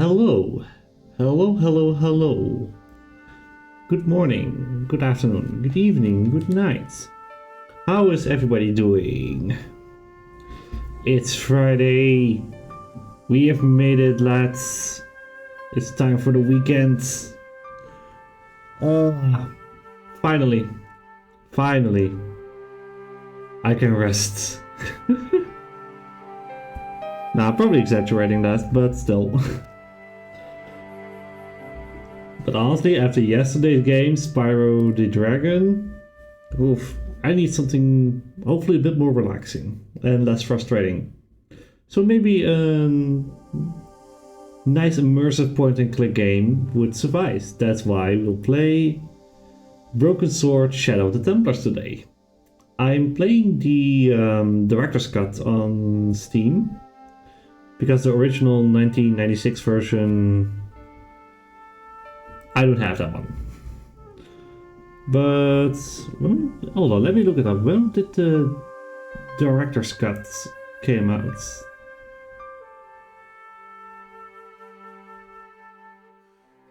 Hello. Hello, hello, hello. Good morning, good afternoon, good evening, good night. How is everybody doing? It's Friday. We have made it, lads. It's time for the weekend. Finally. Finally. I can rest. Nah, probably exaggerating that, but still. But honestly, after yesterday's game, Spyro the Dragon, oof, I need something hopefully a bit more relaxing and less frustrating. So maybe a nice immersive point-and-click game would suffice. That's why we'll play Broken Sword Shadow of the Templars today. I'm playing the director's cut on Steam because the original 1996 version, I don't have that one. But hold on, let me look it up. When did the director's cut came out?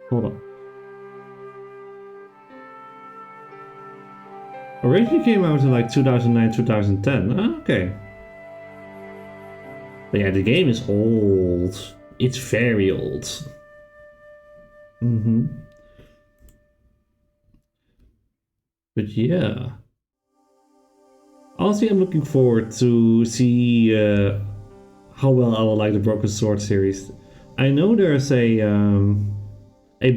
Hold on. Originally came out in like 2009, 2010. Okay. But yeah, the game is old. It's very old. But yeah. Honestly, I'm looking forward to see how well I will like the Broken Sword series. I know there's a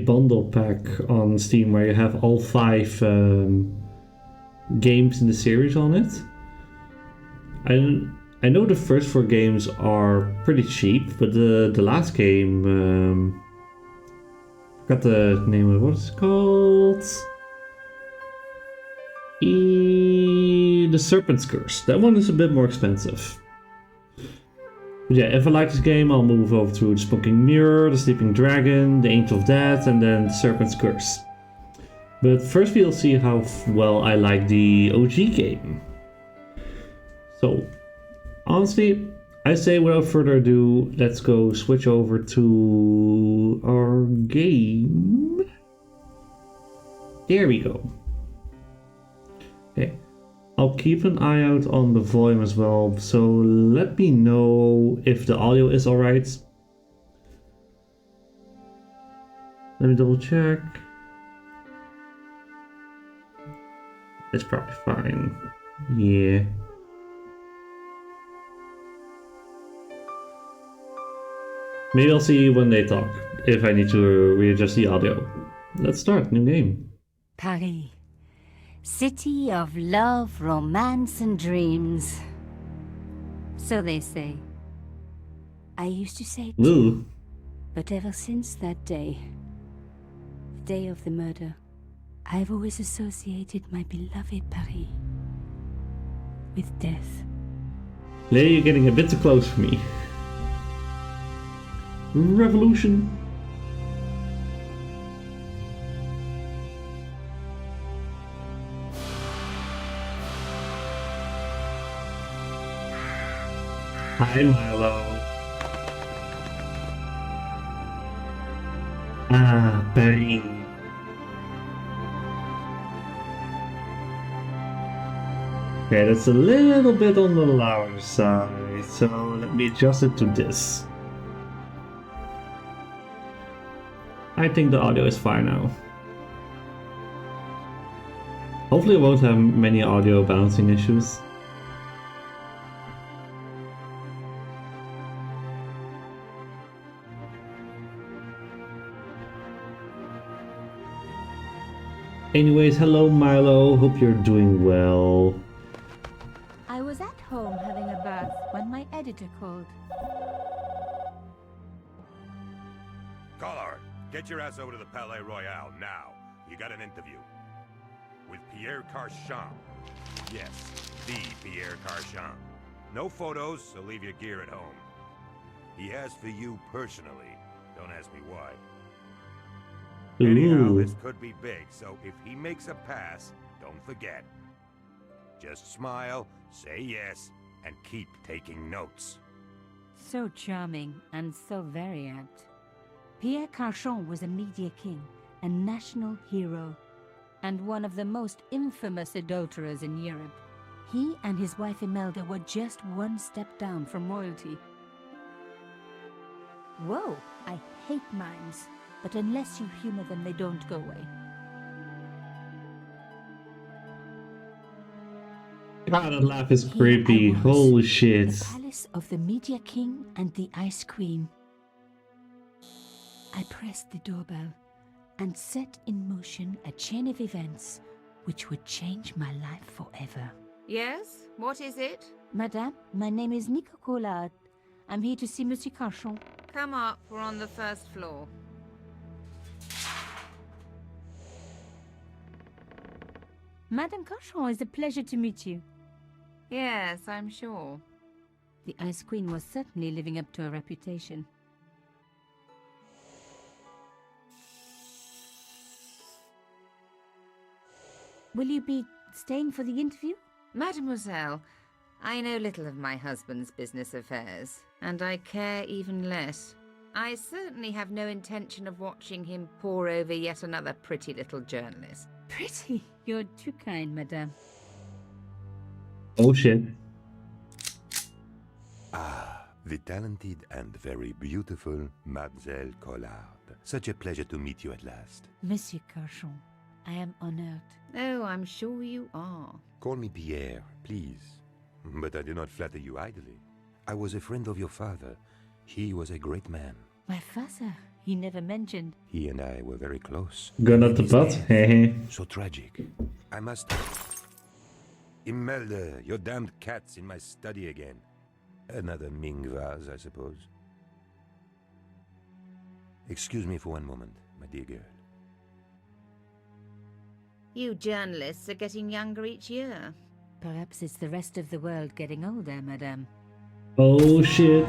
bundle pack on Steam where you have all 5 games in the series on it. I know the first 4 games are pretty cheap, but the last game, forgot the name of it. What's it called? The Serpent's Curse. That one is a bit more expensive. But yeah, if I like this game, I'll move over to the Smoking Mirror, the Sleeping Dragon, the Angel of Death, and then the Serpent's Curse. But first we'll see how well I like the OG game. So, honestly, I say without further ado, let's go switch over to our game. There we go. Okay. I'll keep an eye out on the volume as well, so let me know if the audio is alright. Let me double check. It's probably fine. Yeah. Maybe I'll see when they talk, if I need to readjust the audio. Let's start, new game. Paris. City of love, romance, and dreams. So they say. I used to say too. Ooh. But ever since that day, the day of the murder, I've always associated my beloved Paris with death. Lady, you're getting a bit too close for me. Revolution. Hi, Milo. Ah, Paris. Okay, that's a little bit on the louder side, so let me adjust it to this. I think the audio is fine now. Hopefully I won't have many audio bouncing issues. Anyways, hello Milo, hope you're doing well. I was at home having a bath when my editor called. Collard, get your ass over to the Palais Royal now. You got an interview. With Pierre Carchamp. Yes, the Pierre Carchamp. No photos, so leave your gear at home. He asked for you personally. Don't ask me why. Anyhow, Ooh. this could be big, so if he makes a pass, don't forget. Just smile, say yes, and keep taking notes. So charming and so very apt. Pierre Carchon was a media king, a national hero, and one of the most infamous adulterers in Europe. He and his wife Imelda were just one step down from royalty. Whoa, I hate mimes, but unless you humor them, they don't go away. God, that laugh is Here creepy. I was, Holy shit. the palace of the Media King and the Ice Queen. I pressed the doorbell and set in motion a chain of events which would change my life forever. Yes? What is it? Madame, my name is Nico Collard. I'm here to see Monsieur Carchon. Come up, we're on the first floor. Madame Carchon, it's a pleasure to meet you. Yes, I'm sure. The Ice Queen was certainly living up to her reputation. Will you be staying for the interview? Mademoiselle, I know little of my husband's business affairs, and I care even less. I certainly have no intention of watching him pore over yet another pretty little journalist. Pretty. You're too kind, madame. Oh shit. Ah, the talented and very beautiful Mademoiselle Collard. Such a pleasure to meet you at last. Monsieur Carchon, I am honored. Oh, I'm sure you are. Call me Pierre, please. But I do not flatter you idly. I was a friend of your father. He was a great man. My father, he never mentioned. He and I were very close. Gun at the His butt. death, Hehe. so tragic. I must... Imelda, your damned cat's in my study again. Another Ming vase, I suppose. Excuse me for one moment, my dear girl. You journalists are getting younger each year. Perhaps it's the rest of the world getting older, madame. Oh shit.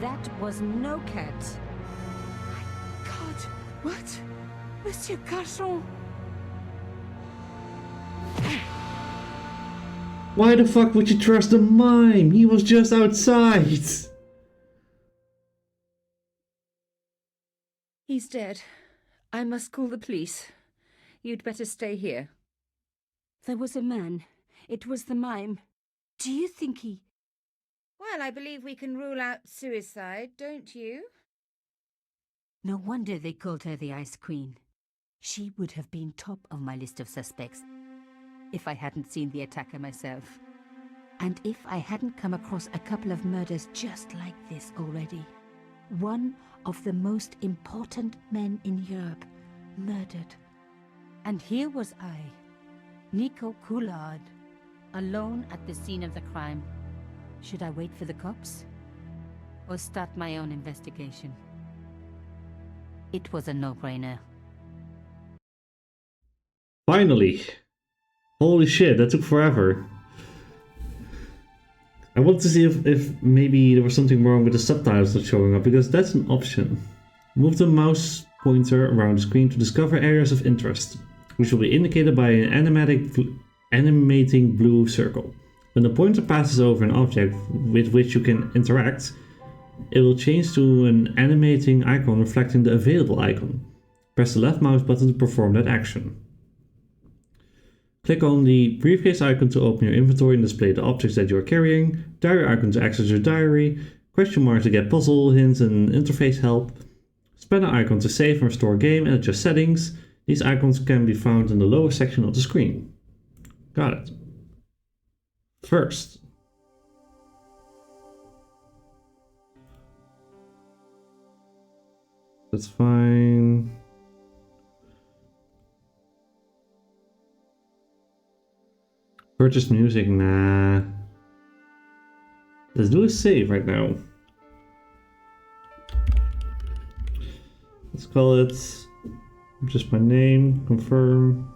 That was no cat. God, what? Monsieur Carchon! Why the fuck would you trust a mime? He was just outside. He's dead. I must call the police. You'd better stay here. There was a man. It was the mime. Do you think he... Well, I believe we can rule out suicide, don't you? No wonder they called her the Ice Queen. She would have been top of my list of suspects if I hadn't seen the attacker myself. And if I hadn't come across a couple of murders just like this already. One of the most important men in Europe murdered. And here was I, Nico Collard, alone at the scene of the crime. Should I wait for the cops? Or start my own investigation? It was a no-brainer. Finally. Holy shit, that took forever. I wanted to see if maybe there was something wrong with the subtitles not showing up, because that's an option. Move the mouse pointer around the screen to discover areas of interest, which will be indicated by an animating blue circle. When the pointer passes over an object with which you can interact, it will change to an animating icon reflecting the available icon. Press the left mouse button to perform that action. Click on the briefcase icon to open your inventory and display the objects that you are carrying, diary icon to access your diary, question mark to get puzzle hints and interface help, spanner icon to save and restore game and adjust settings. These icons can be found in the lower section of the screen. Got it. First, that's fine. Purchase music, nah. Let's do a save right now. Let's call it just my name, confirm.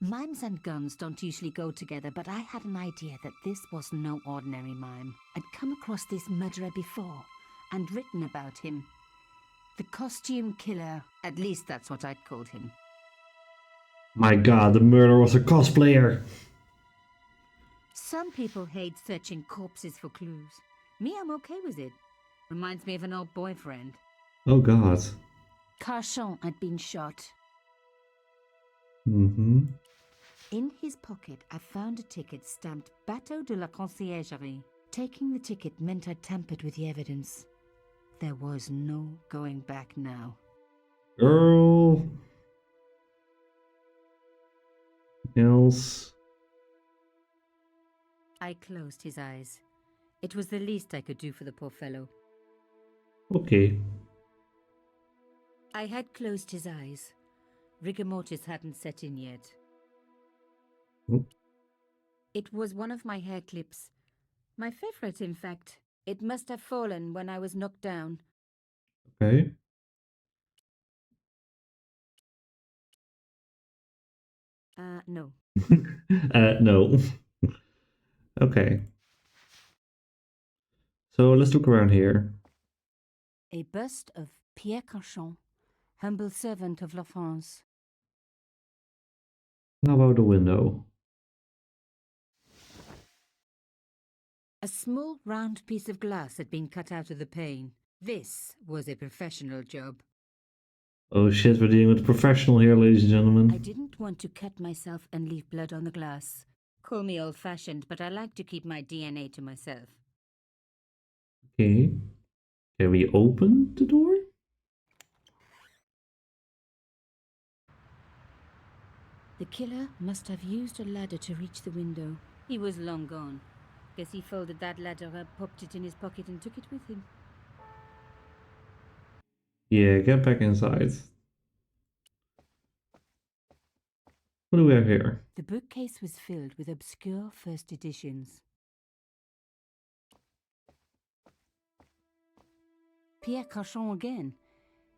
Mimes and guns don't usually go together, but I had an idea that this was no ordinary mime. I'd come across this murderer before and written about him. The costume killer, at least that's what I'd called him. My god, the murderer was a cosplayer. Some people hate searching corpses for clues. Me, I'm okay with it. Reminds me of an old boyfriend. Oh god. Carchon had been shot. Mm-hmm. In his pocket, I found a ticket stamped Bateau de la Conciergerie. Taking the ticket meant I tampered with the evidence. There was no going back now. Girl. Else. I closed his eyes. It was the least I could do for the poor fellow. Okay. I had closed his eyes. Rigor mortis hadn't set in yet. Oh. It was one of my hair clips. My favorite, in fact. It must have fallen when I was knocked down. Okay. No. No. Okay. So let's look around here. A bust of Pierre Carchon, humble servant of La France. How about the window? A small round piece of glass had been cut out of the pane. This was a professional job. Oh shit, we're dealing with a professional here, ladies and gentlemen. I didn't want to cut myself and leave blood on the glass. Call me old-fashioned, but I like to keep my DNA to myself. Okay. Can we open the door? The killer must have used a ladder to reach the window. He was long gone. Guess he folded that ladder up, popped it in his pocket and took it with him. Yeah, get back inside. What do we have here? The bookcase was filled with obscure first editions. Pierre Carchon again.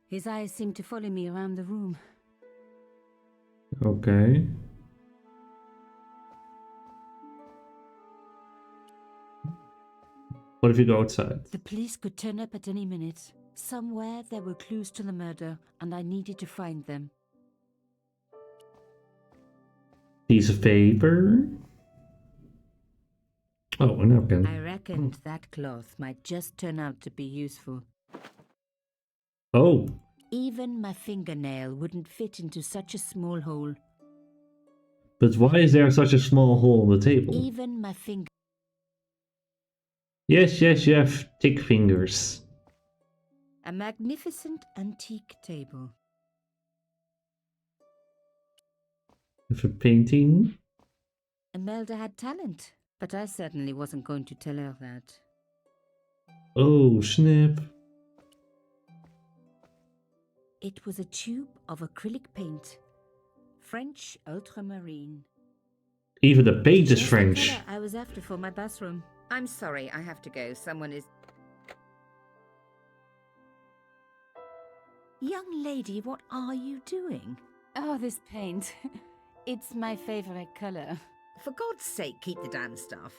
His eyes seemed to follow me around the room. Okay. What if you go outside? The police could turn up at any minute. Somewhere there were clues to the murder, and I needed to find them. Piece of paper. Oh, a napkin. I reckoned that cloth might just turn out to be useful. Oh, Even my fingernail wouldn't fit into such a small hole. but why is there such a small hole on the table? Even my finger... Yes, you have thick fingers. A magnificent antique table. With a painting. Imelda had talent, but I certainly wasn't going to tell her that. Oh, snap. It was a tube of acrylic paint. French ultramarine. Even the paint is Just the French. colour I was after for my bathroom. I'm sorry, I have to go. Someone is... Young lady, what are you doing? Oh, this paint. It's my favorite color. For God's sake, keep the damn stuff.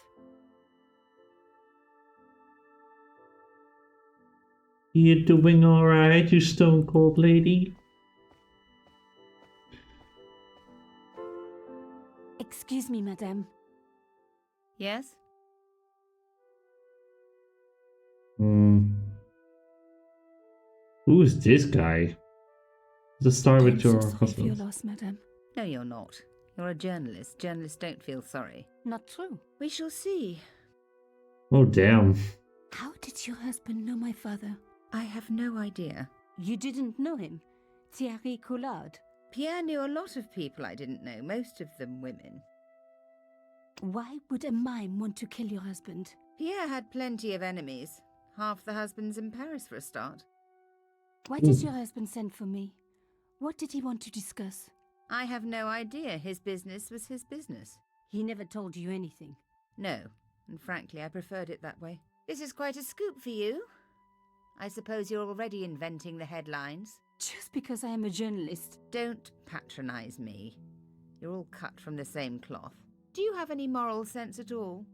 You doing alright, you stone cold lady? Excuse me, madame. Yes? Who is this guy? Let's start with your I'm so sorry for your husband. loss, madame. No, you're not. You're a journalist. Journalists don't feel sorry. Not true. We shall see. Oh, damn. How did your husband know my father? I have no idea. You didn't know him? Thierry Coulard? Pierre knew a lot of people I didn't know, most of them women. Why would a mime want to kill your husband? Pierre had plenty of enemies. Half the husbands in Paris for a start. Why did your husband send for me? What did he want to discuss? I have no idea. His business was his business. He never told you anything. No, and frankly, I preferred it that way. This is quite a scoop for you. I suppose you're already inventing the headlines. Just because I am a journalist. Don't patronize me. You're all cut from the same cloth. Do you have any moral sense at all?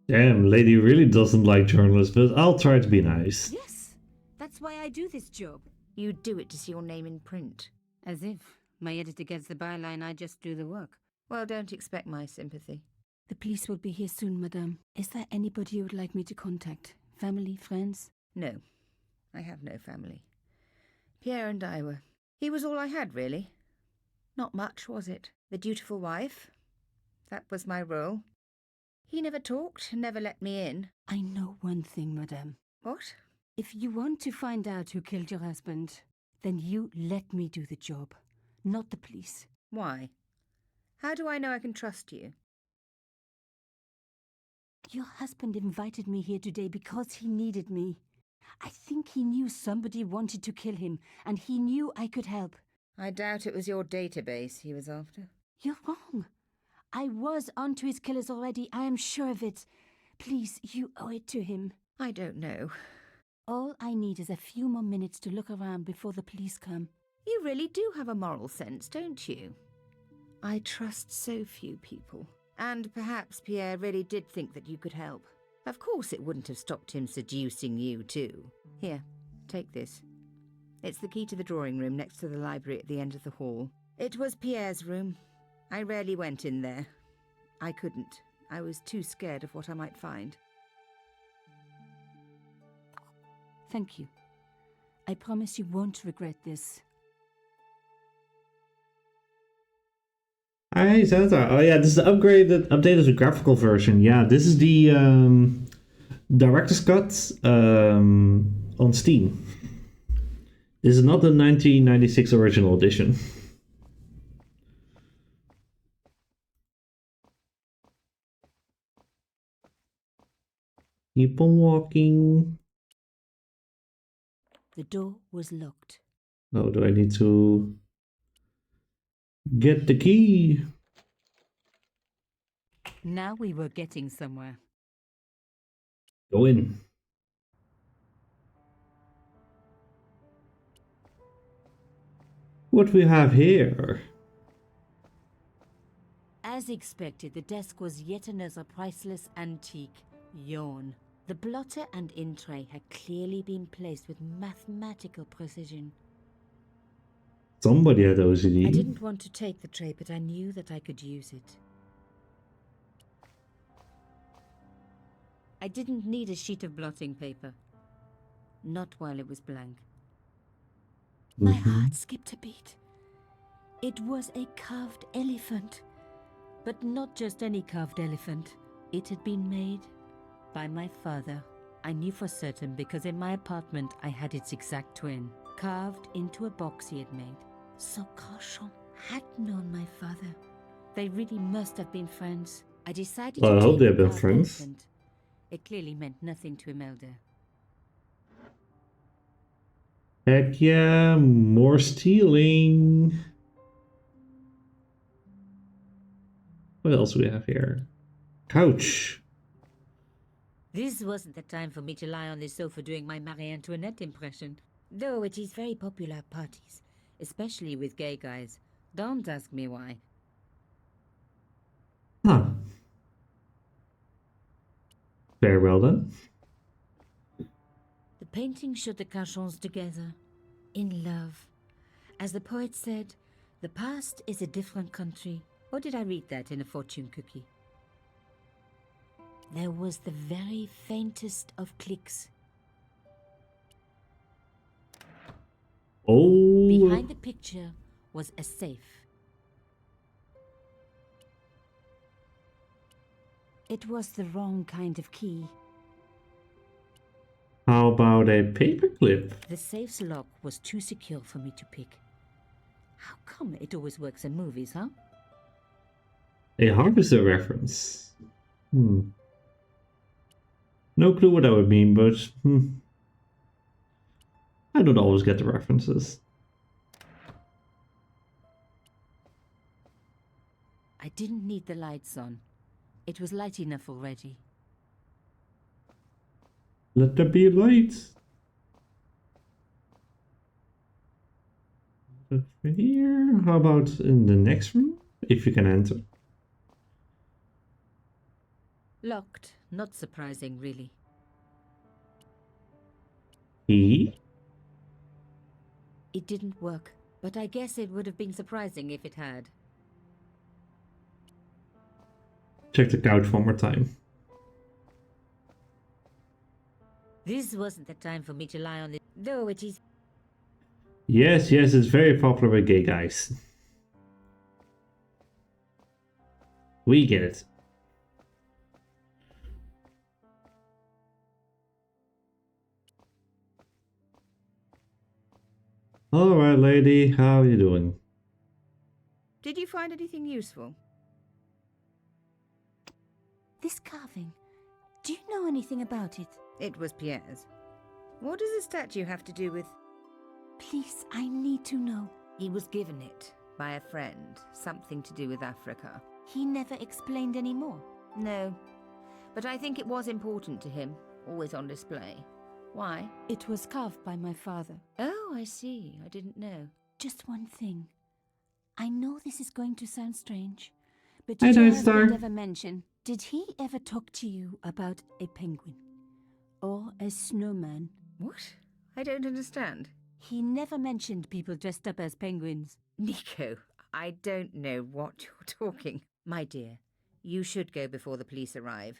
Damn, lady really doesn't like journalists, but I'll try to be nice. Yes, that's why I do this job. You do it to see your name in print. As if my editor gets the byline, I just do the work. Well, don't expect my sympathy. The police will be here soon, madame. Is there anybody you would like me to contact? Family, friends? No, I have no family. Pierre and I were... He was all I had, really. Not much, was it? The dutiful wife. That was my role. He never talked, never let me in. I know one thing, madame. What? If you want to find out who killed your husband, then you let me do the job, not the police. Why? How do I know I can trust you? Your husband invited me here today because he needed me. I think he knew somebody wanted to kill him, and he knew I could help. I doubt it was your database he was after. You're wrong. I was onto his killers already, I am sure of it. Please, you owe it to him. I don't know. All I need is a few more minutes to look around before the police come. You really do have a moral sense, don't you? I trust so few people. And perhaps Pierre really did think that you could help. Of course it wouldn't have stopped him seducing you too. Here, take this. It's the key to the drawing room next to the library at the end of the hall. It was Pierre's room. I rarely went in there. I couldn't. I was too scared of what I might find. Thank you. I promise you won't regret this. Hi, Santa. Oh yeah, this is the updated graphical version. Yeah, this is the director's cut on Steam. This is not the 1996 original edition. Keep on walking. The door was locked. Oh, do I need to get the key? Now we were getting somewhere. Go in. What we have here? As expected, the desk was yet another priceless antique. Yawn. The blotter and in tray had clearly been placed with mathematical precision. Somebody had OCD. I didn't want to take the tray, but I knew that I could use it. I didn't need a sheet of blotting paper. Not while it was blank. My heart skipped a beat. It was a carved elephant. But not just any carved elephant. It had been made by my father. I knew for certain because in my apartment I had its exact twin, carved into a box he had made. So Carchon had known my father. They really must have been friends. I decided Well, to I hope take they've the been carved friends. elephant. It clearly meant nothing to Imelda. Heck yeah, more stealing. What else do we have here? Couch. This wasn't the time for me to lie on the sofa doing my Marie Antoinette impression. Though it is very popular at parties, especially with gay guys. Don't ask me why. Huh. Very well then. The painting showed the Carchons together, in love. As the poet said, the past is a different country. Or did I read that in a fortune cookie? There was the very faintest of clicks. Oh. Behind the picture was a safe. It was the wrong kind of key. How about a paperclip? The safe's lock was too secure for me to pick. How come it always works in movies, huh? A harvester reference. No clue what that would mean, but I don't always get the references. I didn't need the lights on. It was light enough already. Let there be light. Over here. How about in the next room? If you can enter. Locked. Not surprising, really. Key? It didn't work, but I guess it would have been surprising if it had. Check the couch one more time. This wasn't the time for me to lie on the... Though it is... Yes, it's very popular with gay guys. We get it. Alright, lady, how are you doing? Did you find anything useful? This carving. Do you know anything about it? It was Pierre's. What does the statue have to do with... Please, I need to know. He was given it by a friend. Something to do with Africa. He never explained any more. No. But I think it was important to him. Always on display. Why? It was carved by my father. Oh, I see. I didn't know. Just one thing. I know this is going to sound strange, but Hi, did your Night Star. husband ever mention... Did he ever talk to you about a penguin? Or a snowman? What? I don't understand. He never mentioned people dressed up as penguins. Nico, I don't know what you're talking. My dear, you should go before the police arrive.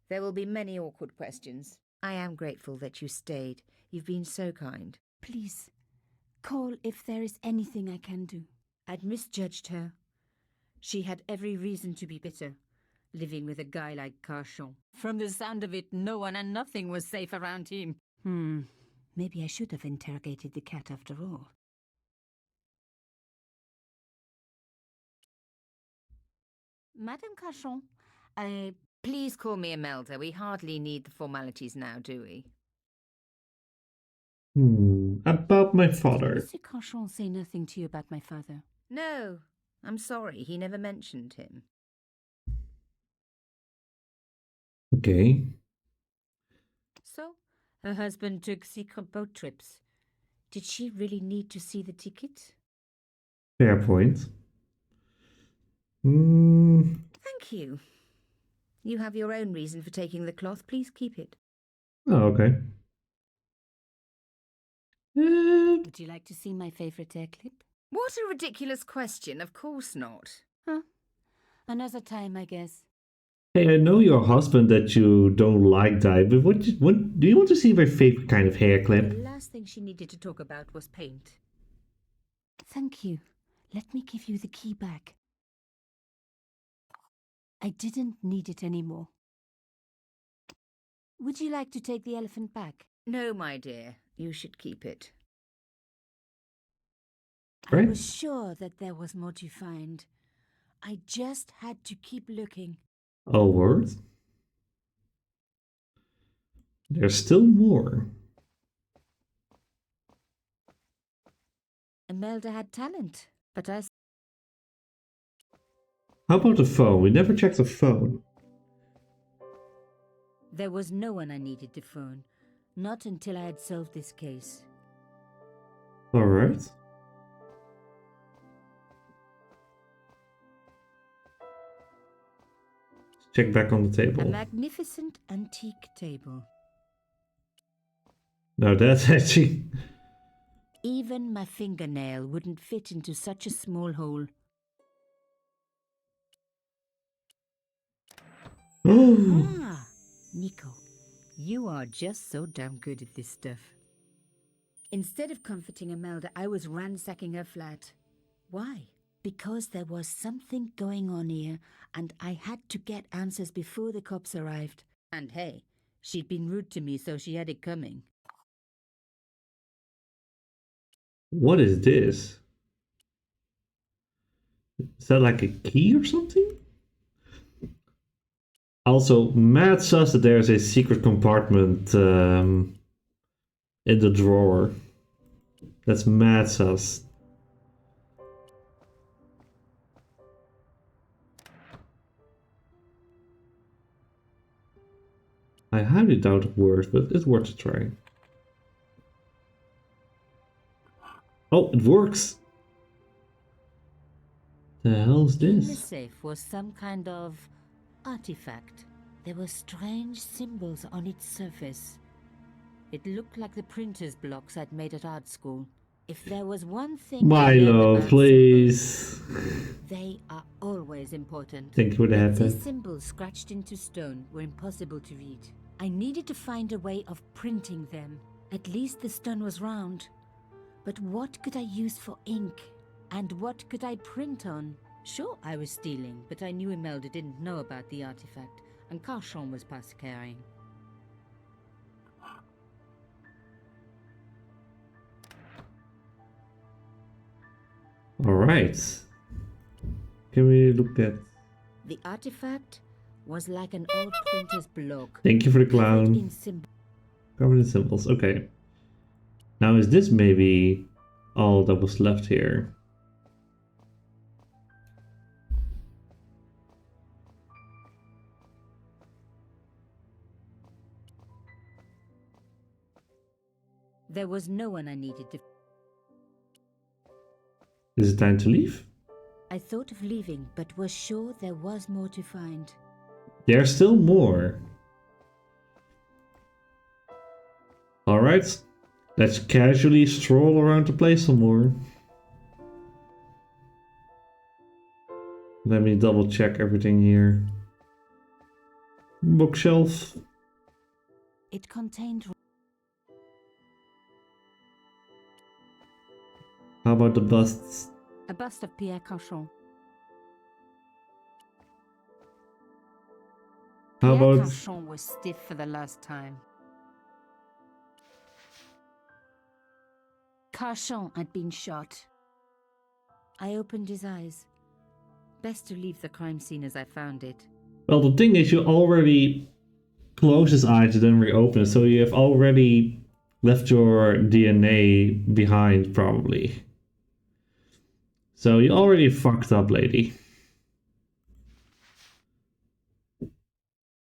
There will be many awkward questions. I am grateful that you stayed. You've been so kind. Please, call if there is anything I can do. I'd misjudged her. She had every reason to be bitter, living with a guy like Carchon. From the sound of it, no one and nothing was safe around him. Maybe I should have interrogated the cat after all. Madame Carchon, Please call me Imelda. We hardly need the formalities now, do we? About my father. Did Monsieur Carchon say nothing to you about my father? No, I'm sorry. He never mentioned him. Okay. So, her husband took secret boat trips. Did she really need to see the ticket? Fair point. Thank you. You have your own reason for taking the cloth. Please keep it. Oh, okay. Would you like to see my favorite hair clip? What a ridiculous question. Of course not. Huh. Another time, I guess. Hey, I know your husband that you don't like dye, but what do you want to see my favorite kind of hair The clip? last thing she needed to talk about was paint. Thank you. Let me give you the key back. I didn't need it anymore. Would you like to take the elephant back? No, my dear. You should keep it. I Right. was sure that there was more to find. I just had to keep looking. Oh, word? There's still more. Imelda had talent, but I... How about the phone? We never checked the phone. There was no one I needed to phone. Not until I had solved this case. Alright. Check back on the A table. magnificent antique table. No, that's actually... Even my fingernail wouldn't fit into such a small hole. Ah, Nico, you are just so damn good at this stuff. Instead of comforting Imelda, I was ransacking her flat. Why? Because there was something going on here, and I had to get answers before the cops arrived. And hey, she'd been rude to me, so she had it coming. What is this? Is that like a key or something? Also, mad sus that there's a secret compartment in the drawer. That's mad sus. I highly doubt it works, but it's worth a try. Oh, it works! The hell's In the this? safe was some kind of artifact. There were strange symbols on its surface. It looked like the printer's blocks I'd made at art school. If there was one thing I learned Milo, about please. symbols, they are always important. Thank you for the But headset. these symbols scratched into stone were impossible to read. I needed to find a way of printing them. At least the stone was round. But what could I use for ink? And what could I print on? Sure, I was stealing, but I knew Imelda didn't know about the artifact, and Carchon was past caring. Alright. Can we look at... The artifact was like an old printer's block. Thank you for the covered clown. in symbols. Covered in symbols, okay. Now is this maybe all that was left here? There was no one I needed to... Is it time to leave? I thought of leaving, but was sure there was more to find. There's still more. Alright, let's casually stroll around the place some more. Let me double check everything here. Bookshelf. It contained... How about the busts? a bust of Pierre Carchon. How Pierre about... Carchon was stiff for the last time. Carchon had been shot. I opened his eyes. Best to leave the crime scene as I found it. Well, the thing is, you already closed his eyes and then reopened it, so you have already left your DNA behind, probably. So you already fucked up, lady.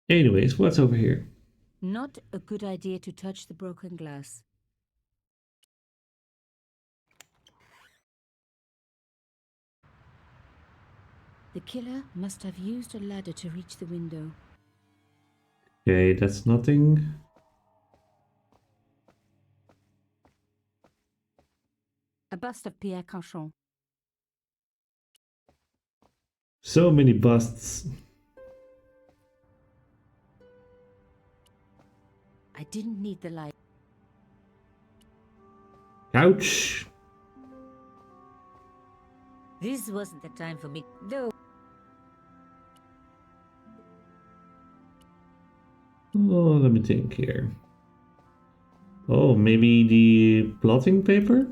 Anyways, what's over here? Not a good idea to touch the broken glass. The killer must have used a ladder to reach the window. Okay, that's nothing. A bust of Pierre Carchon. So many busts. I didn't need the light. Couch. This wasn't the time for me, though. Oh, let me think here. Oh, maybe the blotting paper?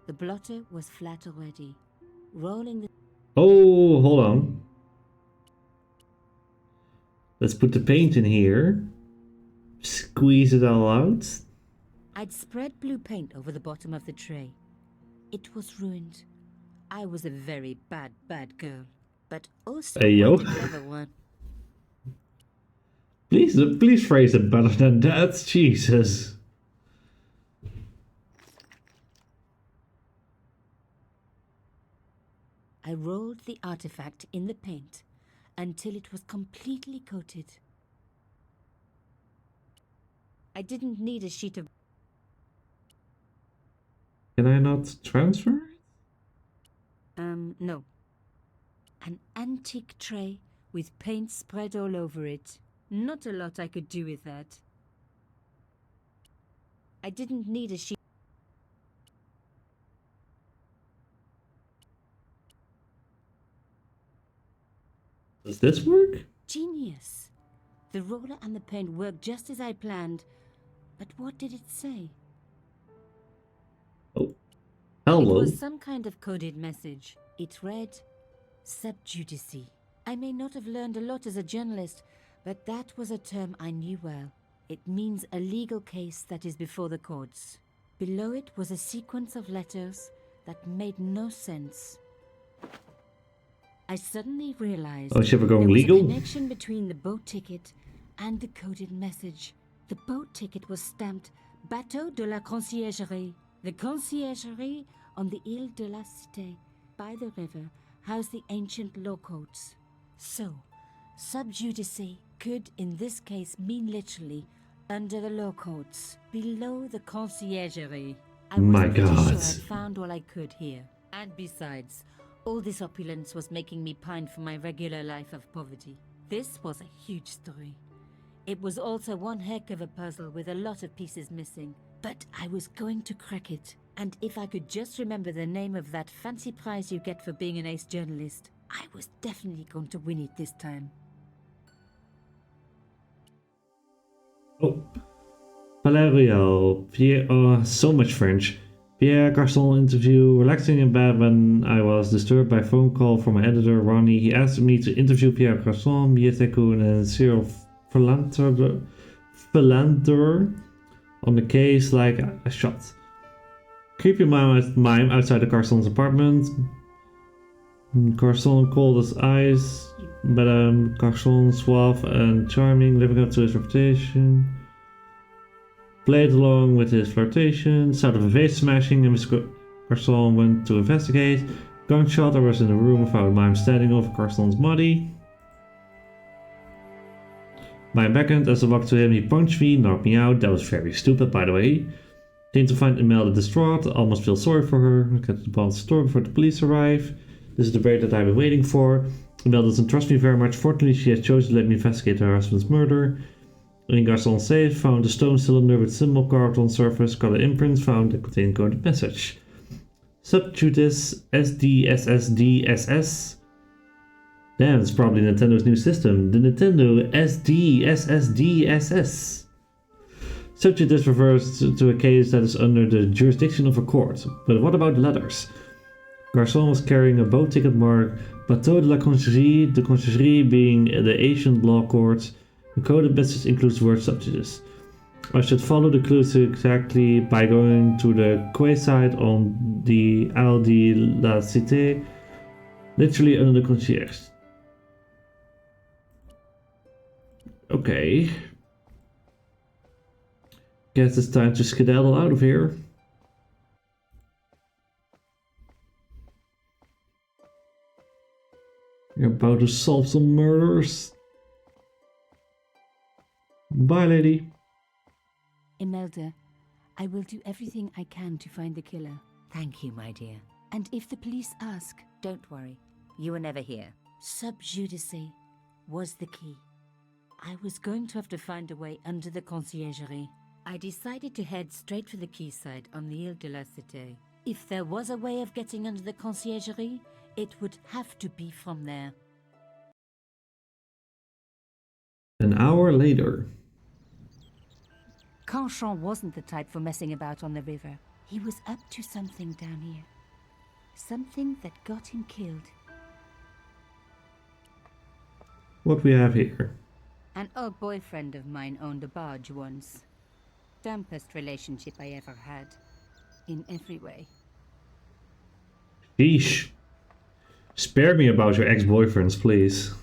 The blotter was flat already. Rolling the... Oh, hold on. Let's put the paint in here. Squeeze it all out. I'd spread blue paint over the bottom of the tray. It was ruined. I was a very bad girl, but also Hey, yo. quite a clever one. Please phrase it better than that. Jesus. I rolled the artifact in the paint until it was completely coated. I didn't need a sheet of... Can I not transfer it? No. An antique tray with paint spread all over it. Not a lot I could do with that. I didn't need a sheet... Does this work? Genius! The roller and the paint worked just as I planned. But what did it say? Oh. It Hello. was some kind of coded message. It read, "Subjudice." I may not have learned a lot as a journalist, but that was a term I knew well. It means a legal case that is before the courts. Below it was a sequence of letters that made no sense. I suddenly realized Oh, shit, we're going there was legal? a connection between the boat ticket and the coded message. The boat ticket was stamped Bateau de la Conciergerie. The conciergerie on the Ile de la Cité, by the river, housed the ancient law courts. So, subjudice could, in this case, mean literally Under the law courts, below the conciergerie. I My was pretty God. sure I'd found all I could here. And besides, all this opulence was making me pine for my regular life of poverty. This was a huge story. It was also one heck of a puzzle with a lot of pieces missing. But I was going to crack it. And if I could just remember the name of that fancy prize you get for being an ace journalist, I was definitely going to win it this time. Oh. Palais Royal. Pierre, oh, so much French. Pierre Garçon interview. Relaxing in bed when I was disturbed by a phone call from my editor, Ronnie. He asked me to interview Pierre Garçon, Mietekun, and Cyril Philanter on the case like a shot. Creepy mime outside the Garçon's apartment. Garçon called his eyes. Madame Garçon, suave and charming, living up to his reputation. Played along with his flirtation, sound of a vase smashing, and Mr. Garçon went to investigate. Gunshot, I was in the room without mime standing over Garçon's body. Mime beckoned as I walked to him. He punched me, knocked me out. That was very stupid, by the way. Came to find Imelda distraught. Almost feel sorry for her. Look at the bald store before the police arrive. This is the break that I've been waiting for. Imelda doesn't trust me very much. Fortunately, she has chosen to let me investigate her husband's murder. In Garçon's safe, found a stone cylinder with symbol carved on surface, color imprints found that contain coded message. Subjudice SDSSDSS. Damn, it's probably Nintendo's new system. The Nintendo SDSSDSS. Subjudice refers to a case that is under the jurisdiction of a court. But what about the letters? Garçon was carrying a boat ticket marked Bateau de la Conciergerie being the ancient law court. The coded message includes the word subjudice. I should follow the clues exactly by going to the quay site on the Isle de la Cité, literally under the concierge. Okay. Guess it's time to skedaddle out of here. You're about to solve some murders. Bye, lady. Imelda, I will do everything I can to find the killer. Thank you, my dear. And if the police ask, Don't worry. You were never here. subjudice was the key. I was going to have to find a way under the conciergerie. I decided to head straight for the quayside on the Ile de la Cité. If there was a way of getting under the conciergerie, it would have to be from there. An hour later. Carchon wasn't the type for messing about on the river. He was up to something down here. Something that got him killed. What we have here? An old boyfriend of mine owned a barge once. Dampest relationship I ever had. In every way. Sheesh. Spare me about your ex-boyfriends, please.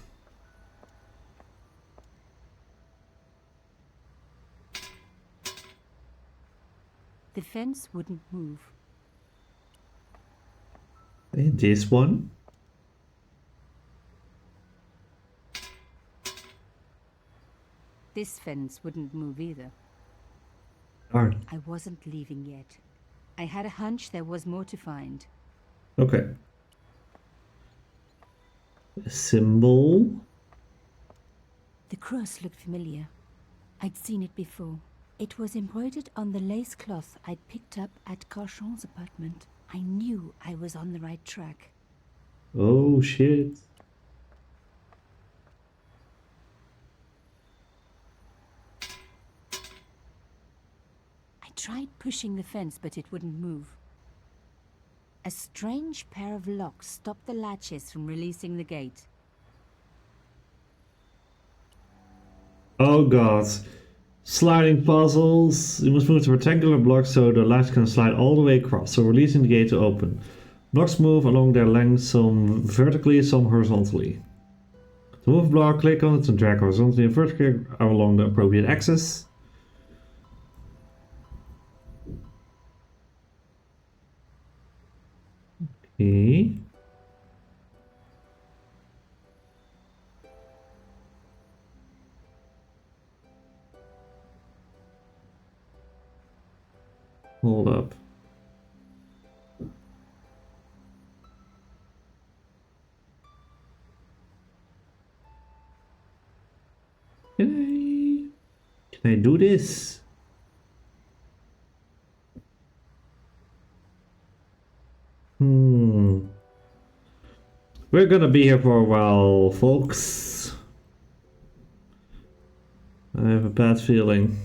The fence wouldn't move. This one? This fence wouldn't move either. Darn. I wasn't leaving yet. I had a hunch there was more to find. Okay. A symbol? The cross looked familiar. I'd seen it before. It was embroidered on the lace cloth I'd picked up at Carchon's apartment. I knew I was on the right track. Oh shit. I tried pushing the fence, but it wouldn't move. A strange pair of locks stopped the latches from releasing the gate. Oh god. Sliding puzzles. You must move the rectangular blocks so the latch can slide all the way across, so releasing the gate to open. Blocks move along their length, some vertically, some horizontally. To move a block, click on it and drag horizontally and vertically along the appropriate axis. Okay. Hold up. Can I do this? We're gonna be here for a while, folks. I have a bad feeling.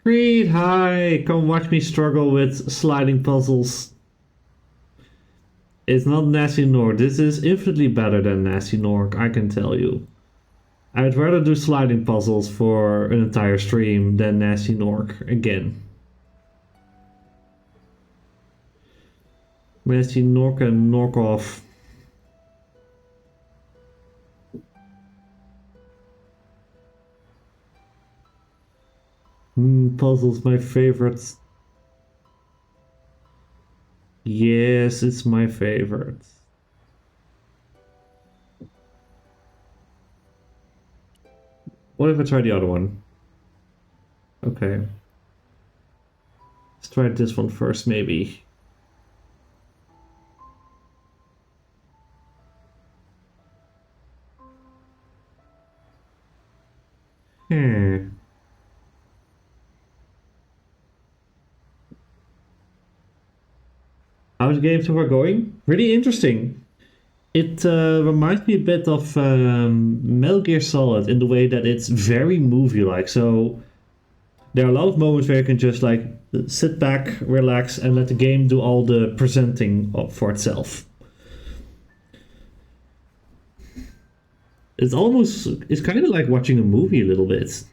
Creed, hi! Come watch me struggle with sliding puzzles. It's not Nasty Nork. This is infinitely better than Nasty Nork, I can tell you. I'd rather do sliding puzzles for an entire stream than Nasty Nork again. Nasty Nork and Nork off. Puzzles, my favorite. Yes, it's my favorite. What if I try the other one? Okay. Let's try this one first, maybe. How's the game so far going? Really interesting. It reminds me a bit of Metal Gear Solid in the way that it's very movie-like. So there are a lot of moments where you can just like sit back, relax, and let the game do all the presenting for itself. It's kind of like watching a movie a little bit.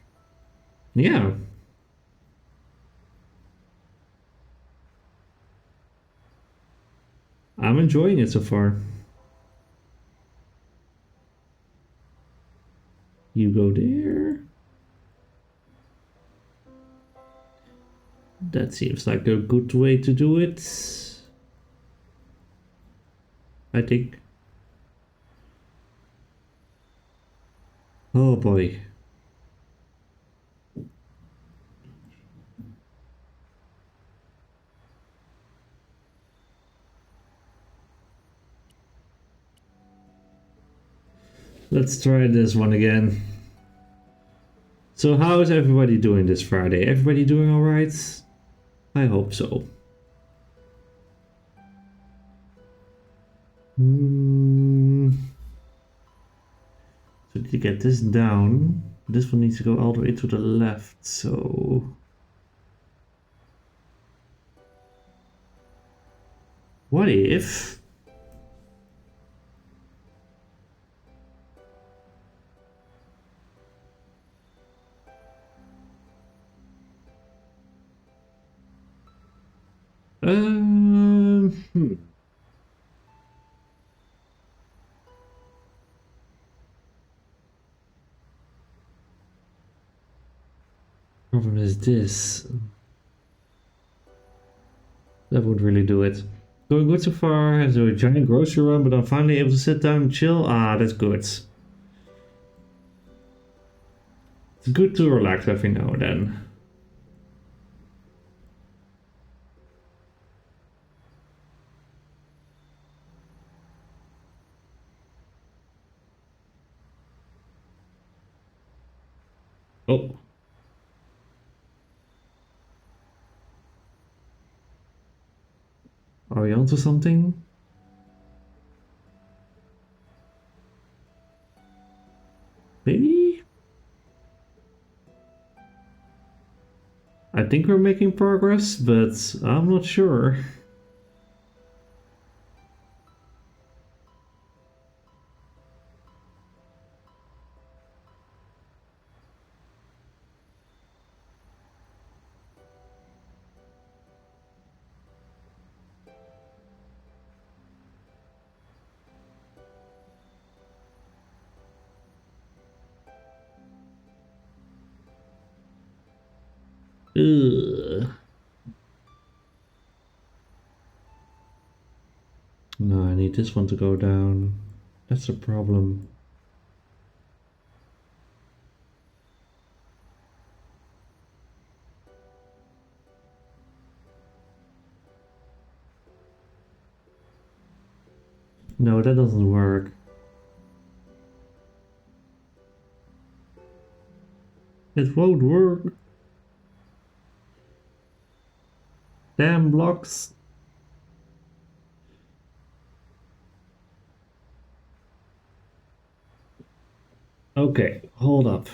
Yeah. I'm enjoying it so far. You go there. That seems like a good way to do it. I think. Oh boy. Let's try this one again. So how is everybody doing this Friday? Everybody doing alright? I hope so. So to get this down, this one needs to go all the way to the left, so... What if... Problem is this. That would really do it. Going good so far. Had to do a giant grocery run, but I'm finally able to sit down and chill. Ah, that's good. It's good to relax every now and then. Oh. Are we onto something? Maybe? I think we're making progress, but I'm not sure. Ugh. need this one to go down. That's a problem. No, that doesn't work. It won't work. Damn blocks. Okay, hold up.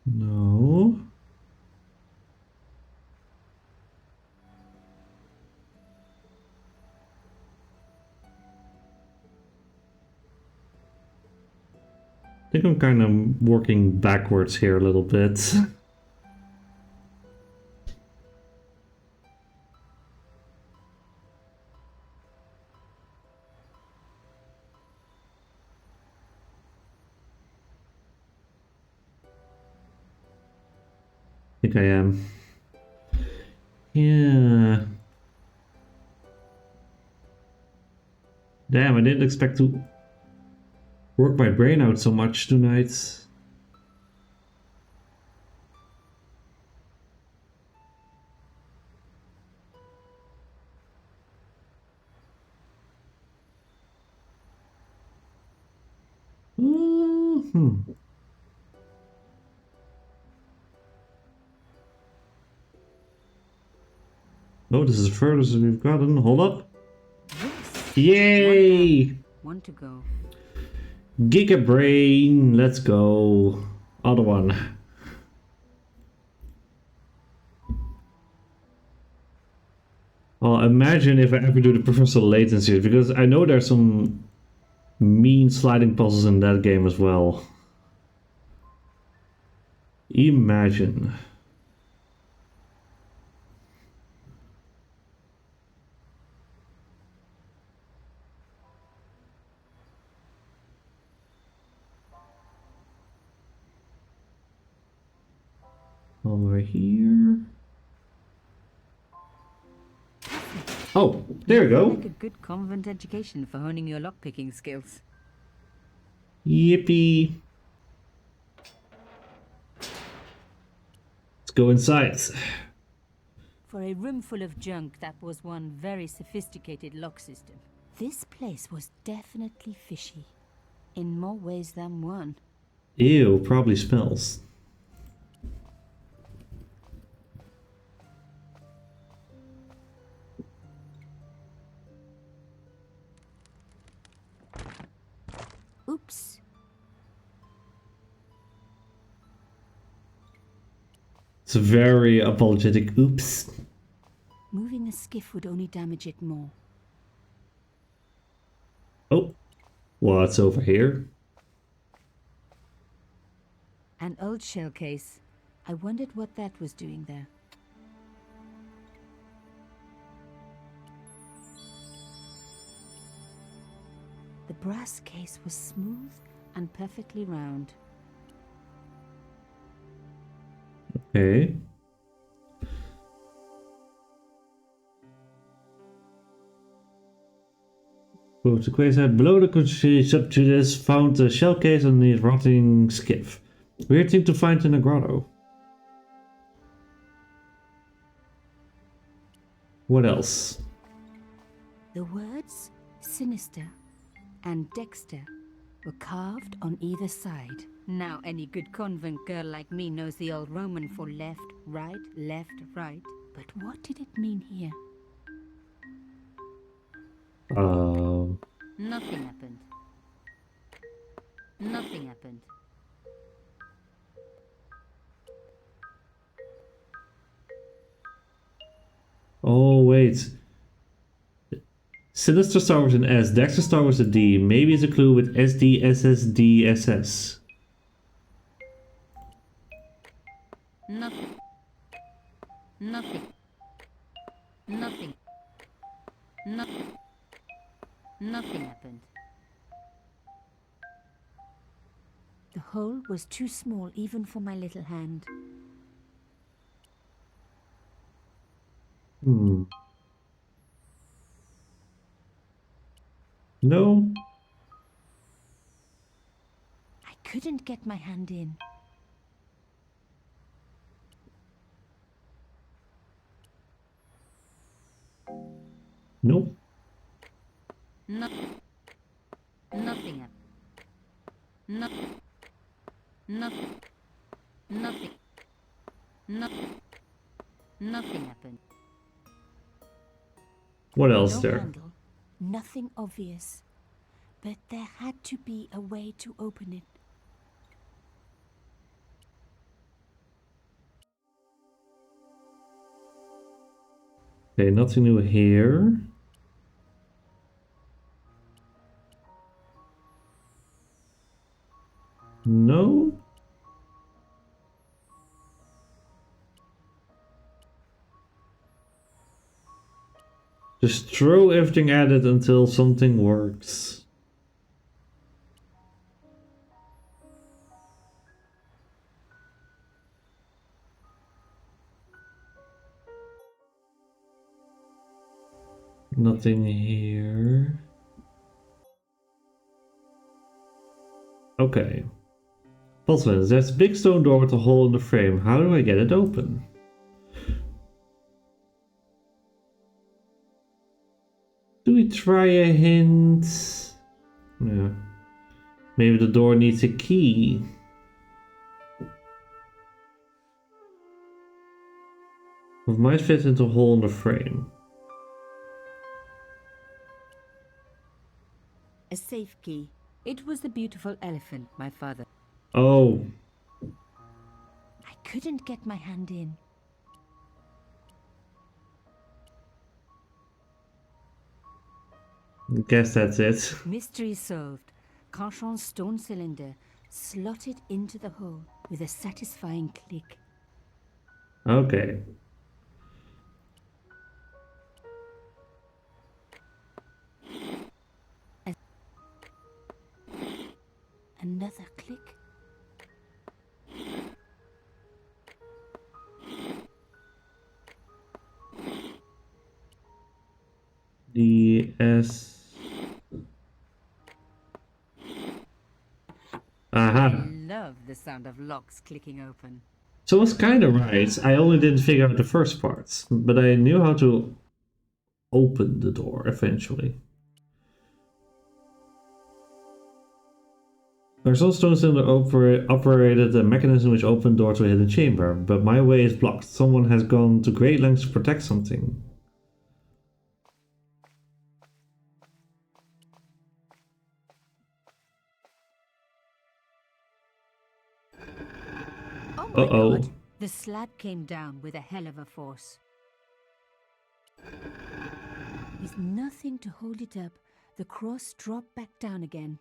No. I think I'm kind of working backwards here a little bit. I think I am. Yeah. Damn, I didn't expect to work my brain out so much tonight. Hmm. Oh, this is the furthest we've gotten. Hold up. Yes. Yay! One to go. Giga Brain, let's go. Other one. Well, imagine if I ever do the Professor Layton series, because I know there's some mean sliding puzzles in that game as well. Imagine. Over here. Oh, there we go. Like a good convent education for honing your lockpicking skills. Yippee. Let's go inside. For a room full of junk, that was one very sophisticated lock system. This place was definitely fishy. In more ways than one. Ew, probably smells. Oops. It's a very apologetic oops. Moving a skiff would only damage it more. Oh, what's over here? An old shell case. I wondered what that was doing there. The brass case was smooth and perfectly round. Okay. Both the quasar below the constitution up to this found a shell case on the rotting skiff. Weird thing to find in a grotto. What else? The words sinister and Dexter were carved on either side. Now any good convent girl like me knows the old Roman for left, right, right. But what did it mean here? Nothing happened. Nothing happened. Oh, wait. Sinister Star was an S, Dexter Star was a D. Maybe it's a clue with SD, SS, D, SS. Nothing. Nothing. Nothing. Nothing. Nothing happened. The hole was too small even for my little hand. No? I couldn't get my hand in. Nope. No, nothing. No, nothing. Nothing. No, nothing happened. What else No there? handle. Nothing obvious. But there had to be a way to open it. Okay, nothing new here. No? Just throw everything at it until something works. Nothing here. Okay. Bottom, there's a big stone door with a hole in the frame. How do I get it open? Do we try a hint? Yeah. Maybe the door needs a key. It might fit into a hole in the frame. A safe key. It was the beautiful elephant my father. Oh, I couldn't get my hand in. guess that's it. Mystery solved. Carchon's stone cylinder slotted into the hole with a satisfying click. Okay. Another click. DS. Aha. I love the sound of locks clicking open. So I was kind of right. I only didn't figure out the first part, but I knew how to open the door eventually. There's also stones in the operated a mechanism which opened door to a hidden chamber, but my way is blocked. Someone has gone to great lengths to protect something. Oh my Uh-oh. God! The slab came down with a hell of a force. With nothing to hold it up, the cross dropped back down again.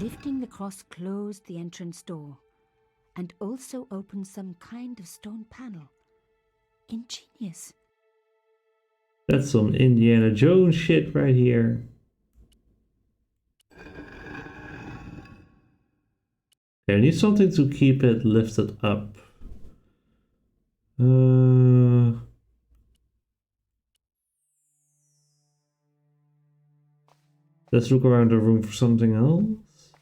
Lifting the cross closed the entrance door and also opened some kind of stone panel. Ingenious. That's some Indiana Jones shit right here. I need something to keep it lifted up. Let's look around the room for something else.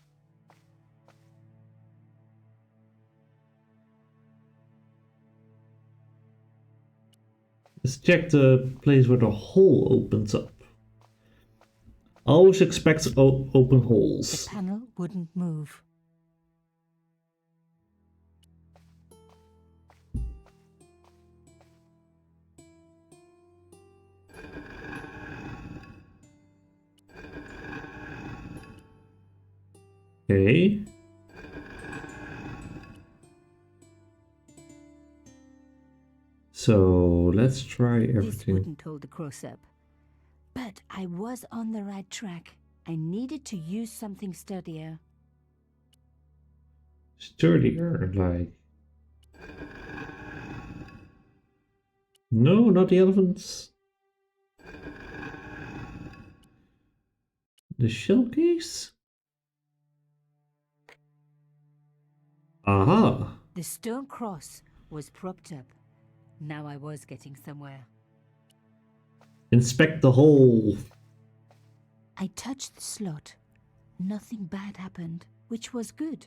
Let's check the place where the hole opens up. Always expect open The holes. panel wouldn't move. Okay. So let's try This everything. wouldn't hold the cross up. But I was on the right track. I needed to use something sturdier. Sturdier, like. No, not the elephants. The shell case? Aha! The stone cross was propped up. Now I was getting somewhere. Inspect the hole. I touched the slot. Nothing bad happened, which was good.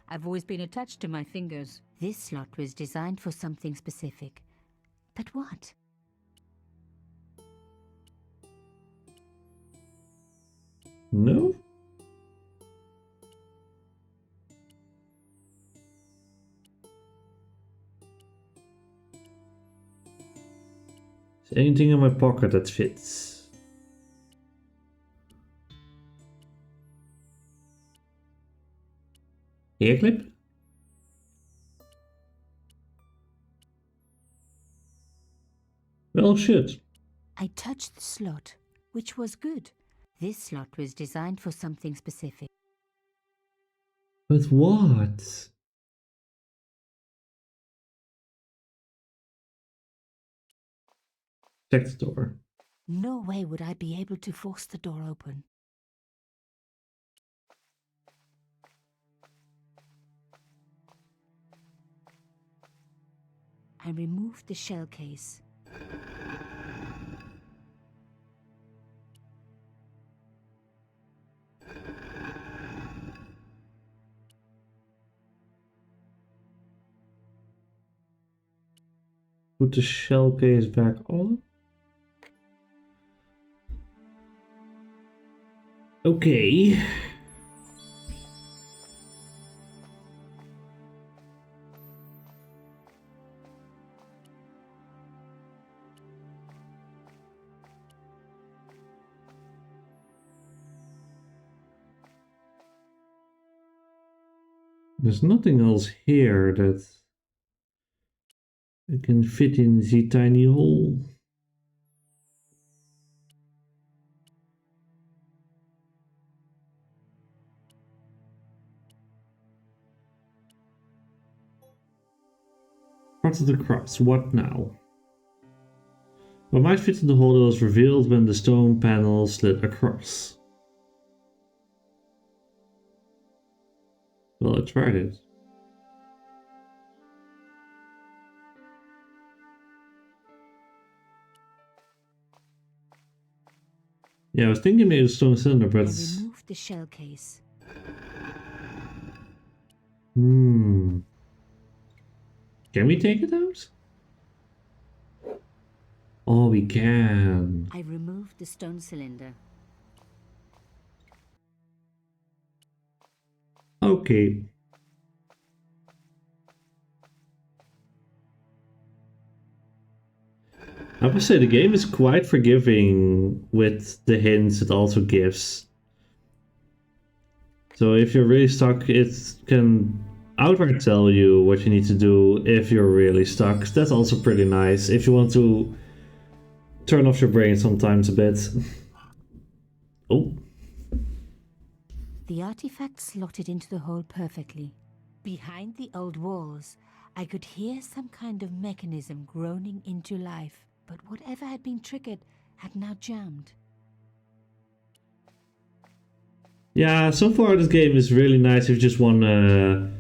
I've always been attached to my fingers. This slot was designed for something specific. But what? No? Is there anything in my pocket that fits? Hair clip? Well, shit. I touched the slot, which was good. This slot was designed for something specific. But what? Check the door. No way would I be able to force the door open. I removed the shell case. Put the shell case back on. Okay. There's nothing else here that I can fit in the tiny hole. Part of the cross, what now? What might fit in the hole that was revealed when the stone panel slid across? Well, I tried it. Yeah, I was thinking maybe a stone cylinder, but... I removed the shell case. Can we take it out? Oh, we can. I removed the stone cylinder. Okay. I would say the game is quite forgiving with the hints it also gives. So if you're really stuck, it can outright tell you what you need to do if you're really stuck. That's also pretty nice if you want to turn off your brain sometimes a bit. Oh. The artifact slotted into the hole perfectly. Behind the old walls, I could hear some kind of mechanism groaning into life, but whatever had been triggered had now jammed. Yeah, so far this game is really nice if you just want to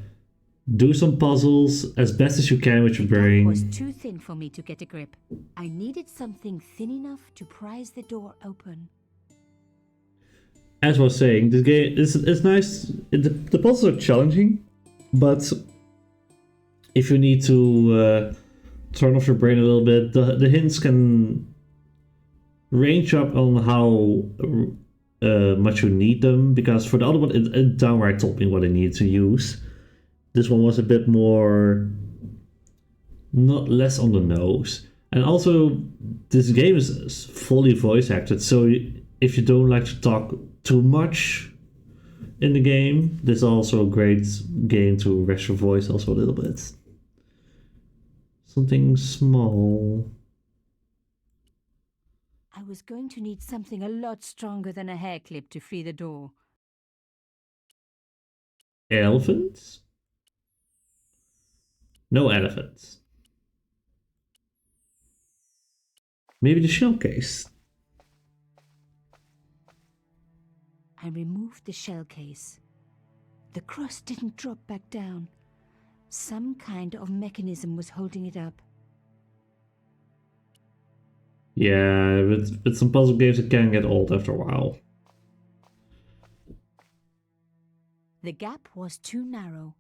do some puzzles as best as you can with your brain. It was too thin for me to get a grip. I needed something thin enough to prise the door open. As I was saying, this game is nice. The puzzles are challenging, but if you need to turn off your brain a little bit, the hints can range up on how much you need them, because for the other one it downright told me what I needed to use. This one was a bit more, not less on the nose. And also, this game is fully voice acted, so if you don't like to talk too much in the game, this is also a great game to rest your voice also a little bit. Something small. I was going to need something a lot stronger than a hair clip to free the door. Elephants? No elephants. Maybe the shell case. I removed the shell case. The cross didn't drop back down. Some kind of mechanism was holding it up. Yeah, with some puzzle games it can get old after a while. The gap was too narrow.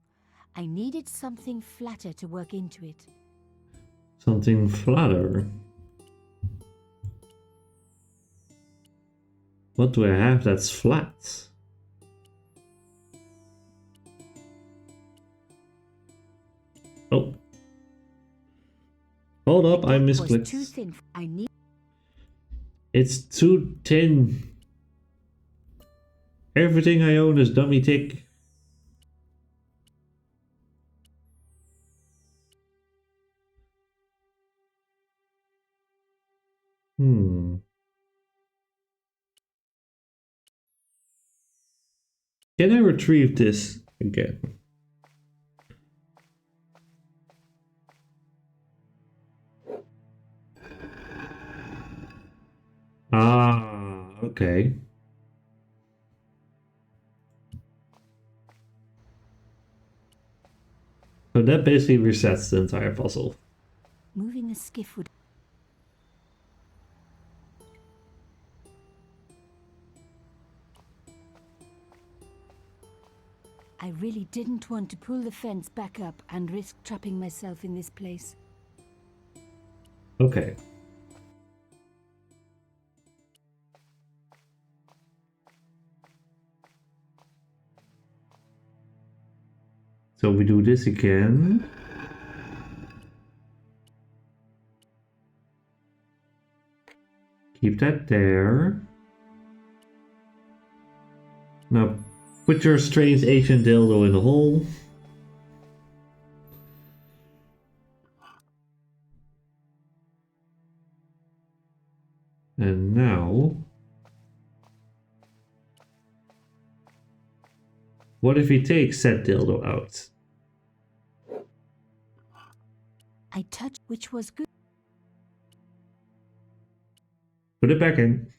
I needed something flatter to work into it. Something flatter. What do I have that's flat? Oh. Hold up, I misclicked. Was too thin. It's too thin. Everything I own is dummy thick. Can I retrieve this again? Ah, okay. So that basically resets the entire puzzle. Moving a skiff would... I really didn't want to pull the fence back up and risk trapping myself in this place. Okay. So we do this again. Keep that there. Now put your strange Asian dildo in the hole. And now... what if we take said dildo out? I touched, which was good. Put it back in.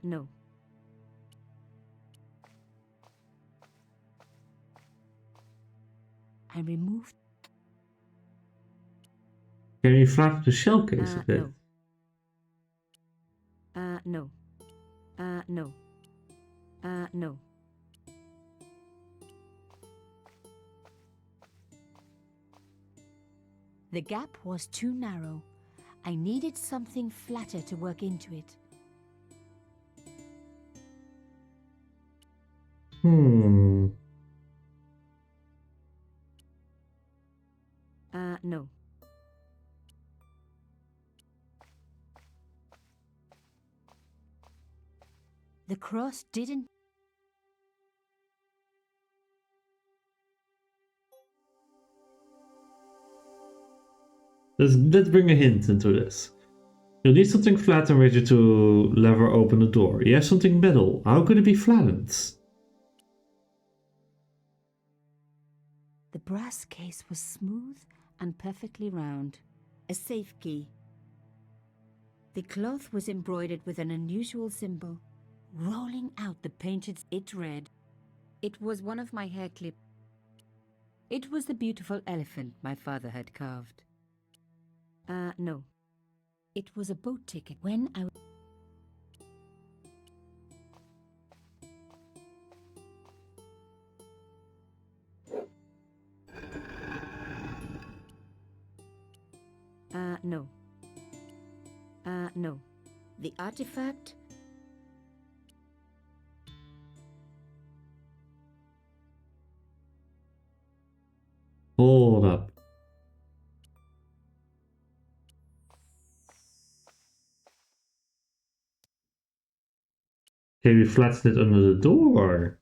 No. I removed... Can we flatten the shell case a bit? No. No. No. The gap was too narrow. I needed something flatter to work into it. No. The cross didn't... Let's bring a hint into this. You need something flat and ready to lever open the door. You have something metal. How could it be flattened? The brass case was smooth and perfectly round. A safe key. The cloth was embroidered with an unusual symbol. Rolling out the painted, it read. It was one of my hair clips. It was the beautiful elephant my father had carved. No. It was a boat ticket when I... No. No. The artifact... Hold up. Can we flatten it under the door?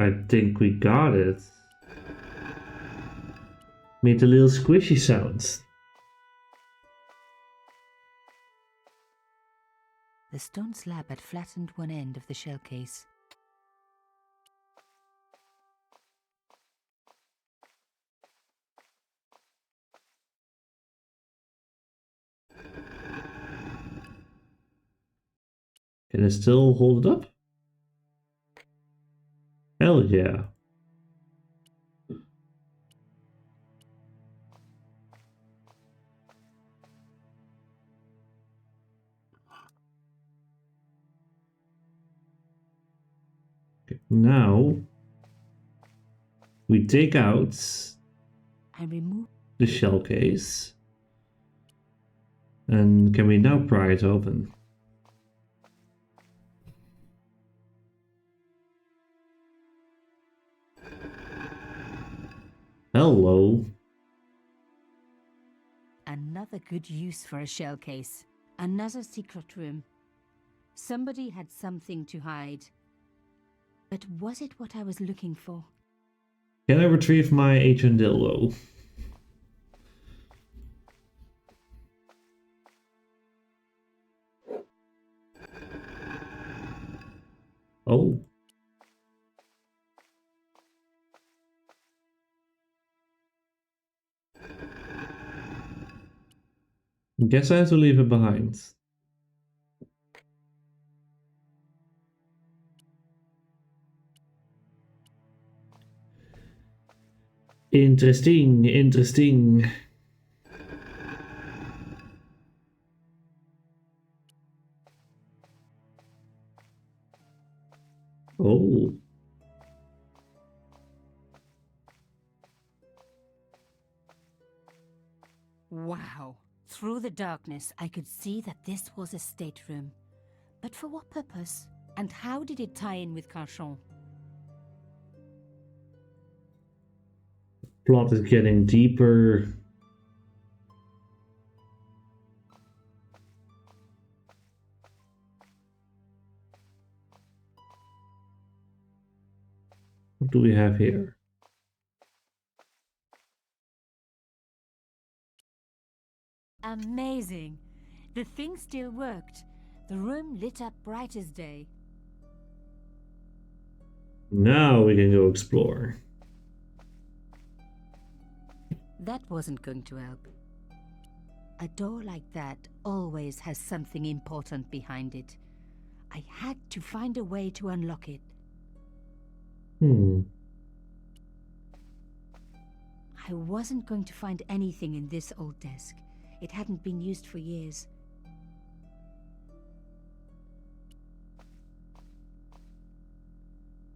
I think we got it. Made a little squishy sounds. The stone slab had flattened one end of the shell case. Can I still hold it up? Hell yeah. Okay, now we take out I remove. the shell case. And can we now pry it open? Hello. Another good use for a shell case. Another secret room. Somebody had something to hide. But was it what I was looking for? Can I retrieve my ancient dildo? Oh. Guess I have to leave it behind. Interesting, interesting. Oh. Wow. Through the darkness, I could see that this was a stateroom. But for what purpose? And how did it tie in with Carchon? Plot is getting deeper. What do we have here? Amazing! The thing still worked. The room lit up bright as day. Now we can go explore. That wasn't going to help. A door like that always has something important behind it. I had to find a way to unlock it. I wasn't going to find anything in this old desk. It hadn't been used for years.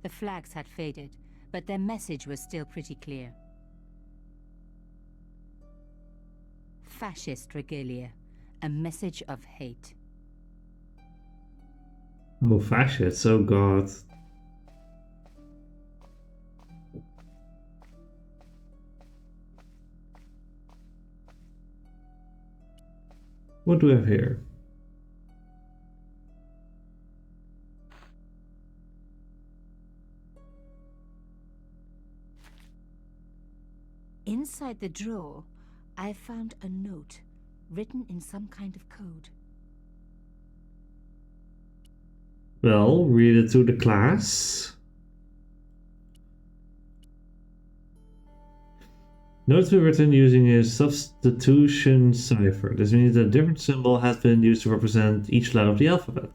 The flags had faded, but their message was still pretty clear. Fascist regalia, a message of hate. Oh, fascists, oh god. What do we have here? Inside the drawer, I found a note written in some kind of code. Well, read it to the class. Notes were written using a substitution cipher. This means that a different symbol has been used to represent each letter of the alphabet.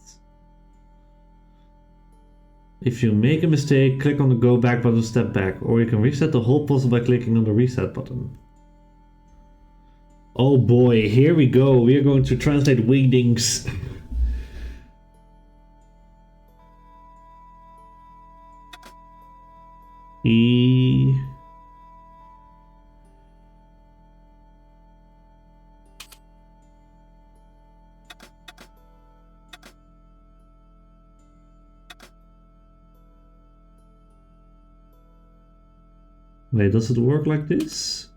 If you make a mistake, click on the go back button to step back, or you can reset the whole puzzle by clicking on the reset button. Oh boy, here we go. We are going to translate wingdings. E. Wait, does it work like this?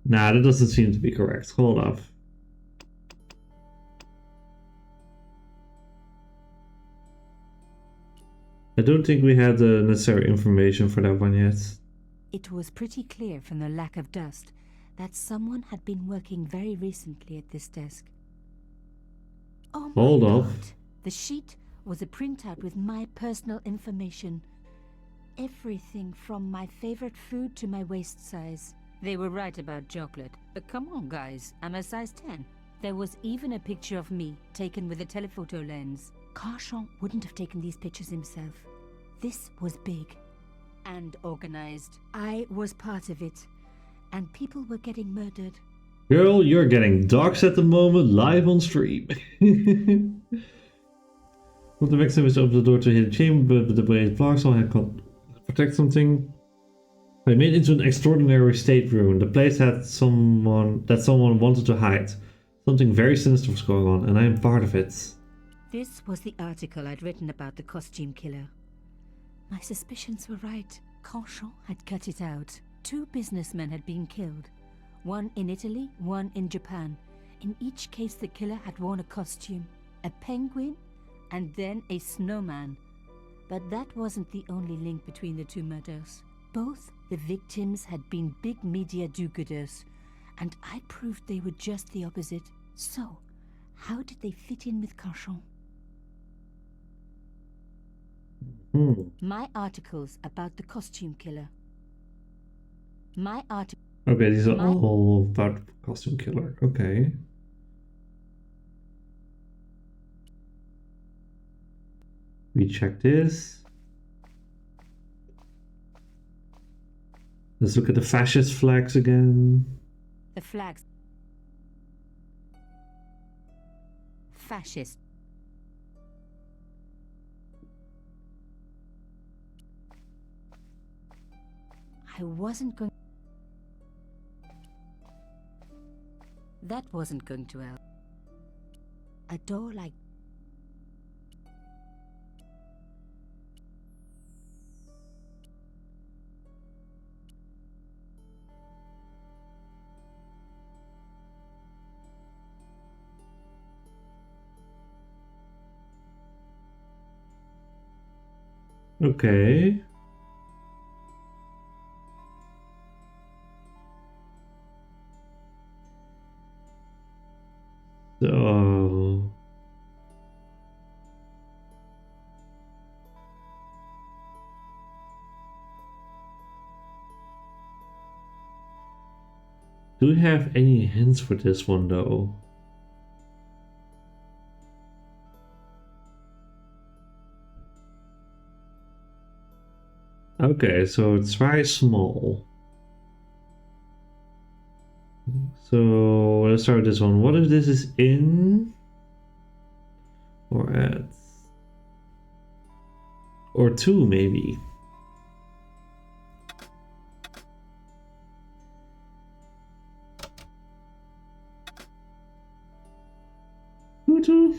Nah, that doesn't seem to be correct. Hold up. I don't think we had the necessary information for that one yet. It was pretty clear from the lack of dust that someone had been working very recently at this desk. Oh my Hold God. up. The sheet was a printout with my personal information. everything from my favorite food to my waist size. They were right about chocolate. But come on, guys, I'm a size 10. There was even a picture of me, taken with a telephoto lens. Carchon wouldn't have taken these pictures himself. This was big and organized. I was part of it, and people were getting murdered. Girl, you're getting doxxed at the moment, live on stream. Not the victim is open the door to hit a chamber, but the way it blocks on can't protect something. I made it into an extraordinary stateroom. The place had someone wanted to hide. Something very sinister was going on, and I am part of it. This was the article I'd written about the costume killer. My suspicions were right. Carchon had cut it out. 2 businessmen had been killed. One in Italy, one in Japan. In each case, the killer had worn a costume. A penguin, and then a snowman. But that wasn't the only link between the 2 murders. Both the victims had been big media do-gooders, and I proved they were just the opposite. So, how did they fit in with Carchon? My articles about the costume killer. Okay, these are all about costume killer. Okay. We check this. Let's look at the fascist flags again. The flags. Fascist. I wasn't going... That wasn't going to help. A door like... Okay. So... Do we have any hints for this one though? Okay, so it's very small. So let's start with this one. What if this is in or at or 2 maybe? Two.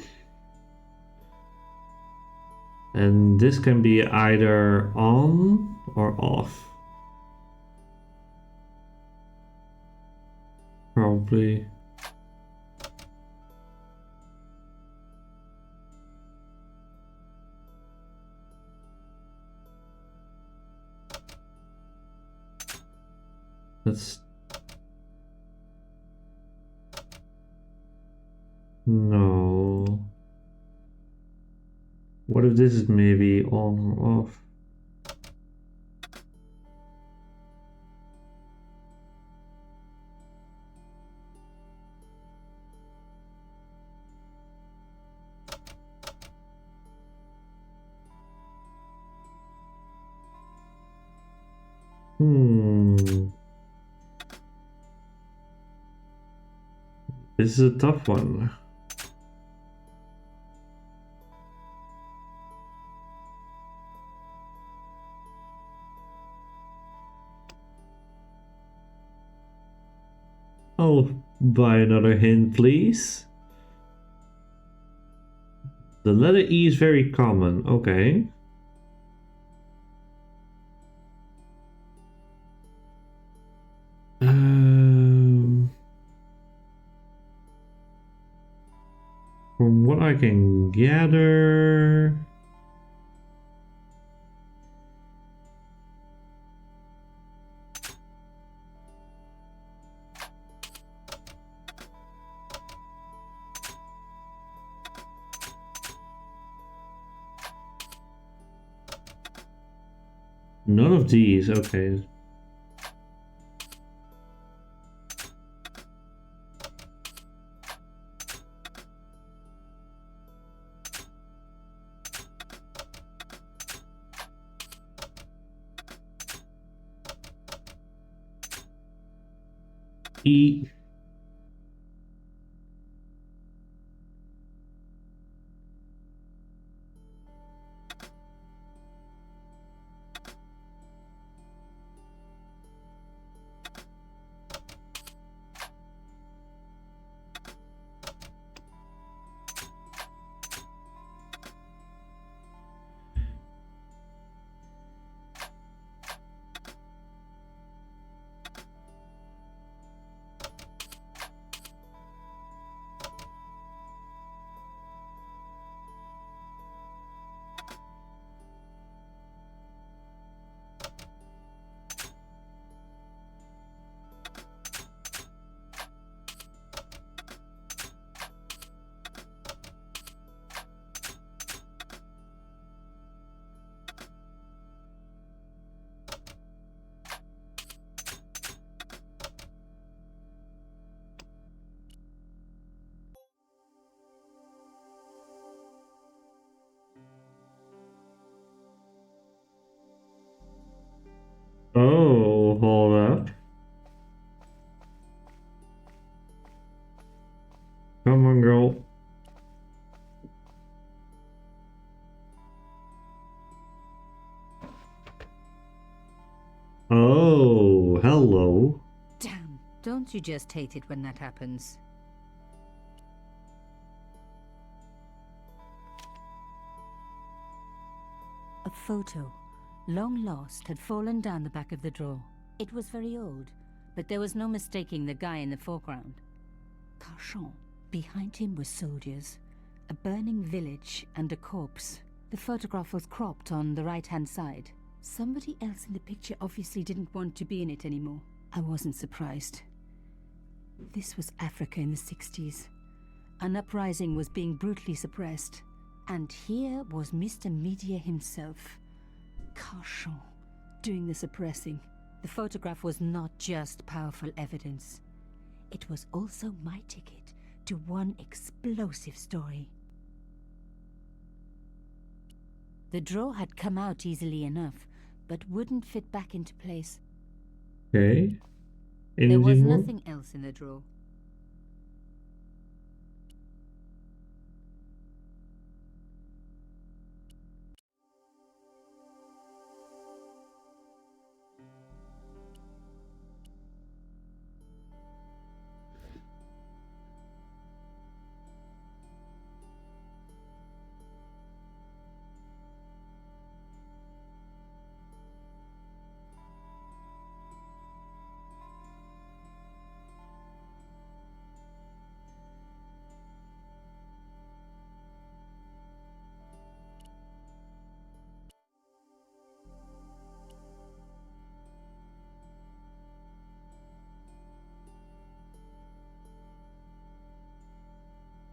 And this can be either on or off. Probably. Let's... No. What if this is maybe on or off? This is a tough one. I'll buy another hint, please. The letter E is very common. Okay. From what I can gather... None of these, okay. E. Oh, hold up. Come on, girl. Oh, hello. Damn, don't you just hate it when that happens? A photo, long lost, had fallen down the back of the drawer. It was very old, but there was no mistaking the guy in the foreground. Carchon. Behind him were soldiers, a burning village, and a corpse. The photograph was cropped on the right-hand side. Somebody else in the picture obviously didn't want to be in it anymore. I wasn't surprised. This was Africa in the 60s. An uprising was being brutally suppressed. And here was Mr. Media himself, Carchon, doing the suppressing. The photograph was not just powerful evidence. It was also my ticket to one explosive story. The drawer had come out easily enough, but wouldn't fit back into place. Okay. There was Anything more? nothing else in the drawer.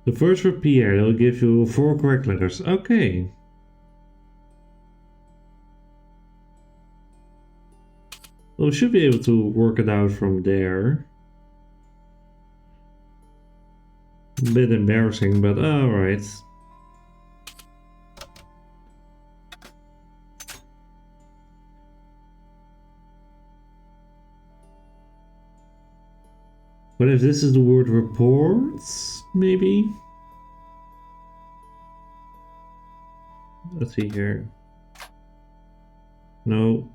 The first for Pierre, they'll give you 4 correct letters. Okay. Well, we should be able to work it out from there. A bit embarrassing, but alright. What if this is the word reports? Maybe? Let's see here. No.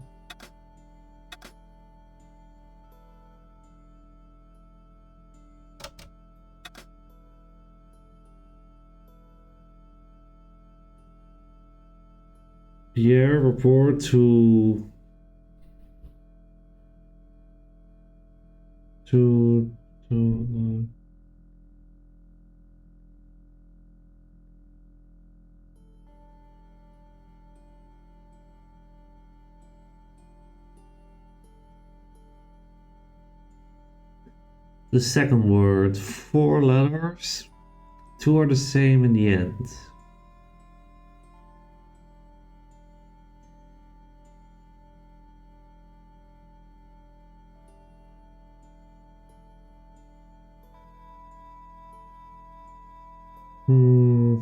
Pierre, report to the second word, 4 letters. 2 are the same in the end. Hmm.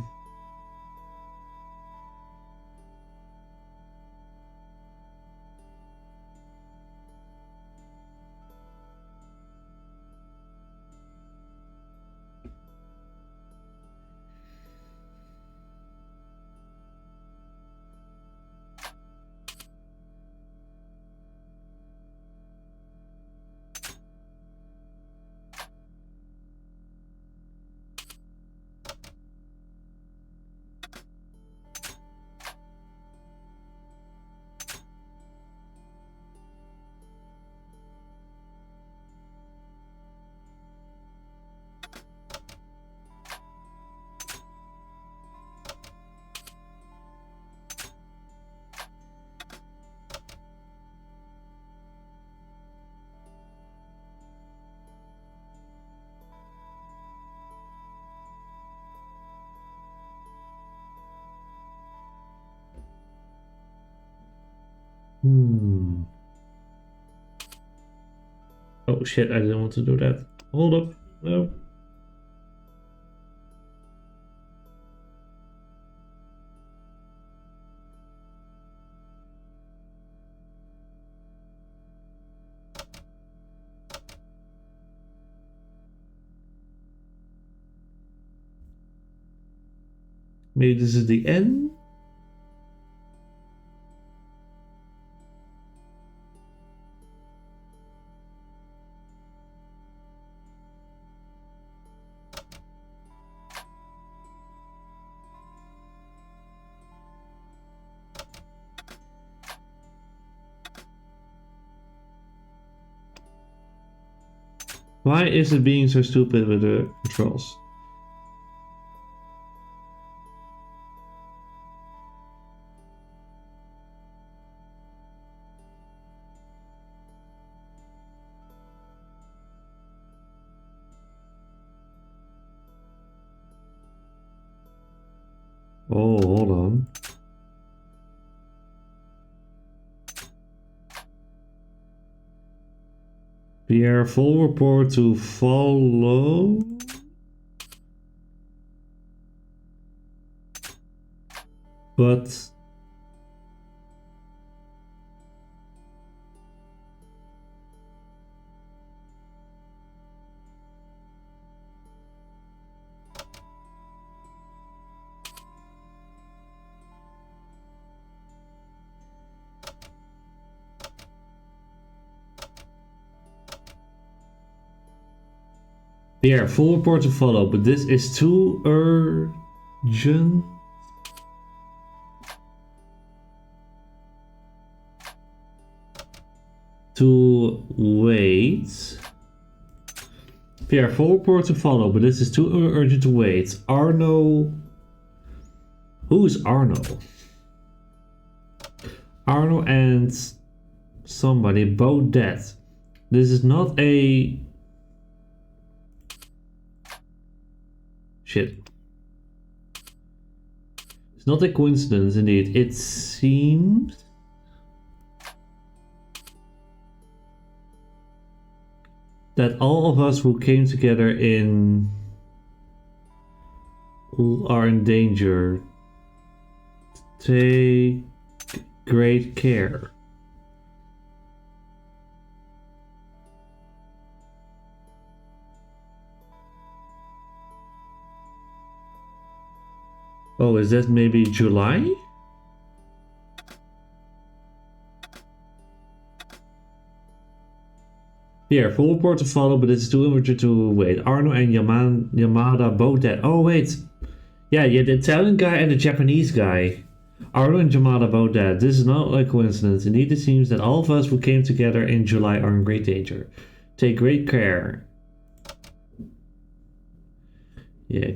Hmm. Oh shit, I didn't want to do that. Hold up. No. Maybe this is the end? Why is it being so stupid with the controls? Oh, hold on. Pierre, full report to follow. But Pierre, full report to follow, but this is too urgent. To wait. Pierre, full report to follow, but this is too urgent to wait. Arno. Who's Arno? Arno and somebody, both dead. This is not a... Shit. It's not a coincidence, indeed. It seems... that all of us who came together are in danger. Take great care. Oh, is that maybe July? Here, full report to follow, but it's too urgent to wait. Arno and Yamada both dead. Oh, wait. Yeah, the Italian guy and the Japanese guy. Arno and Yamada both dead. This is not a coincidence. Indeed, it seems that all of us who came together in July are in great danger. Take great care. Yeah.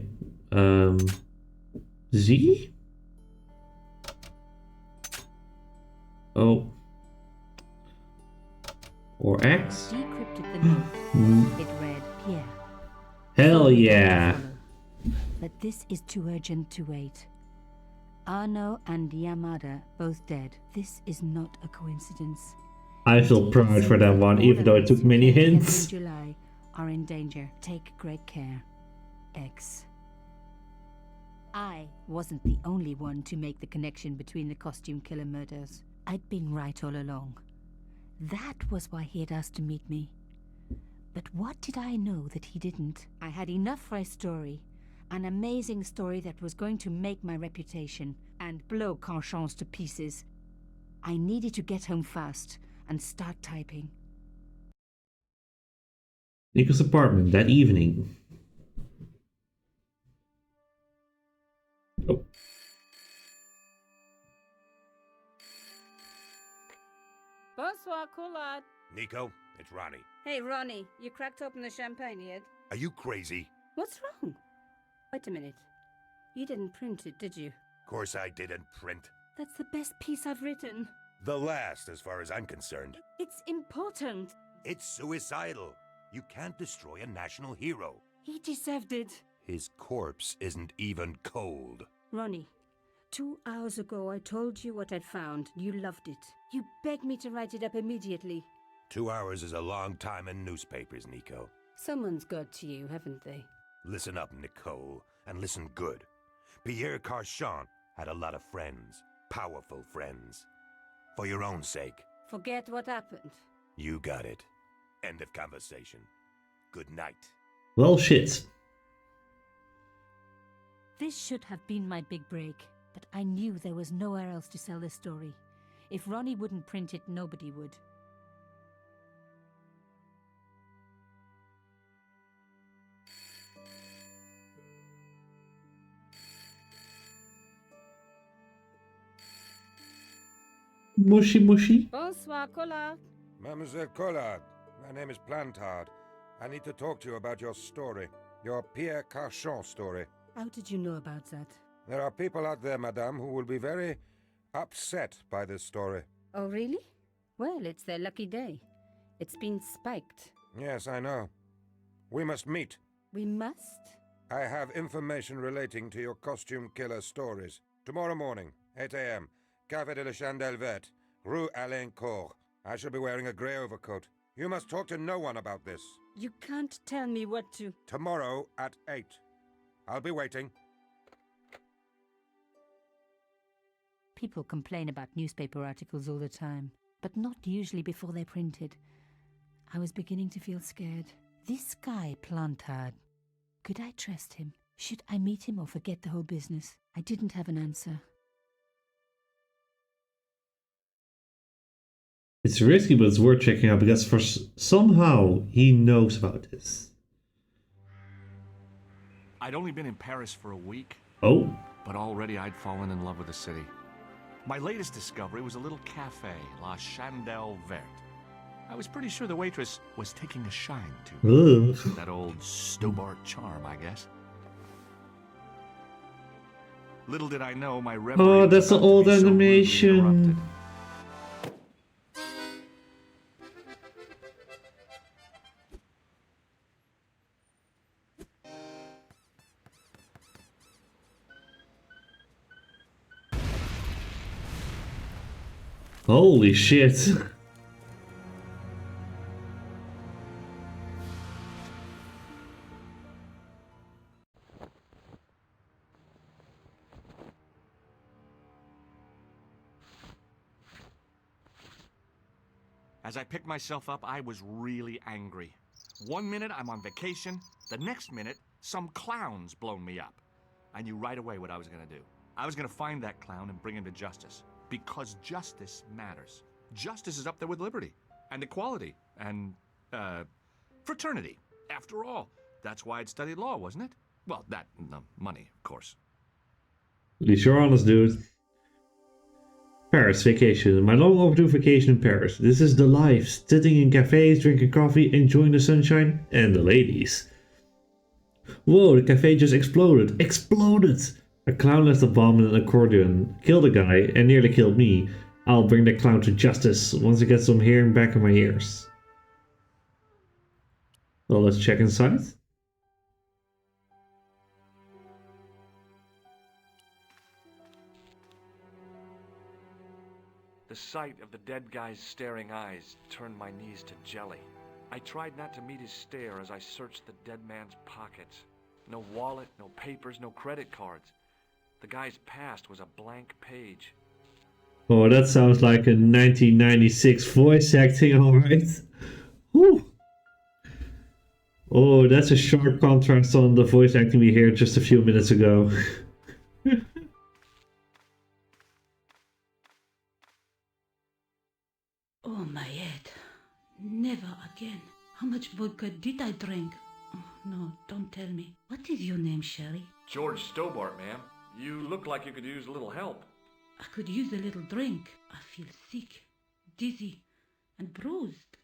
Z? Oh. Or X? Decrypted the note. It read, Pierre. Hell yeah. But this is too urgent to wait. Arno and Yamada both dead. This is not a coincidence. I feel proud for that one, even though it took many hints. In July are in danger. Take great care. X. I wasn't the only one to make the connection between the costume killer murders. I'd been right all along. That was why he had asked to meet me. But what did I know that he didn't? I had enough for a story. An amazing story that was going to make my reputation and blow Carchance to pieces. I needed to get home fast and start typing. Nico's apartment that evening. Oh. Bonsoir, Collard. Nico, it's Ronnie. Hey, Ronnie, you cracked open the champagne yet? Are you crazy? What's wrong? Wait a minute. You didn't print it, did you? Of course I didn't print. That's the best piece I've written. The last, as far as I'm concerned. It's important. It's suicidal. You can't destroy a national hero. He deserved it. His corpse isn't even cold. Ronnie, 2 hours ago I told you what I'd found. You loved it. You begged me to write it up immediately. 2 hours is a long time in newspapers, Nico. Someone's got to you, haven't they? Listen up, Nicole, and listen good. Pierre Carchant had a lot of friends. Powerful friends. For your own sake. Forget what happened. You got it. End of conversation. Good night. Well, shit. This should have been my big break, but I knew there was nowhere else to sell this story. If Ronnie wouldn't print it, nobody would. Mushy mushy. Bonsoir, Collard. Mademoiselle Collard, my name is Plantard. I need to talk to you about your story. Your Pierre Carchant story. How did you know about that? There are people out there, madame, who will be very upset by this story. Oh, really? Well, it's their lucky day. It's been spiked. Yes, I know. We must meet. We must? I have information relating to your costume killer stories. Tomorrow morning, 8 a.m., Café de la Chandelle Verte, Rue Alain Court. I shall be wearing a grey overcoat. You must talk to no one about this. You can't tell me what to... Tomorrow at 8. I'll be waiting. People complain about newspaper articles all the time, but not usually before they're printed. I was beginning to feel scared. This guy, Plantard, could I trust him? Should I meet him or forget the whole business? I didn't have an answer. It's risky, but it's worth checking out because somehow he knows about this. I'd only been in Paris for a week, Oh, but already I'd fallen in love with the city. My latest discovery was a little cafe, La Chandelle Verte. I was pretty sure the waitress was taking a shine to me. ugh. That old Stobart charm, I guess. Little did I know my reverie Oh, was that's the about to old be so rudely animation. interrupted. Holy shit. As I picked myself up, I was really angry. 1 minute I'm on vacation, the next minute some clown's blown me up. I knew right away what I was gonna do. I was gonna find that clown and bring him to justice. Because justice matters. Justice is up there with liberty, and equality, and, fraternity. After all, that's why I'd studied law, wasn't it? Well, that and the money, of course. At least you're honest, dude. Paris vacation. My long overdue vacation in Paris. This is the life. Sitting in cafes, drinking coffee, enjoying the sunshine and the ladies. Whoa, the cafe just exploded. Exploded! A clown left a bomb in an accordion, killed a guy, and nearly killed me. I'll bring the clown to justice once I get some hearing back in my ears. Well, let's check inside. The sight of the dead guy's staring eyes turned my knees to jelly. I tried not to meet his stare as I searched the dead man's pockets. No wallet, no papers, no credit cards. The guy's past was a blank page. Oh, that sounds like a 1996 voice acting, alright. Whew. Oh, that's a sharp contrast on the voice acting we heard just a few minutes ago. Oh, my head. Never again. How much vodka did I drink? Oh, no, don't tell me. What is your name, Shelley? George Stobart, ma'am. You look like you could use a little help. I could use a little drink. I feel sick, dizzy, and bruised.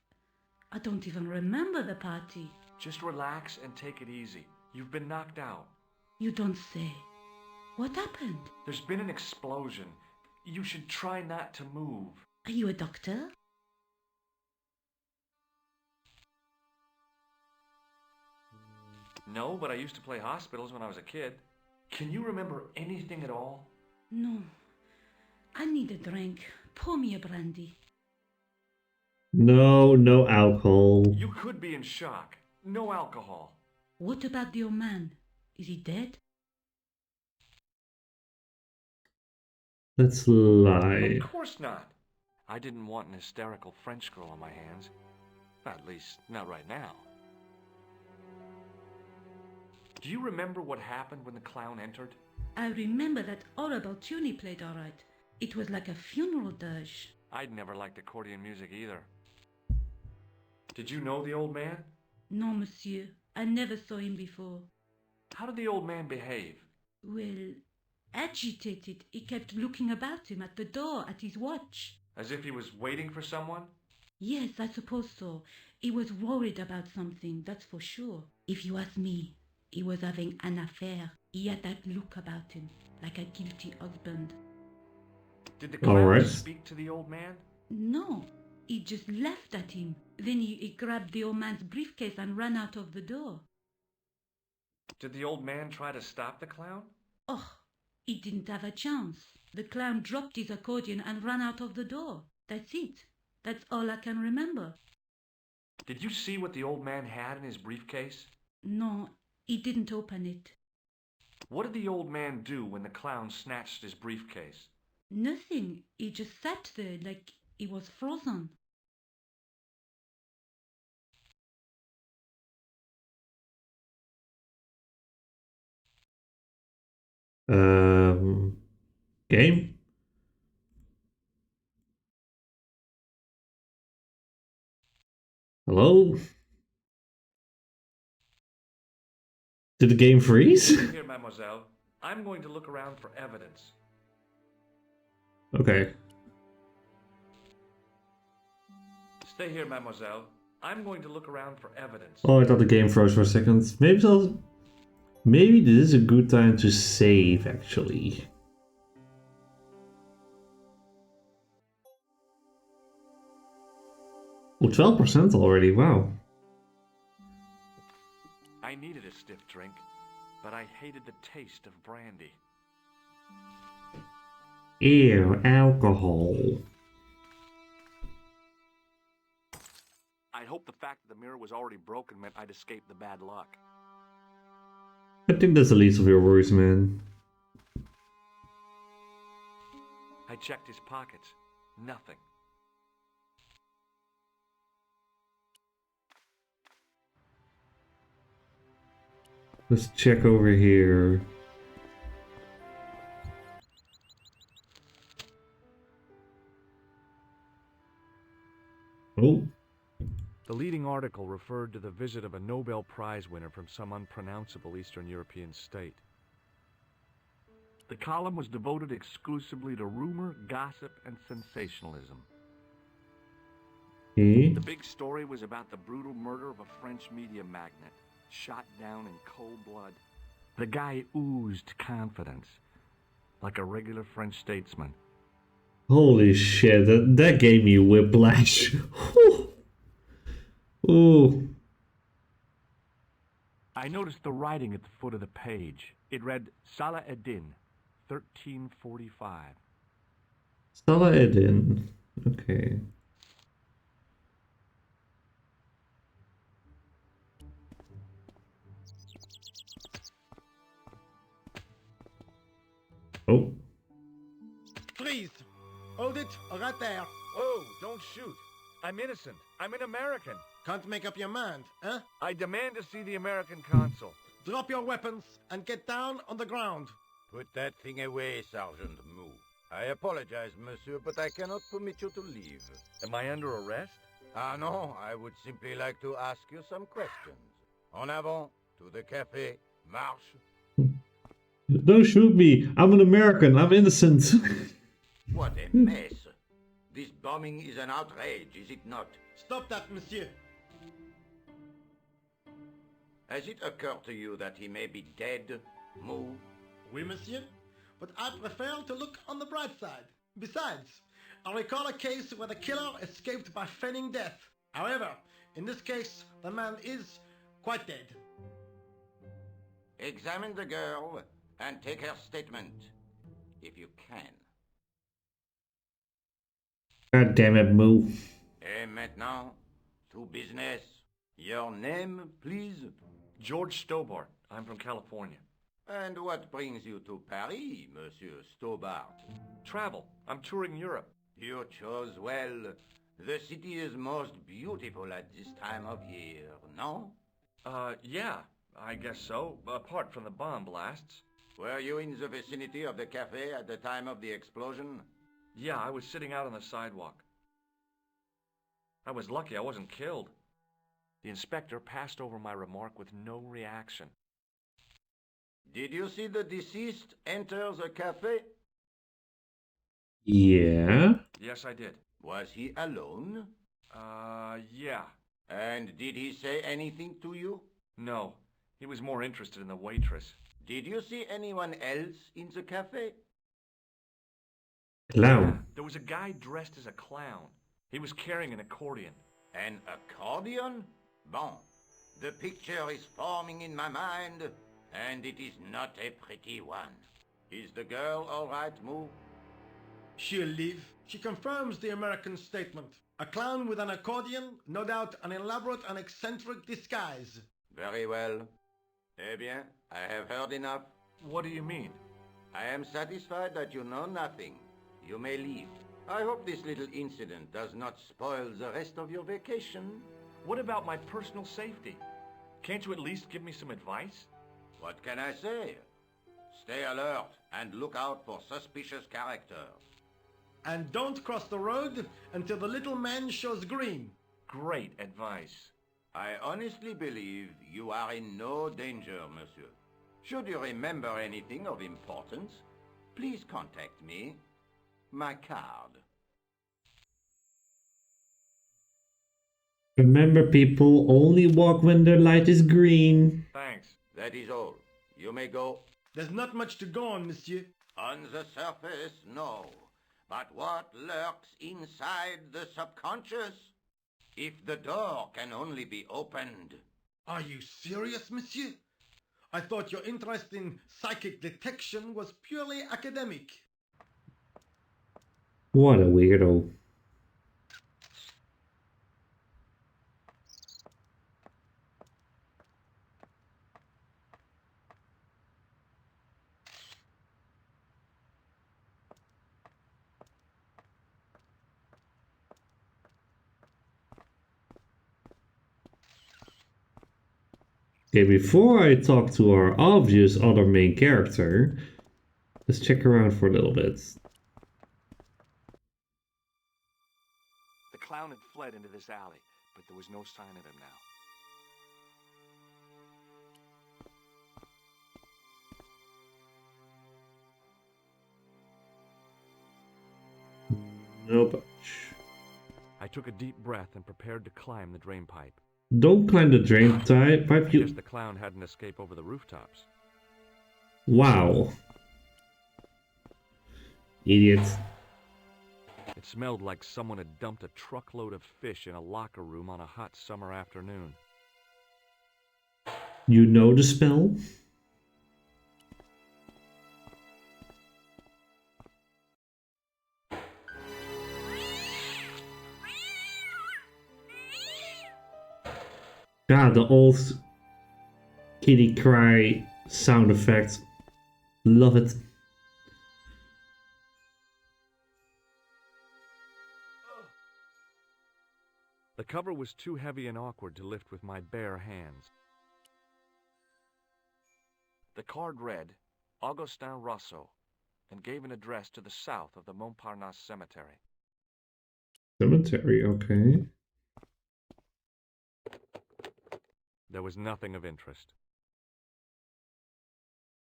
I don't even remember the party. Just relax and take it easy. You've been knocked out. You don't say. What happened? There's been an explosion. You should try not to move. Are you a doctor? No, but I used to play hospitals when I was a kid. Can you remember anything at all? No. I need a drink. Pour me a brandy. No, no alcohol. You could be in shock. No alcohol. What about the old man? Is he dead? Let's lie. Of course not. I didn't want an hysterical French girl on my hands. At least, not right now. Do you remember what happened when the clown entered? I remember that horrible tune he played all right. It was like a funeral dirge. I'd never liked accordion music either. Did you know the old man? No, monsieur. I never saw him before. How did the old man behave? Well, agitated. He kept looking about him at the door, at his watch. As if he was waiting for someone? Yes, I suppose so. He was worried about something, that's for sure. If you ask me, he was having an affair. He had that look about him, like a guilty husband. Did the clown Alright. speak to the old man? No, he just laughed at him. Then he grabbed the old man's briefcase and ran out of the door. Did the old man try to stop the clown? Oh, he didn't have a chance. The clown dropped his accordion and ran out of the door. That's it. That's all I can remember. Did you see what the old man had in his briefcase? No, he didn't open it. What did the old man do when the clown snatched his briefcase? Nothing. He just sat there like he was frozen. Game? Hello? Did the game freeze? Here, mademoiselle. I'm going to look around for evidence. Okay. Stay here, mademoiselle. I'm going to look around for evidence. Oh, I thought the game froze for a second. Maybe this is a good time to save, actually. Oh, 12% already, wow. I needed a stiff drink, but I hated the taste of brandy. Ew, alcohol. I hoped the fact that the mirror was already broken meant I'd escaped the bad luck. I think that's the least of your worries, man. I checked his pockets. Nothing. Let's check over here. Oh. The leading article referred to the visit of a Nobel Prize winner from some unpronounceable Eastern European state. The column was devoted exclusively to rumor, gossip, and sensationalism. Okay. The big story was about the brutal murder of a French media magnate, shot down in cold blood. The guy oozed confidence, like a regular French statesman. Holy shit, that gave me whiplash. Ooh. I noticed the writing at the foot of the page. It read, Salah Eddin, 1345. Salah Eddin. Okay. Hold it, right there. Oh, don't shoot. I'm innocent. I'm an American. Can't make up your mind, huh? I demand to see the American consul. Drop your weapons and get down on the ground. Put that thing away, Sergeant Moo. I apologize, monsieur, but I cannot permit you to leave. Am I under arrest? Ah, no, I would simply like to ask you some questions. En avant, to the café, marche. Don't shoot me. I'm an American. I'm innocent. What a mess. This bombing is an outrage, is it not? Stop that, monsieur. Has it occurred to you that he may be dead, Moo? Oui, monsieur. But I prefer to look on the bright side. Besides, I recall a case where the killer escaped by feigning death. However, in this case, the man is quite dead. Examine the girl and take her statement, if you can. God damn it, Moo. Et maintenant, to business. Your name, please? George Stobart. I'm from California. And what brings you to Paris, Monsieur Stobart? Travel. I'm touring Europe. You chose well. The city is most beautiful at this time of year, no? Yeah, I guess so, apart from the bomb blasts. Were you in the vicinity of the cafe at the time of the explosion? Yeah, I was sitting out on the sidewalk. I was lucky I wasn't killed. The inspector passed over my remark with no reaction. Did you see the deceased enter the cafe? Yeah. Yes, I did. Was he alone? Yeah. And did he say anything to you? No, he was more interested in the waitress. Did you see anyone else in the cafe? Clown. There was a guy dressed as a clown. He was carrying an accordion. An accordion? Bon. The picture is forming in my mind, and it is not a pretty one. Is the girl all right, Moo? She'll live. She confirms the American statement. A clown with an accordion, no doubt an elaborate and eccentric disguise. Very well. Eh bien, I have heard enough. What do you mean? I am satisfied that you know nothing. You may leave. I hope this little incident does not spoil the rest of your vacation. What about my personal safety? Can't you at least give me some advice? What can I say? Stay alert and look out for suspicious characters. And don't cross the road until the little man shows green. Great advice. I honestly believe you are in no danger, monsieur. Should you remember anything of importance, please contact me. My card. Remember, people, only walk when their light is green. Thanks. That is all. You may go. There's not much to go on, monsieur. On the surface, no. But what lurks inside the subconscious? If the door can only be opened. Are you serious, monsieur? I thought your interest in psychic detection was purely academic. What a weirdo. Okay, before I talk to our obvious other main character, let's check around for a little bit. The clown had fled into this alley, but there was no sign of him now. No budge. I took a deep breath and prepared to climb the drain pipe. Don't climb the drain pipe. I guess the clown had an escape over the rooftops. Wow. Idiot. It smelled like someone had dumped a truckload of fish in a locker room on a hot summer afternoon. You know the smell? God, the old kitty cry sound effect. Love it. The cover was too heavy and awkward to lift with my bare hands. The card read, Augustin Rousseau, and gave an address to the south of the Montparnasse Cemetery. Cemetery, okay. There was nothing of interest.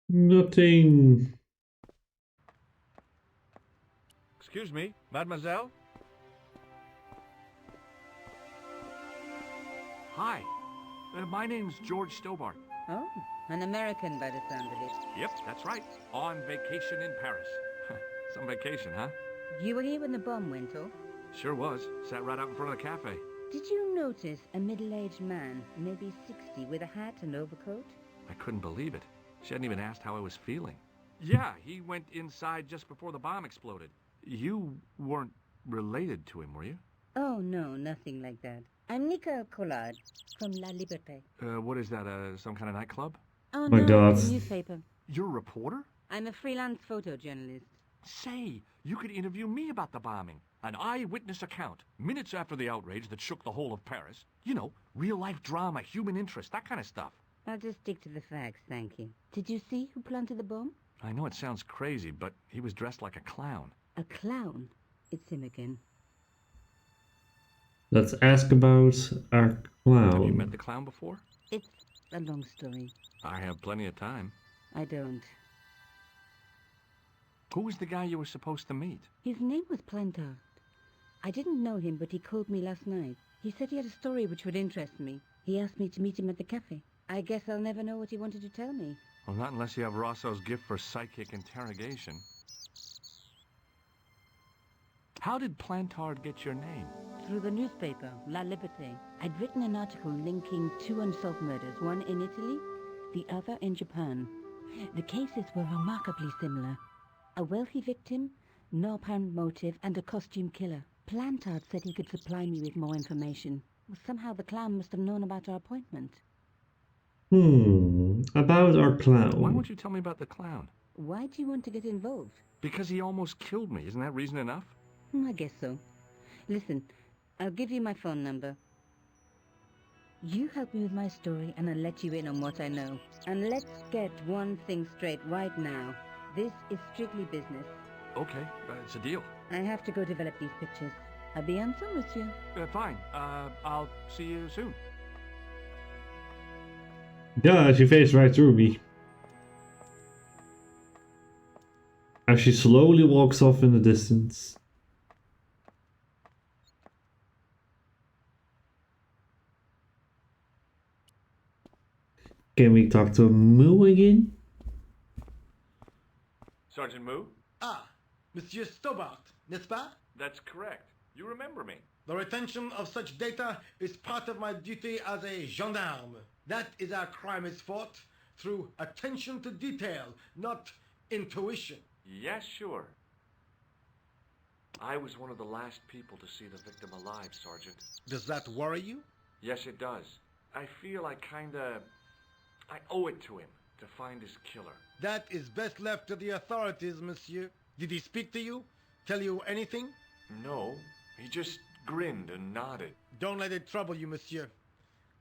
Nothing. Excuse me, mademoiselle? Hi. My name's George Stobart. Oh, an American by the sound of it. Yep, that's right. On vacation in Paris. Some vacation, huh? You were here when the bomb went off? Sure was. Sat right out in front of the cafe. Did you notice a middle-aged man, maybe 60, with a hat and overcoat? I couldn't believe it. She hadn't even asked how I was feeling. Yeah, he went inside just before the bomb exploded. You weren't related to him, were you? Oh, no, nothing like that. I'm Nicole Collard from La Liberté. What is that, some kind of nightclub? Oh, My no, God. it's a newspaper. You're a reporter? I'm a freelance photojournalist. Say, you could interview me about the bombing. An eyewitness account, minutes after the outrage that shook the whole of Paris. You know, real-life drama, human interest, that kind of stuff. I'll just stick to the facts, thank you. Did you see who planted the bomb? I know it sounds crazy, but he was dressed like a clown. A clown? It's him again. Let's ask about our clown. Have you met the clown before? It's a long story. I have plenty of time. I don't. Who was the guy you were supposed to meet? His name was Plantard. I didn't know him, but he called me last night. He said he had a story which would interest me. He asked me to meet him at the cafe. I guess I'll never know what he wanted to tell me. Well, not unless you have Rosso's gift for psychic interrogation. How did Plantard get your name? Through the newspaper, La Liberté. I'd written an article linking two unsolved murders, one in Italy, the other in Japan. The cases were remarkably similar. A wealthy victim, no apparent motive, and a costume killer. Plantard said he could supply me with more information. Well, somehow the clown must have known about our appointment. About our clown. Why won't you tell me about the clown? Why do you want to get involved? Because he almost killed me. Isn't that reason enough? I guess so. Listen, I'll give you my phone number. You help me with my story and I'll let you in on what I know. And let's get one thing straight right now. This is strictly business. Okay, it's a deal. I have to go develop these pictures. À bientôt, monsieur. Fine. I'll see you soon. Yeah, she faced right through me. As she slowly walks off in the distance. Can we talk to Moo again? Sergeant Moo? Ah, Monsieur Stobart, n'est-ce pas? That's correct. You remember me. The retention of such data is part of my duty as a gendarme. That is how crime is fought, through attention to detail, not intuition. Yes, sure. I was one of the last people to see the victim alive, Sergeant. Does that worry you? Yes, it does. I feel I owe it to him to find his killer. That is best left to the authorities, monsieur. Did he speak to you? Tell you anything? No, he just grinned and nodded. Don't let it trouble you, monsieur.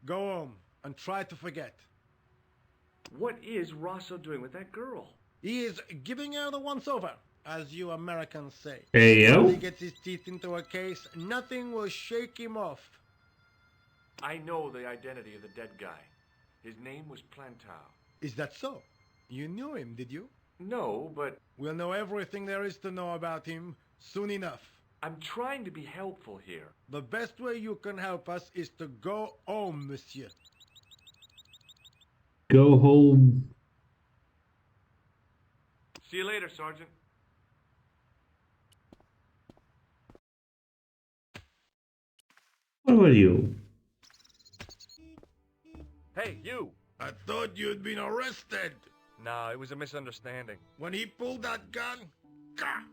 Go home and try to forget. What is Rosso doing with that girl? He is giving her the once-over, as you Americans say. Hey, yo. Once he gets his teeth into a case, nothing will shake him off. I know the identity of the dead guy. His name was Plantard. Is that so? You knew him, did you? No, but We'll know everything there is to know about him soon enough. I'm trying to be helpful here. The best way you can help us is to go home, monsieur. Go home. See you later, Sergeant. What about you? Hey, you! I thought you'd been arrested. No, it was a misunderstanding. When he pulled that gun, gah!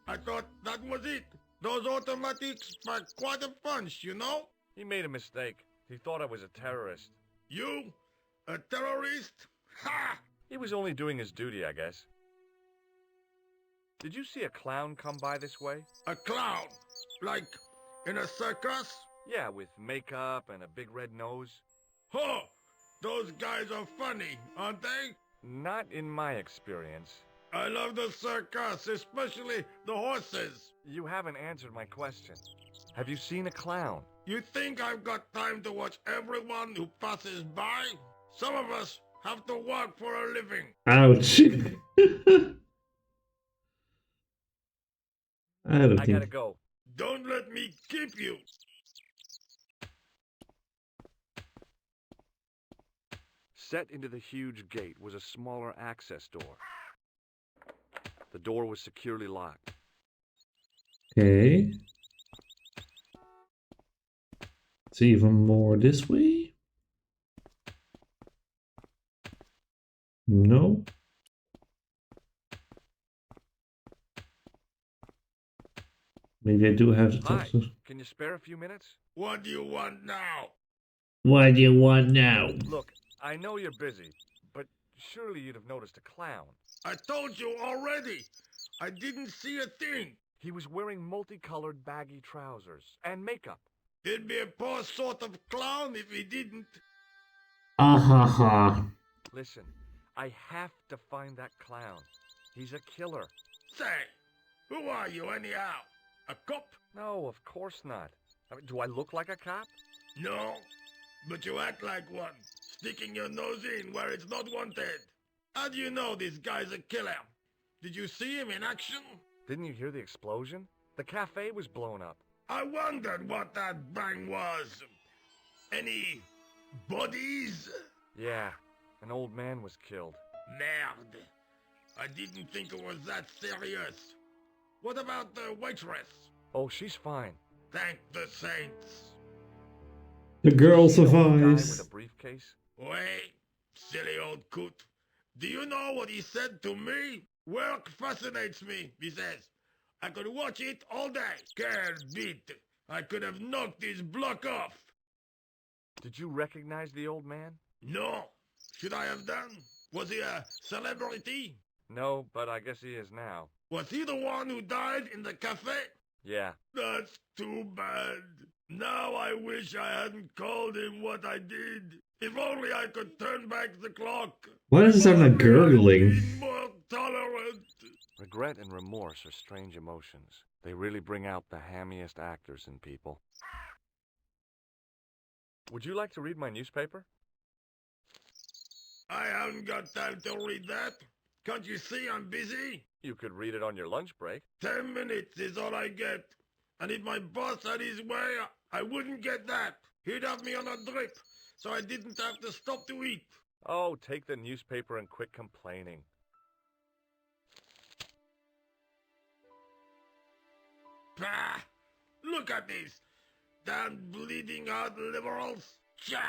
I thought that was it. Those automatics pack quite a punch, you know? He made a mistake. He thought I was a terrorist. You? A terrorist? Ha! He was only doing his duty, I guess. Did you see a clown come by this way? A clown? Like in a circus? Yeah, with makeup and a big red nose. Huh! Those guys are funny, aren't they? Not in my experience. I love the circus, especially the horses. You haven't answered my question. Have you seen a clown? You think I've got time to watch everyone who passes by? Some of us have to work for a living. Ouch. I don't I think. gotta go. Don't let me keep you. Set into the huge gate was a smaller access door. The door was securely locked. Okay. It's even more this way? No. Maybe I do have to talk Hi, to... can you spare a few minutes? What do you want now? What do you want now? Look, I know you're busy, but surely you'd have noticed a clown. I told you already. I didn't see a thing. He was wearing multicolored baggy trousers and makeup. He'd be a poor sort of clown if he didn't. Ha. Listen, I have to find that clown. He's a killer. Say, who are you anyhow? A cop? No, of course not. I mean, do I look like a cop? No, but you act like one, sticking your nose in where it's not wanted. How do you know this guy's a killer? Did you see him in action? Didn't you hear the explosion? The cafe was blown up. I wondered what that bang was. Any bodies? Yeah, an old man was killed. Merde. I didn't think it was that serious. What about the waitress? Oh, she's fine. Thank the saints. The girl See the old guy with survives. a briefcase? Wait, silly old coot. Do you know what he said to me? Work fascinates me, he says. I could watch it all day. Quel bit. I could have knocked his block off. Did you recognize the old man? No. Should I have done? Was he a celebrity? No, but I guess he is now. Was he the one who died in the cafe? Yeah. That's too bad. Now I wish I hadn't called him what I did. If only I could turn back the clock. Why does it sound like gurgling? Be more tolerant. Regret and remorse are strange emotions. They really bring out the hammiest actors in people. Would you like to read my newspaper? I haven't got time to read that. Can't you see I'm busy? You could read it on your lunch break. 10 minutes is all I get. And if my boss had his way, I wouldn't get that. He'd have me on a drip, so I didn't have to stop to eat. Oh, take the newspaper and quit complaining. Pah! Look at this. Damn bleeding heart liberals. Tcha!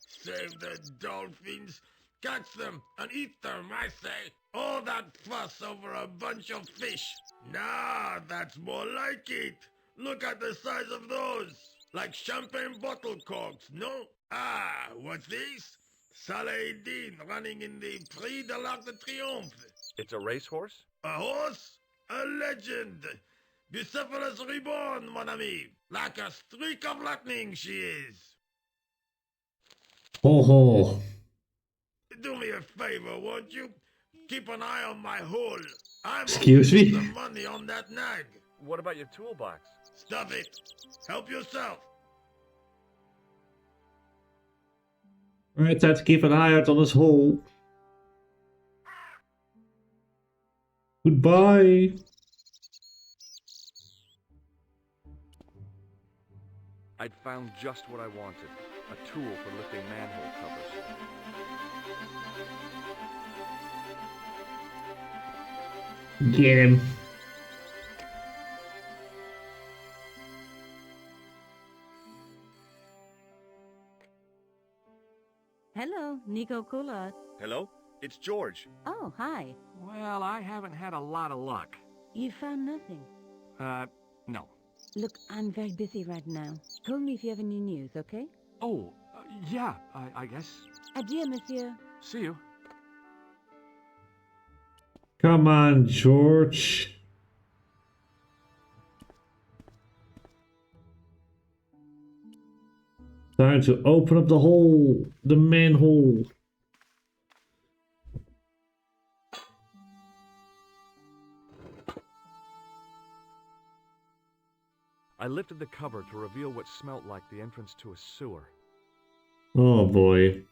Save the dolphins. Catch them and eat them, I say. All that fuss over a bunch of fish. Nah, that's more like it. Look at the size of those. Like champagne bottle corks, no? Ah, what's this? Saladin running in the Prix de l'Arc de Triomphe. It's a racehorse? A horse? A legend. Bucephalus reborn, mon ami. Like a streak of lightning she is. Ho ho. Do me a favor, won't you? Keep an eye on my hole. I'm Excuse me? some money on that nag. What about your toolbox? Stuff it. Help yourself. Alright, time to keep an eye out on this hole. Goodbye. I'd found just what I wanted. A tool for lifting manhole covers. Get him. Hello, Nico Coulard. Hello? It's George. Oh, hi. Well, I haven't had a lot of luck. You found nothing. No. Look, I'm very busy right now. Call me if you have any news, okay? Oh, yeah, I guess. Adieu, monsieur. See you. Come on, George. Time to open up the hole. The manhole. I lifted the cover to reveal what smelt like the entrance to a sewer. Oh boy.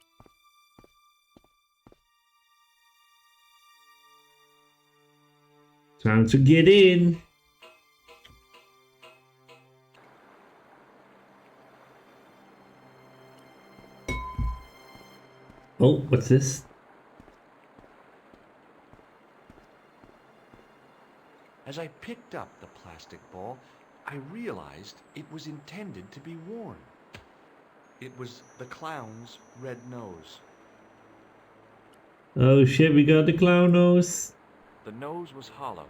Time to get in. Oh, what's this? As I picked up the plastic ball, I realized it was intended to be worn. It was the clown's red nose. Oh shit, we got the clown nose. The nose was hollow.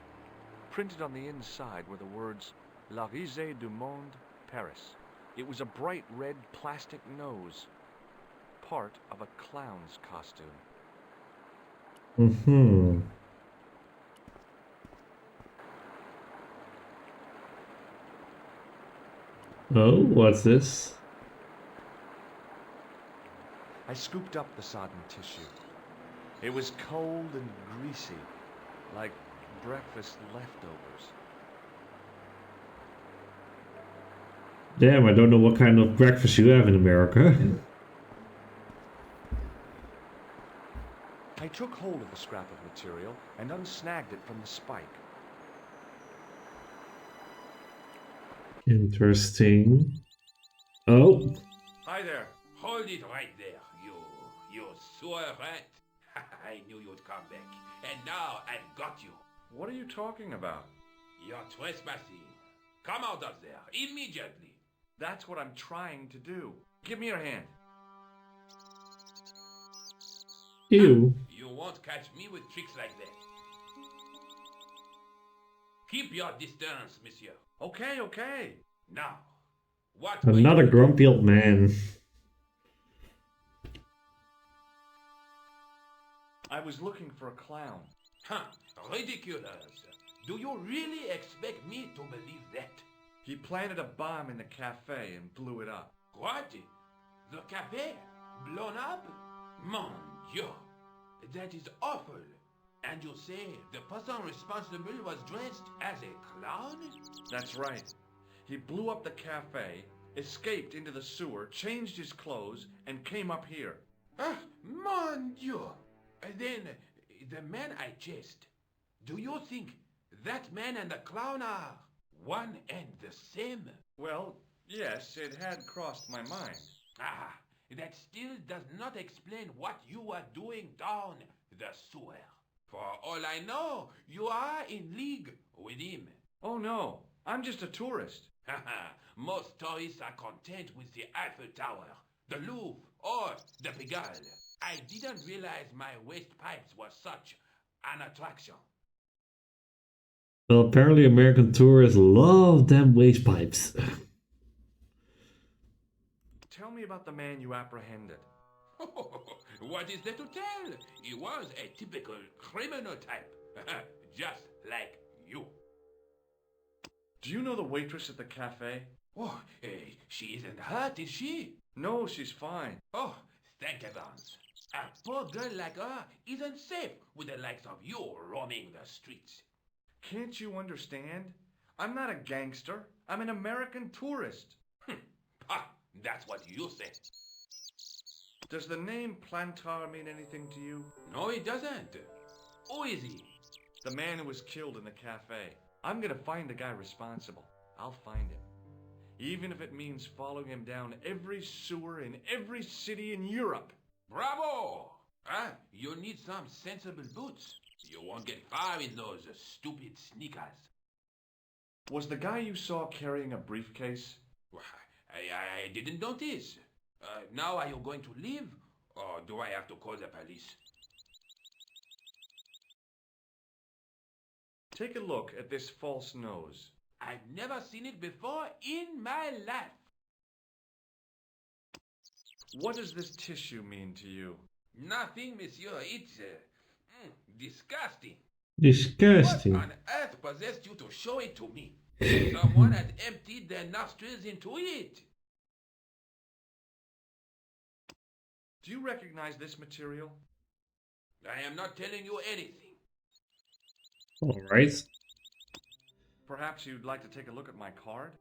Printed on the inside were the words, La Risée du Monde, Paris. It was a bright red plastic nose, part of a clown's costume. Mm-hmm. Oh, what's this? I scooped up the sodden tissue. It was cold and greasy, like breakfast leftovers. Damn, I don't know what kind of breakfast you have in America. I took hold of the scrap of material and unsnagged it from the spike. Interesting. Oh. Hi there. Hold it right there, you sewer rat. I knew you'd come back. And now I've got you. What are you talking about? You're trespassing. Come out of there, immediately. That's what I'm trying to do. Give me your hand. Ew. You won't catch me with tricks like that. Keep your distance, monsieur. Okay, okay. Now, what Another grumpy old man. I was looking for a clown. Huh, ridiculous. Do you really expect me to believe that? He planted a bomb in the cafe and blew it up. What? The cafe? Blown up? Mon Dieu, that is awful. And you say the person responsible was dressed as a clown? That's right. He blew up the cafe, escaped into the sewer, changed his clothes, and came up here. Ah, mon Dieu. Then, the man I chased, do you think that man and the clown are one and the same? Well, yes, it had crossed my mind. Ah, that still does not explain what you are doing down the sewer. For all I know, you are in league with him. Oh no, I'm just a tourist. Haha, most tourists are content with the Eiffel Tower, the Louvre, or the Pigalle. I didn't realize my waste pipes were such an attraction. Well, apparently American tourists love them waste pipes. Tell me about the man you apprehended. What is there to tell? He was a typical criminal type, just like you. Do you know the waitress at the cafe? Oh, she isn't hurt, is she? No, she's fine. Oh, thank heavens. A poor girl like her isn't safe with the likes of you roaming the streets. Can't you understand? I'm not a gangster. I'm an American tourist. That's what you say. Does the name Plantar mean anything to you? No, it doesn't. Who is he? The man who was killed in the cafe. I'm gonna find the guy responsible. I'll find him. Even if it means following him down every sewer in every city in Europe. Bravo! You need some sensible boots. You won't get far in those stupid sneakers. Was the guy you saw carrying a briefcase? I didn't notice. Now are you going to leave? Or do I have to call the police? Take a look at this false nose. I've never seen it before in my life. What does this tissue mean to you? Nothing, monsieur. It's disgusting. Disgusting. What on earth possessed you to show it to me? Someone had emptied their nostrils into it. Do you recognize this material? I am not telling you anything. Alright. Perhaps you'd like to take a look at my card?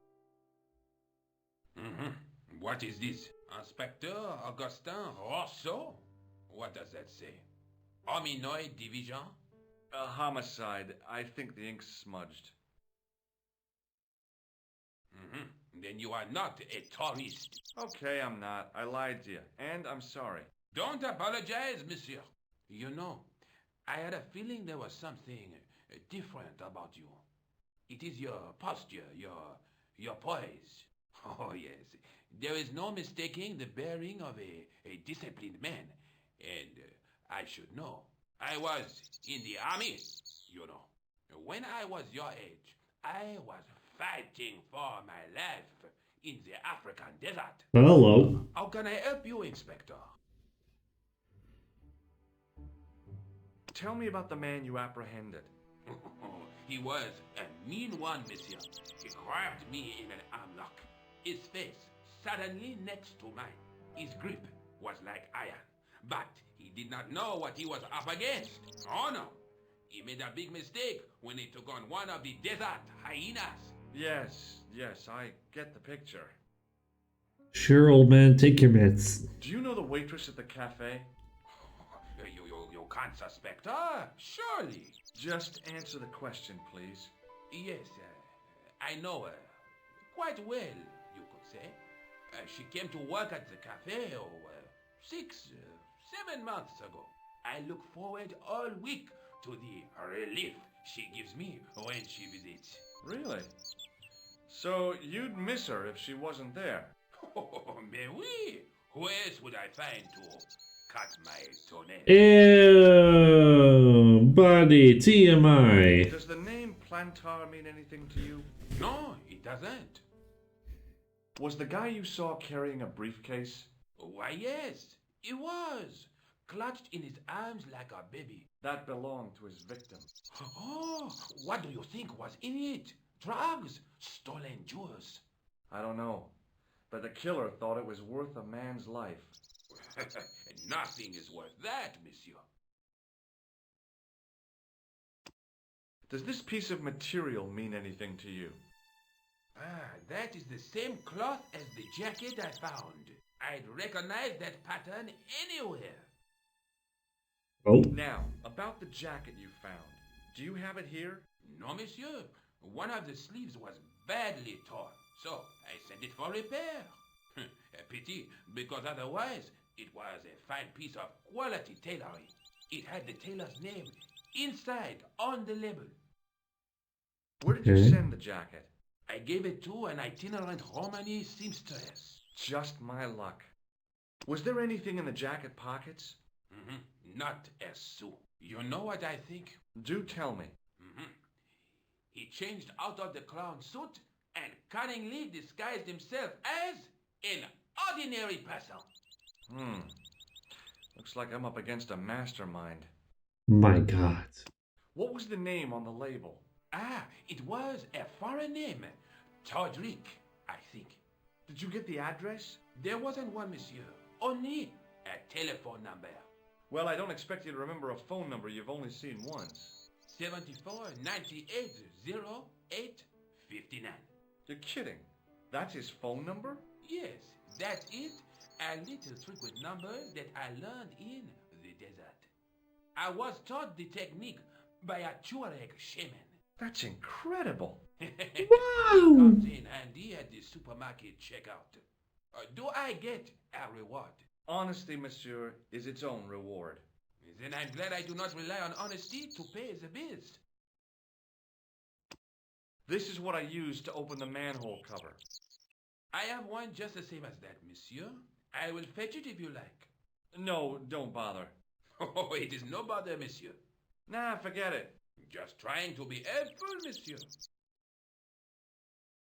What is this? Inspector Augustin Rousseau? What does that say? Hominoid Division? A homicide. I think the ink's smudged. Then you are not a tourist. Okay, I'm not. I lied to you, and I'm sorry. Don't apologize, monsieur. You know, I had a feeling there was something different about you. It is your posture, your poise. Oh, yes. There is no mistaking the bearing of a disciplined man. And I should know. I was in the army, you know. When I was your age, I was fighting for my life in the African desert. Hello. How can I help you, Inspector? Tell me about the man you apprehended. He was a mean one, monsieur. He grabbed me in an armlock. His face suddenly next to mine. His grip was like iron. But he did not know what he was up against. Oh no. He made a big mistake when he took on one of the desert hyenas. Yes, I get the picture. Sure, old man, take your meds. Do you know the waitress at the cafe? You can't suspect her, surely. Just answer the question, please. Yes, I know her. Quite well, you could say. She came to work at the cafe 7 months ago. I look forward all week to the relief she gives me when she visits. Really? So you'd miss her if she wasn't there? Oh, mais oui. Who else would I find to cut my toenails? Ew, buddy, TMI. Does the name Plantar mean anything to you? No, it doesn't. Was the guy you saw carrying a briefcase? Why, yes, he was. Clutched in his arms like a baby. That belonged to his victim. Oh, what do you think was in it? Drugs? Stolen jewels? I don't know. But the killer thought it was worth a man's life. Nothing is worth that, monsieur. Does this piece of material mean anything to you? That is the same cloth as the jacket I found. I'd recognize that pattern anywhere. Oh. Now, about the jacket you found. Do you have it here? No, monsieur. One of the sleeves was badly torn, so I sent it for repair. A pity, because otherwise it was a fine piece of quality tailoring. It had the tailor's name inside on the label. Where did you send the jacket? I gave it to an itinerant Romani seamstress. Just my luck. Was there anything in the jacket pockets? Not a sou. You know what I think? Do tell me. He changed out of the clown suit and cunningly disguised himself as an ordinary person. Looks like I'm up against a mastermind. My God. What was the name on the label? It was a foreign name. Todrick, I think. Did you get the address? There wasn't one, monsieur. Only a telephone number. Well, I don't expect you to remember a phone number you've only seen once. 74 98 08 59. You're kidding. That's his phone number? Yes, that's it. A little trick with numbers that I learned in the desert. I was taught the technique by a Tuareg shaman. That's incredible. Wow! Comes in handy at the supermarket checkout. Do I get a reward? Honesty, monsieur, is its own reward. Then I'm glad I do not rely on honesty to pay the bills. This is what I used to open the manhole cover. I have one just the same as that, monsieur. I will fetch it if you like. No, don't bother. Oh, it is no bother, monsieur. Nah, forget it. Just trying to be helpful, monsieur.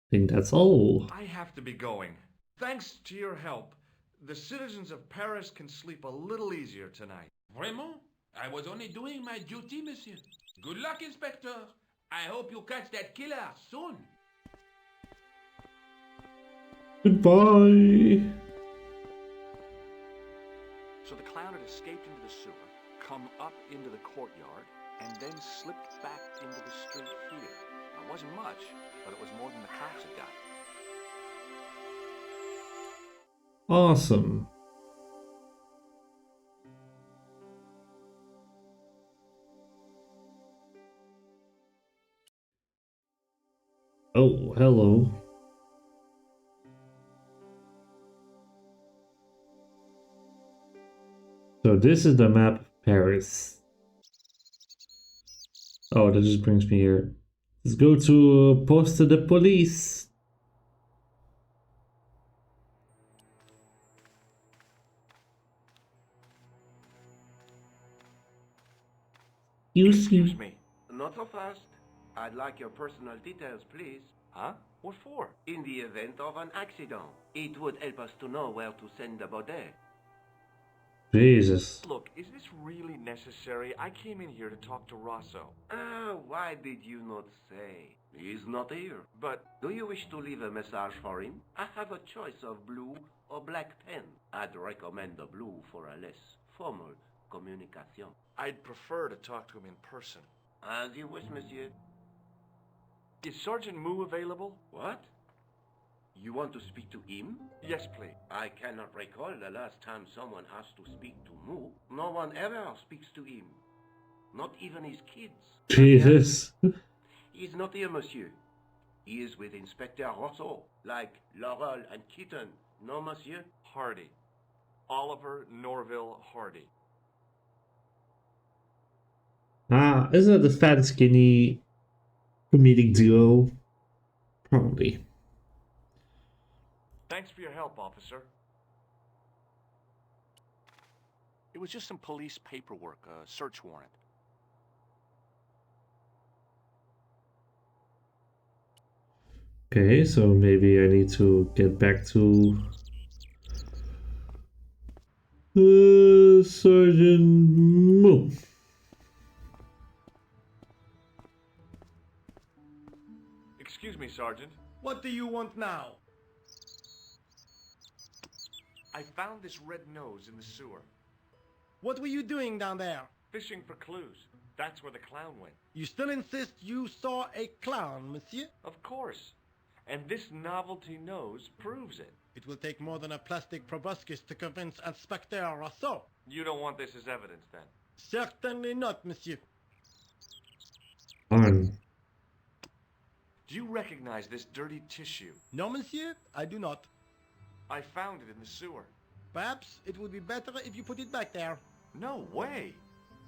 I think that's all. I have to be going. Thanks to your help, the citizens of Paris can sleep a little easier tonight. Vraiment? I was only doing my duty, monsieur. Good luck, Inspector. I hope you catch that killer soon. Goodbye. So the come up into the courtyard, and then slipped back into the street here. It wasn't much, but it was more than the cops had got. Awesome. Oh, hello. So this is the map of Paris. Oh, that just brings me here. Let's go to Poste de Police. Excuse me. Not so fast. I'd like your personal details, please. Huh? What for? In the event of an accident, it would help us to know where to send the body. Jesus. Look, is this really necessary? I came in here to talk to Rosso. Why did you not say? He's not here. But do you wish to leave a message for him? I have a choice of blue or black pen. I'd recommend the blue for a less formal communication. I'd prefer to talk to him in person. As you wish, monsieur. Is Sergeant Moo available? What? You want to speak to him? Yes, please. I cannot recall the last time someone has to speak to Moo. No one ever speaks to him. Not even his kids. Jesus. He's not here, monsieur. He is with Inspector Rosso, like Laurel and Kitten. No, monsieur? Hardy. Oliver Norville Hardy. Ah, isn't it the fat and skinny comedic duo? Probably. Thanks for your help, officer. It was just some police paperwork, a search warrant. Okay, so maybe I need to get back to Sergeant Moo. Excuse me, Sergeant. What do you want now? I found this red nose in the sewer. What were you doing down there? Fishing for clues. That's where the clown went. You still insist you saw a clown, monsieur? Of course. And this novelty nose proves it. It will take more than a plastic proboscis to convince Inspector Rousseau. You don't want this as evidence, then? Certainly not, monsieur. On. Do you recognize this dirty tissue? No, monsieur, I do not. I found it in the sewer. Perhaps it would be better if you put it back there. No way.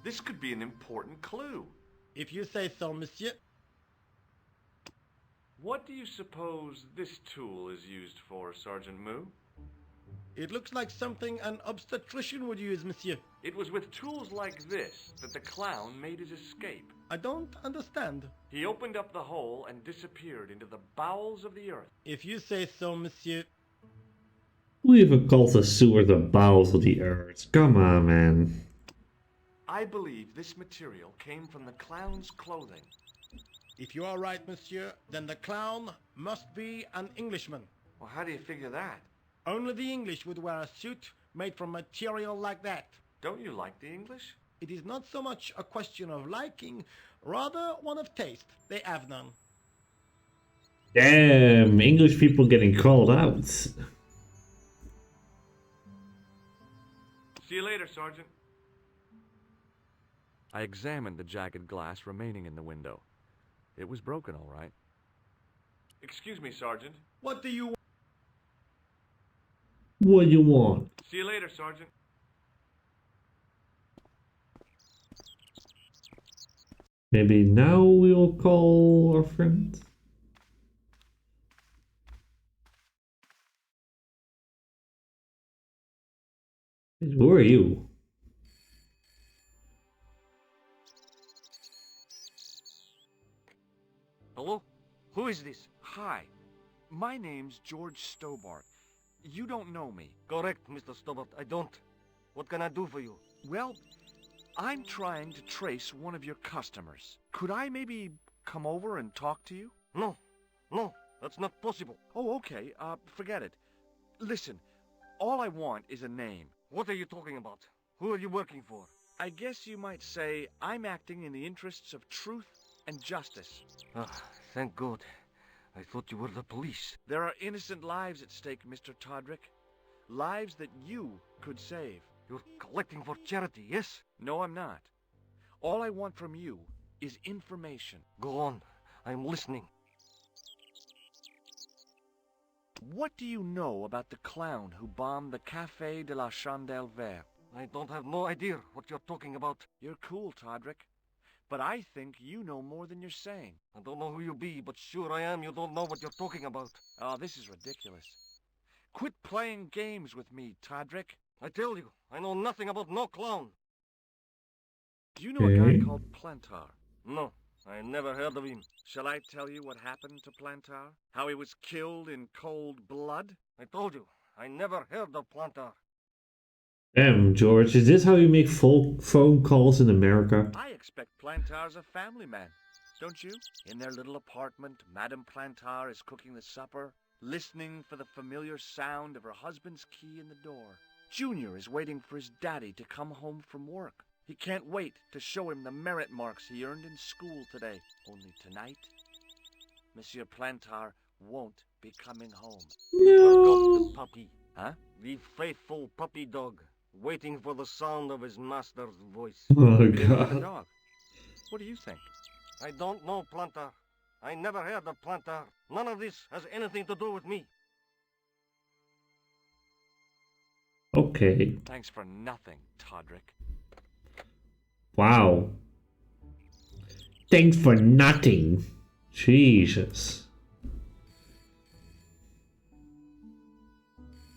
This could be an important clue. If you say so, monsieur. What do you suppose this tool is used for, Sergeant Moo? It looks like something an obstetrician would use, monsieur. It was with tools like this that the clown made his escape. I don't understand. He opened up the hole and disappeared into the bowels of the earth. If you say so, monsieur. Who even calls the sewer the bowels of the earth? Come on, man. I believe this material came from the clown's clothing. If you are right, monsieur, then the clown must be an Englishman. Well, how do you figure that? Only the English would wear a suit made from material like that. Don't you like the English? It is not so much a question of liking, rather one of taste. They have none. Damn, English people getting called out. See you later, Sergeant. I examined the jagged glass remaining in the window. It was broken, all right. Excuse me, Sergeant. What do you want? What do you want? See you later, Sergeant. Maybe now we'll call our friend. Who are you? Hello? Who is this? Hi. My name's George Stobart. You don't know me. Correct, Mr. Stobart. I don't. What can I do for you? Well, I'm trying to trace one of your customers. Could I maybe come over and talk to you? No. No, that's not possible. Oh, okay. Forget it. Listen, all I want is a name. What are you talking about? Who are you working for? I guess you might say I'm acting in the interests of truth and justice. Ah, thank God. I thought you were the police. There are innocent lives at stake, Mr. Todrick. Lives that you could save. You're collecting for charity, yes? No, I'm not. All I want from you is information. Go on. I'm listening. What do you know about the clown who bombed the Café de la Chandelle Verte? I don't have no idea what you're talking about. You're cool, Todrick. But I think you know more than you're saying. I don't know who you be, but sure I am you don't know what you're talking about. Oh, this is ridiculous. Quit playing games with me, Todrick. I tell you, I know nothing about no clown. Do you know a guy called Plantar? No, I never heard of him. Shall I tell you what happened to Plantar? How he was killed in cold blood? I told you, I never heard of Plantar. Damn, George, is this how you make phone calls in America? I expect Plantar's a family man, don't you? In their little apartment, Madame Plantar is cooking the supper, listening for the familiar sound of her husband's key in the door. Junior is waiting for his daddy to come home from work. He can't wait to show him the merit marks he earned in school today. Only tonight, Monsieur Plantar won't be coming home. You forgot the puppy. Huh? The faithful puppy dog, waiting for the sound of his master's voice. Oh, The God. dog. What do you think? I don't know, Plantar. I never heard of Plantar. None of this has anything to do with me. Okay. Thanks for nothing, Todrick. Wow. Thanks for nothing. Jesus.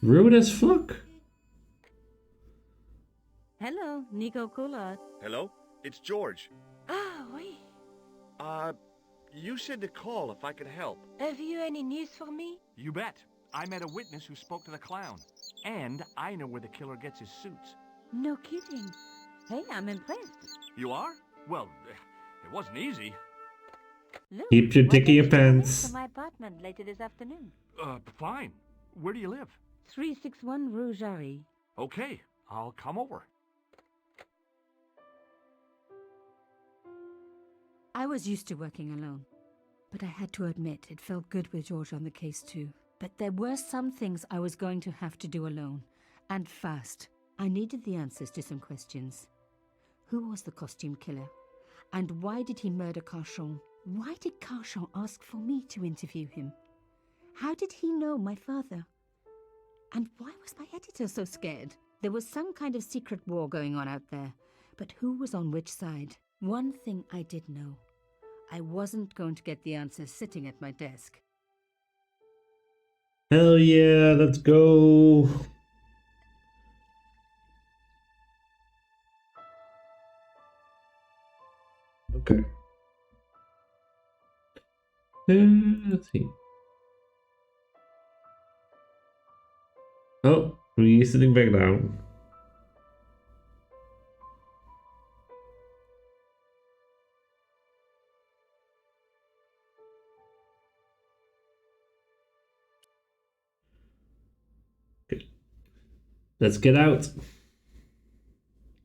Rude as fuck. Hello, Nico Collard. Hello? It's George. Ah, oui. You said to call if I could help. Have you any news for me? You bet. I met a witness who spoke to the clown. And I know where the killer gets his suits. No kidding. Hey, I'm impressed. You are? Well, it wasn't easy. Look, Keep your dick in your why don't you come pants. to my apartment later this afternoon. Fine. Where do you live? 361 Rue Jarry. Okay, I'll come over. I was used to working alone, but I had to admit it felt good with George on the case too. But there were some things I was going to have to do alone, and fast. I needed the answers to some questions. Who was the costume killer? And why did he murder Carchon? Why did Carchon ask for me to interview him? How did he know my father? And why was my editor so scared? There was some kind of secret war going on out there, but who was on which side? One thing I did know. I wasn't going to get the answers sitting at my desk. Hell yeah, let's go. Okay. Let's see. Oh, we're sitting back down. Okay. Let's get out.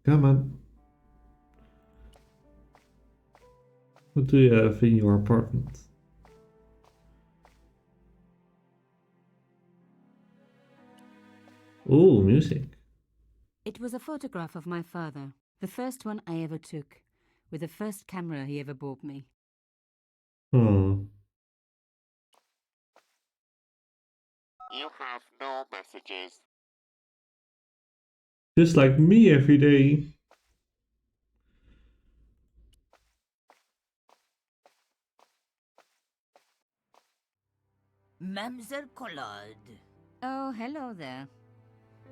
Come on. What do you have in your apartment? Ooh, music. It was a photograph of my father, the first one I ever took, with the first camera he ever bought me. Oh. You have no messages. Just like me every day. Mademoiselle Collard. Oh, hello there.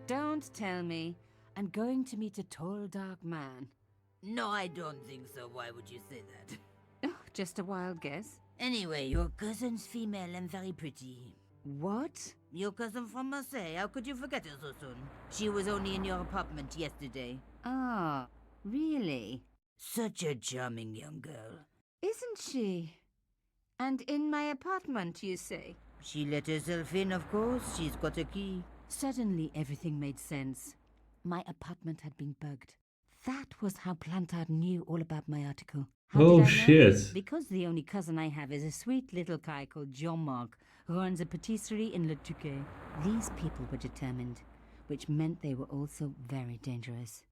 Don't tell me I'm going to meet a tall, dark man. No, I don't think so. Why would you say that? Oh, just a wild guess. Anyway, your cousin's female and very pretty. What? Your cousin from Marseille. How could you forget her so soon? She was only in your apartment yesterday. Ah, really? Such a charming young girl. Isn't she? And in my apartment, you say? She let herself in, of course. She's got a key. Suddenly, everything made sense. My apartment had been bugged. that was how Plantard knew all about my article. How Oh, did I know? shit. Because the only cousin I have is a sweet little guy called Jean-Marc, who runs a patisserie in Le Touquet. These people were determined, which meant they were also very dangerous.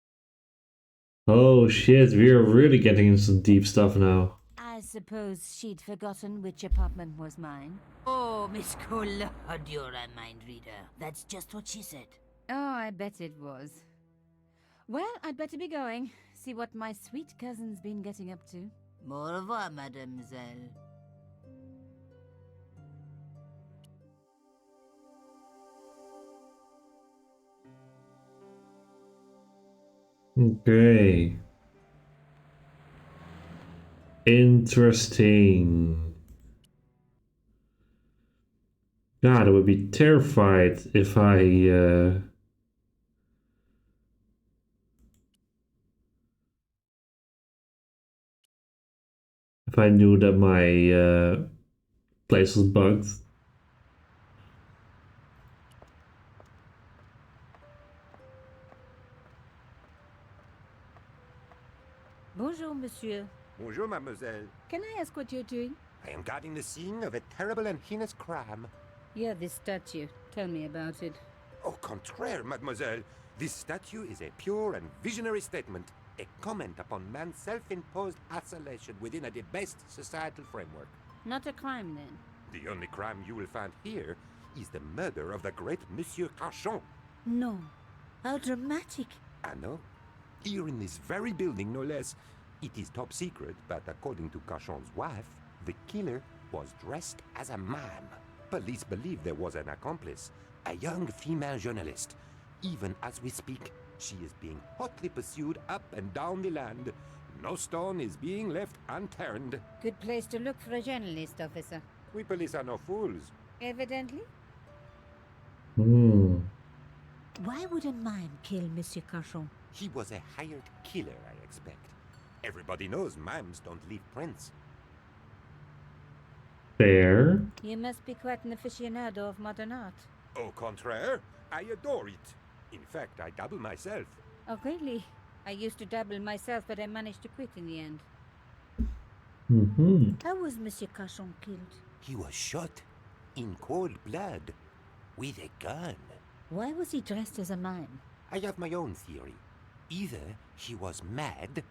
Oh shit, we are really getting into some deep stuff now. I suppose she'd forgotten which apartment was mine. Oh, Miss Collard, you're a mind reader. That's just what she said. Oh, I bet it was. Well, I'd better be going. See what my sweet cousin's been getting up to. Au revoir, mademoiselle. Okay. Interesting. God, I would be terrified if I knew that my place was bugged. Bonjour, monsieur. Bonjour, mademoiselle. Can I ask what you're doing? I am guarding the scene of a terrible and heinous crime. Yeah, this statue. Tell me about it. Au contraire, mademoiselle. This statue is a pure and visionary statement, a comment upon man's self-imposed isolation within a debased societal framework. Not a crime, then. The only crime you will find here is the murder of the great Monsieur Carchon. No. How dramatic. I know. Here in this very building, no less. It is top secret, but according to Carchon's wife, the killer was dressed as a mime. Police believe there was an accomplice, a young female journalist. Even as we speak, she is being hotly pursued up and down the land. No stone is being left unturned. Good place to look for a journalist, officer. We police are no fools. Evidently. Why would a mime kill Monsieur Carchon? He was a hired killer, I expect. Everybody knows mimes don't leave prints. Fair. You must be quite an aficionado of modern art. Au contraire, I adore it. In fact, I dabble myself. Oh, really? I used to dabble myself, but I managed to quit in the end. How was Monsieur Carchon killed? He was shot in cold blood with a gun. Why was he dressed as a mime? I have my own theory. Either he was mad,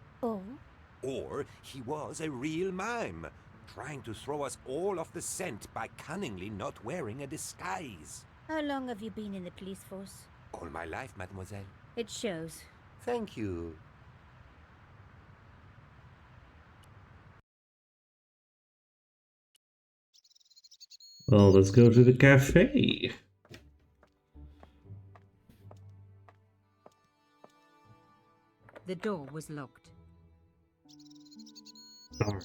or he was a real mime, trying to throw us all off the scent by cunningly not wearing a disguise. How long have you been in the police force? All my life, mademoiselle. It shows. Thank you. Well, let's go to the cafe. The door was locked. Darn.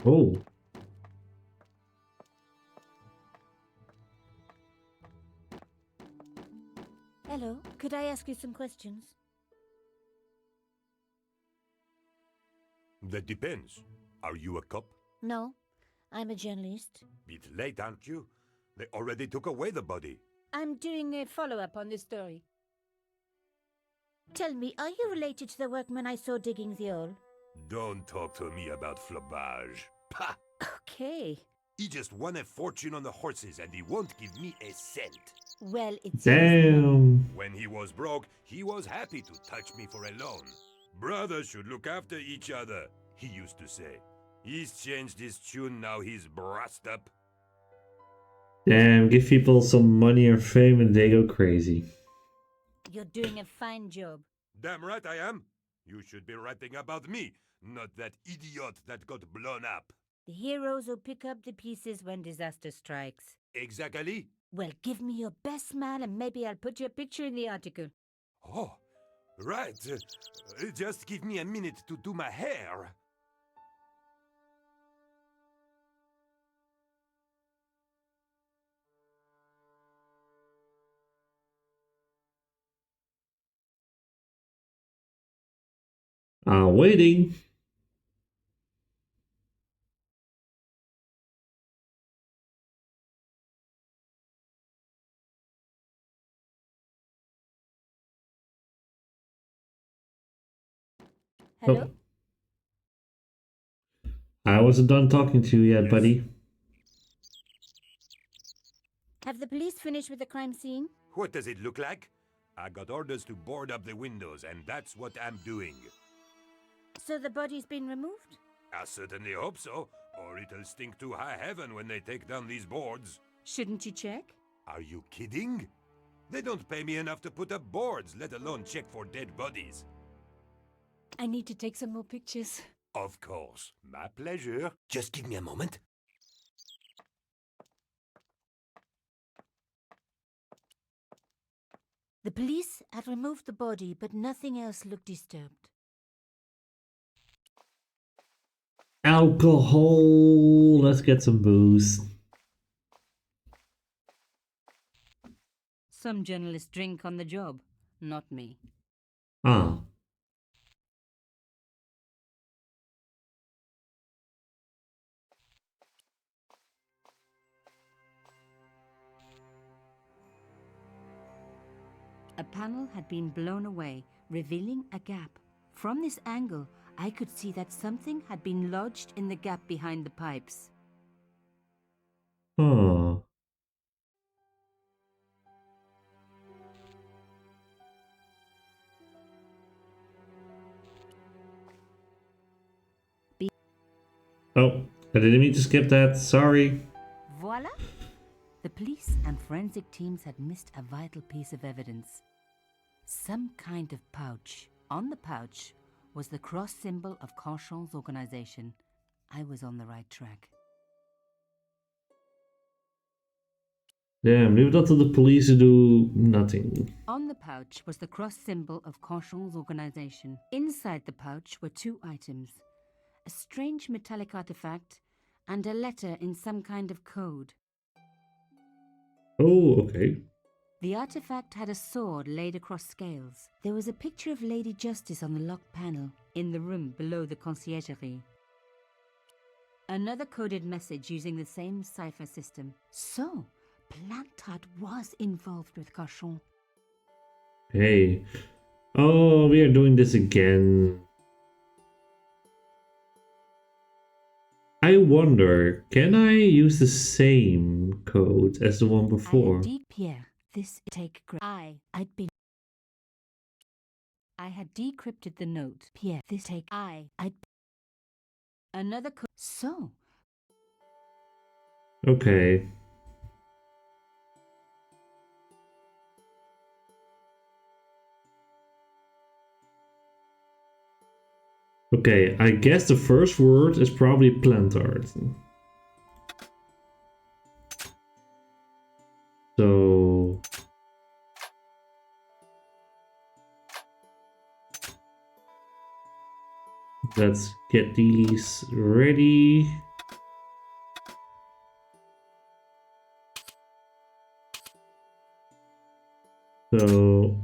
Oh. Hello, could I ask you some questions? That depends. Are you a cop? No, I'm a journalist. Bit late, aren't you? They already took away the body. I'm doing a follow-up on this story. Tell me, are you related to the workman I saw digging the hole? Don't talk to me about flobage. Pah! Okay. He just won a fortune on the horses and he won't give me a cent. Well, it's... Damn. When he was broke, he was happy to touch me for a loan. Brothers should look after each other, he used to say. He's changed his tune, now he's brassed up. Damn, give people some money or fame and they go crazy. You're doing a fine job. Damn right I am. You should be writing about me, not that idiot that got blown up. The heroes who pick up the pieces when disaster strikes. Exactly. Well, give me your best smile and maybe I'll put your picture in the article. Oh, right. Just give me a minute to do my hair. I'm waiting. Hello? I wasn't done talking to you yet, buddy. Have the police finished with the crime scene? What does it look like? I got orders to board up the windows, and that's what I'm doing. So the body's been removed? I certainly hope so, or it'll stink to high heaven when they take down these boards. Shouldn't you check? Are you kidding? They don't pay me enough to put up boards, let alone check for dead bodies. I need to take some more pictures. Of course. My pleasure. Just give me a moment. The police had removed the body, but nothing else looked disturbed. Alcohol. Let's get some booze. Some journalists drink on the job, not me. Ah. A panel had been blown away, revealing a gap. From this angle, I could see that something had been lodged in the gap behind the pipes. Huh. Oh, I didn't mean to skip that. Sorry. Voila! The police and forensic teams had missed a vital piece of evidence. Some kind of pouch. On the pouch was the cross symbol of Carchon's organization. I was on the right track. Damn, leave that to the police to do nothing. On the pouch was the cross symbol of Carchon's organization. Inside the pouch were two items: a strange metallic artifact and a letter in some kind of code. Oh, okay. The artifact had a sword laid across scales. There was a picture of Lady Justice on the locked panel in the room below the conciergerie. Another coded message using the same cipher system. So, Plantard was involved with Carchon. Hey. Oh, we are doing this again. I wonder, can I use the same code as the one before? Pierre, this take I had decrypted the note. Pierre, this take I'd another code. So. Okay. Okay, I guess the first word is probably Plantard. So... let's get these ready. So...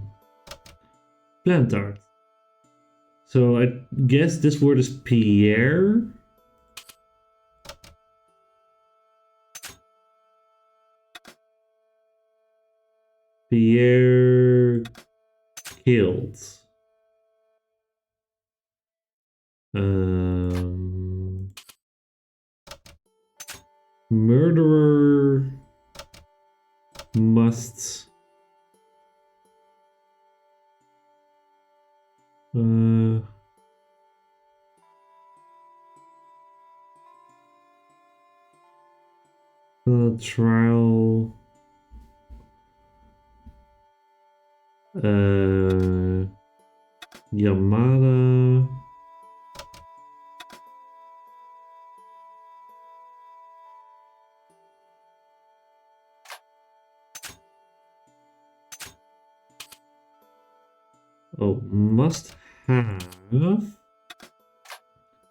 Plantard. So I guess this word is Pierre. Pierre killed. Murderer must trial Yamada must have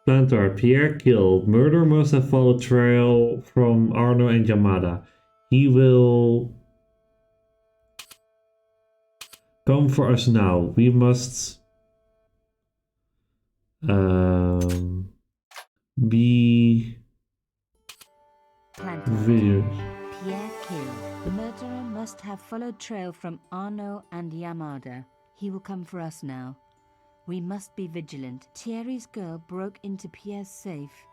Plantard, Pierre killed. Murder must have followed trial from Arno and Yamada. He will come for us now. We must be vigilant. Pierre killed. The murderer must have followed trail from Arno and Yamada. He will come for us now. We must be vigilant. Thierry's girl broke into Pierre's safe.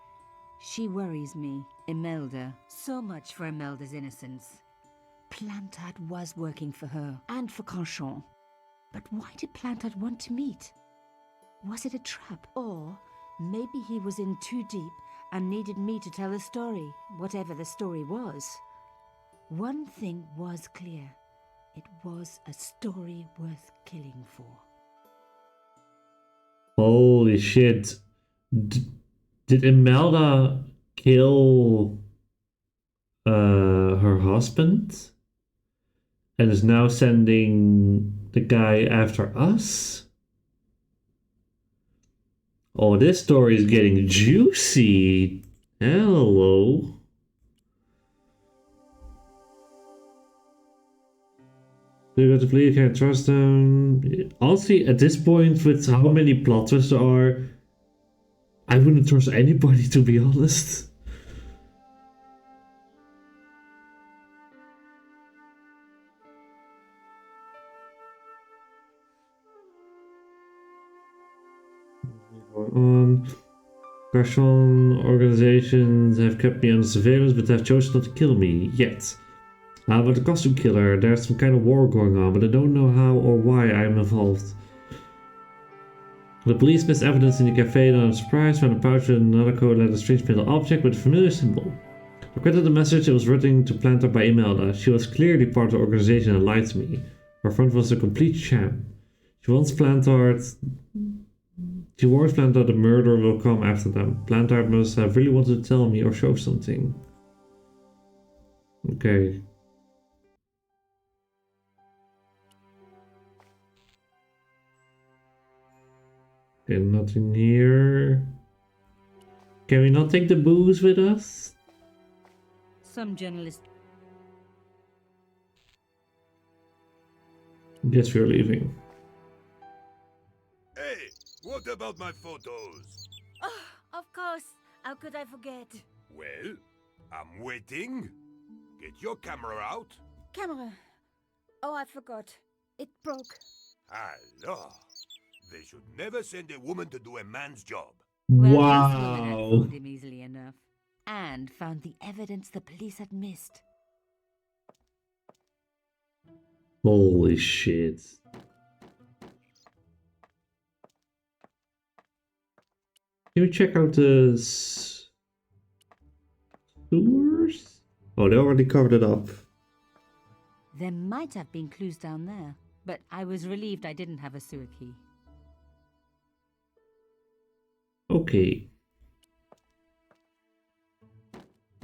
She worries me. Imelda. So much for Imelda's innocence. Plantard was working for her, and for Canchon. But why did Plantard want to meet? Was it a trap? Or maybe he was in too deep and needed me to tell a story, whatever the story was. One thing was clear. It was a story worth killing for. Holy shit. Did Imelda kill her husband? And is now sending the guy after us? Oh, this story is getting juicy. Hello. You got to flee, you can't trust them. Honestly, at this point, with how many plot twists there are, I wouldn't trust anybody, to be honest. On. Carson organizations have kept me under surveillance, but have chosen not to kill me yet. How about the costume killer? There's some kind of war going on, but I don't know how or why I'm involved. The police missed evidence in the cafe, and I'm surprised when a pouch with another code led a strange metal object with a familiar symbol. According to the message, it was written to Plantard by Imelda. She was clearly part of the organization and lied to me. Her front was a complete sham. She warns Plantard the murderer will come after them. Plantard must have really wanted to tell me or show something. Okay. Okay, nothing here. Can we not take the booze with us? Some journalist. Guess we're leaving. Hey, what about my photos? Oh, of course. How could I forget? Well, I'm waiting. Get your camera out. Camera. Oh, I forgot. It broke. Alors. They should never send a woman to do a man's job. Well, this woman had fooled him easily enough. And found the evidence the police had missed. Holy shit. Can we check out the sewers? Oh, they already covered it up. There might have been clues down there, but I was relieved I didn't have a sewer key. Okay.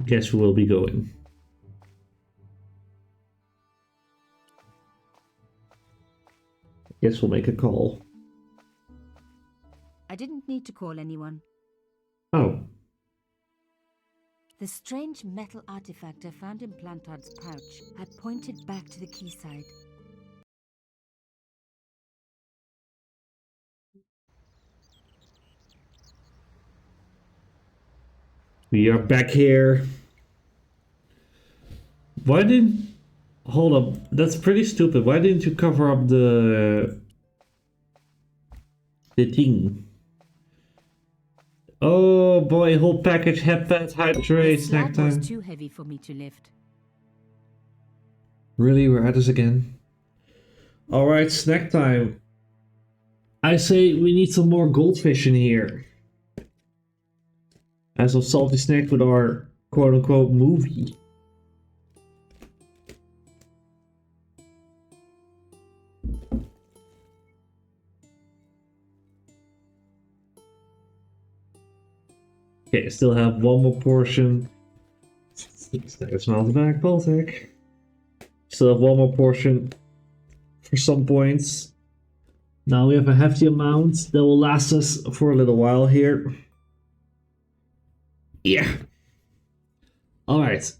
Guess we will be going. Guess we'll make a call. I didn't need to call anyone. Oh. The strange metal artifact I found in Plantard's pouch had pointed back to the quayside. We are back here. Why didn't... Hold up, that's pretty stupid. Why didn't you cover up the thing? Oh boy, whole package, headpad, hydrate, snack time. The slab was too heavy for me to lift. Really, we're at this again. Alright, snack time. I say we need some more goldfish in here. As of salty snacks with our quote-unquote movie. Okay, still have one more portion. It's not the back, Baltic. Still have one more portion for some points. Now we have a hefty amount that will last us for a little while here. Yeah. Alright.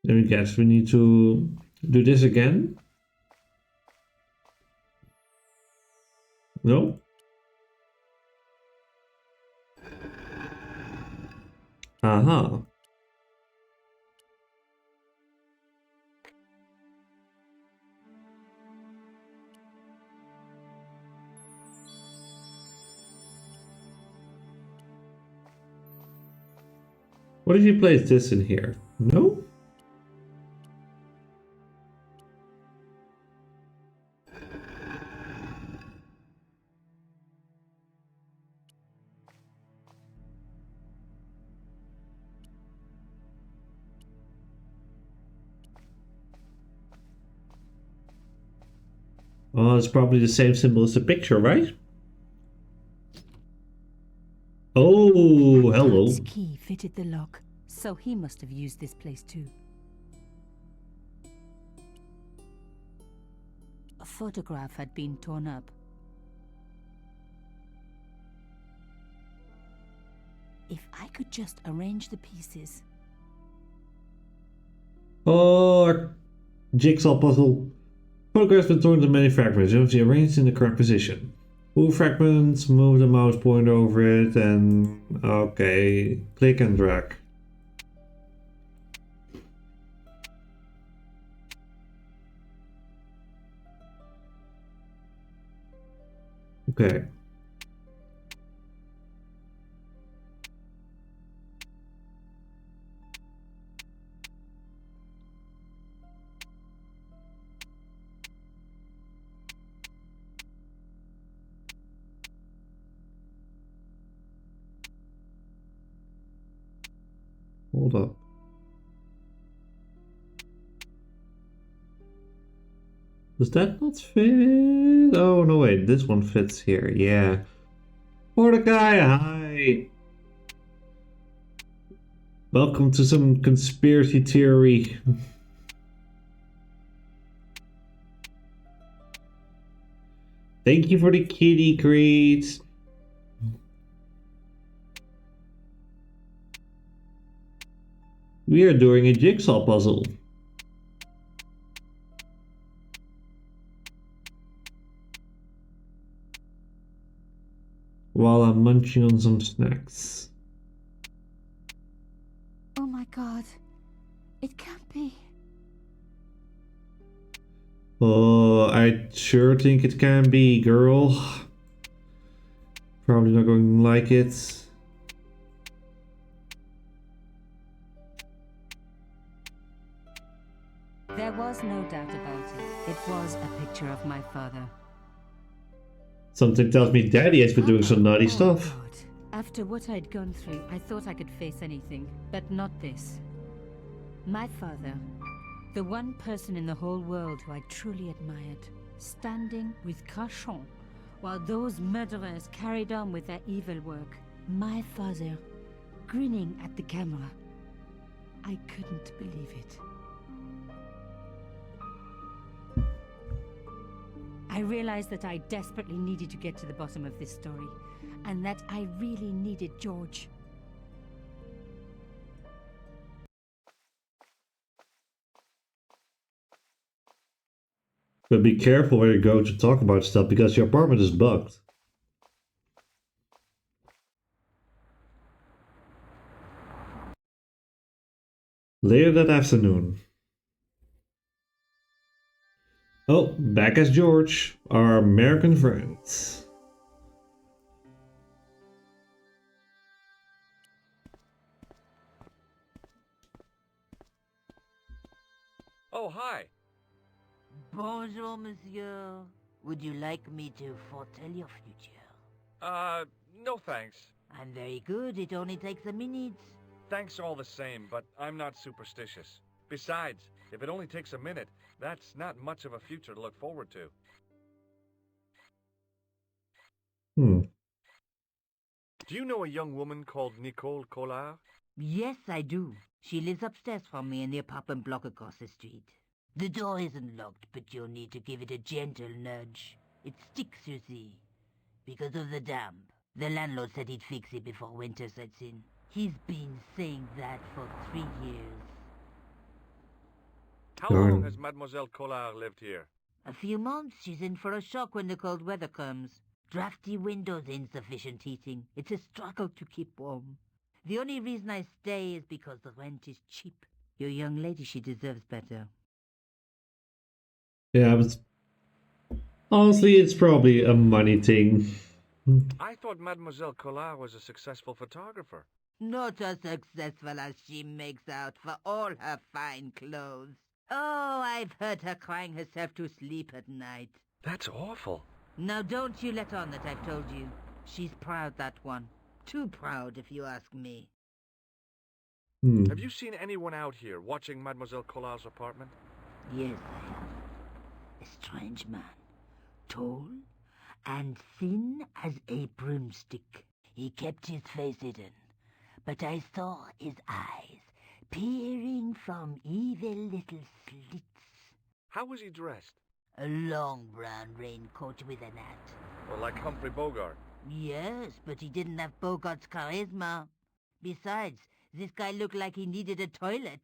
Let me guess, we need to do this again? No? Aha. What if you place this in here? No? Oh, it's probably the same symbol as the picture, right? Oh, hello. His key fitted the lock, so he must have used this place too. A photograph had been torn up. If I could just arrange the pieces. Oh, jigsaw puzzle. Photographs been torn into many fragments. You have to arrange in the correct position. Move fragments, move the mouse pointer over it, and okay, click and drag. Okay. Hold up. Does that not fit? Oh, no, wait. This one fits here. Yeah. Mordecai, hi. Welcome to some conspiracy theory. Thank you for the kitty crates. We are doing a jigsaw puzzle. While I'm munching on some snacks. Oh my god. It can't be. Oh, I sure think it can be, girl. Probably not going to like it. There was no doubt about it. It was a picture of my father. Something tells me Daddy has been doing some naughty stuff. God. After what I'd gone through, I thought I could face anything, but not this. My father, the one person in the whole world who I truly admired, standing with Crachon while those murderers carried on with their evil work. My father, grinning at the camera. I couldn't believe it. I realized that I desperately needed to get to the bottom of this story, and that I really needed George. But be careful where you go to talk about stuff because your apartment is bugged. Later that afternoon. Oh, back as George, our American friend. Oh, hi. Bonjour, monsieur. Would you like me to foretell your future? No thanks. I'm very good. It only takes a minute. Thanks all the same, but I'm not superstitious. Besides, if it only takes a minute, that's not much of a future to look forward to. Do you know a young woman called Nicole Collard? Yes, I do. She lives upstairs from me in the apartment block across the street. The door isn't locked, but you'll need to give it a gentle nudge. It sticks, you see, because of the damp. The landlord said he'd fix it before winter sets in. He's been saying that for 3 years. How long has Mademoiselle Collard lived here? A few months. She's in for a shock when the cold weather comes. Drafty windows, insufficient heating. It's a struggle to keep warm. The only reason I stay is because the rent is cheap. Your young lady, she deserves better. Yeah, but honestly, it's probably a money thing. I thought Mademoiselle Collard was a successful photographer. Not as successful as she makes out for all her fine clothes. Oh, I've heard her crying herself to sleep at night. That's awful. Now don't you let on that I've told you. She's proud, that one. Too proud, if you ask me. Have you seen anyone out here watching Mademoiselle Collard's apartment? Yes, I have. A strange man. Tall and thin as a broomstick. He kept his face hidden, but I saw his eyes peering from evil little slits. How was he dressed? A long brown raincoat with an hat. Well, like Humphrey Bogart. Yes, but he didn't have Bogart's charisma. Besides, this guy looked like he needed a toilet.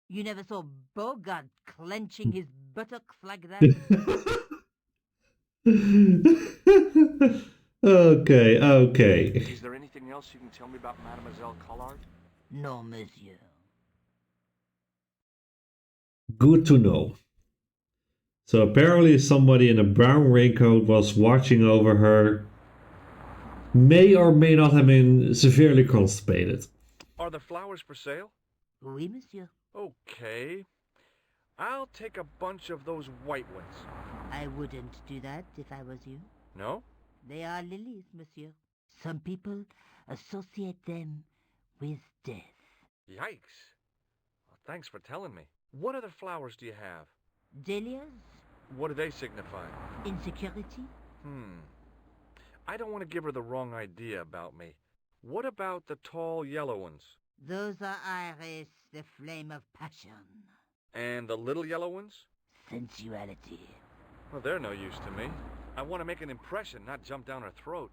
You never saw Bogart clenching his buttocks like that? Okay. Is there anything else you can tell me about Mademoiselle Collard? No, monsieur. Good to know. So apparently somebody in a brown raincoat was watching over her. May or may not have been severely constipated. Are the flowers for sale? Oui, monsieur. Okay. I'll take a bunch of those white ones. I wouldn't do that if I was you. No? They are lilies, monsieur. Some people associate them with death. Yikes. Well, thanks for telling me. What other flowers do you have? Dahlias? What do they signify? Insecurity? I don't want to give her the wrong idea about me. What about the tall yellow ones? Those are iris, the flame of passion. And the little yellow ones? Sensuality. Well, they're no use to me. I want to make an impression, not jump down her throat.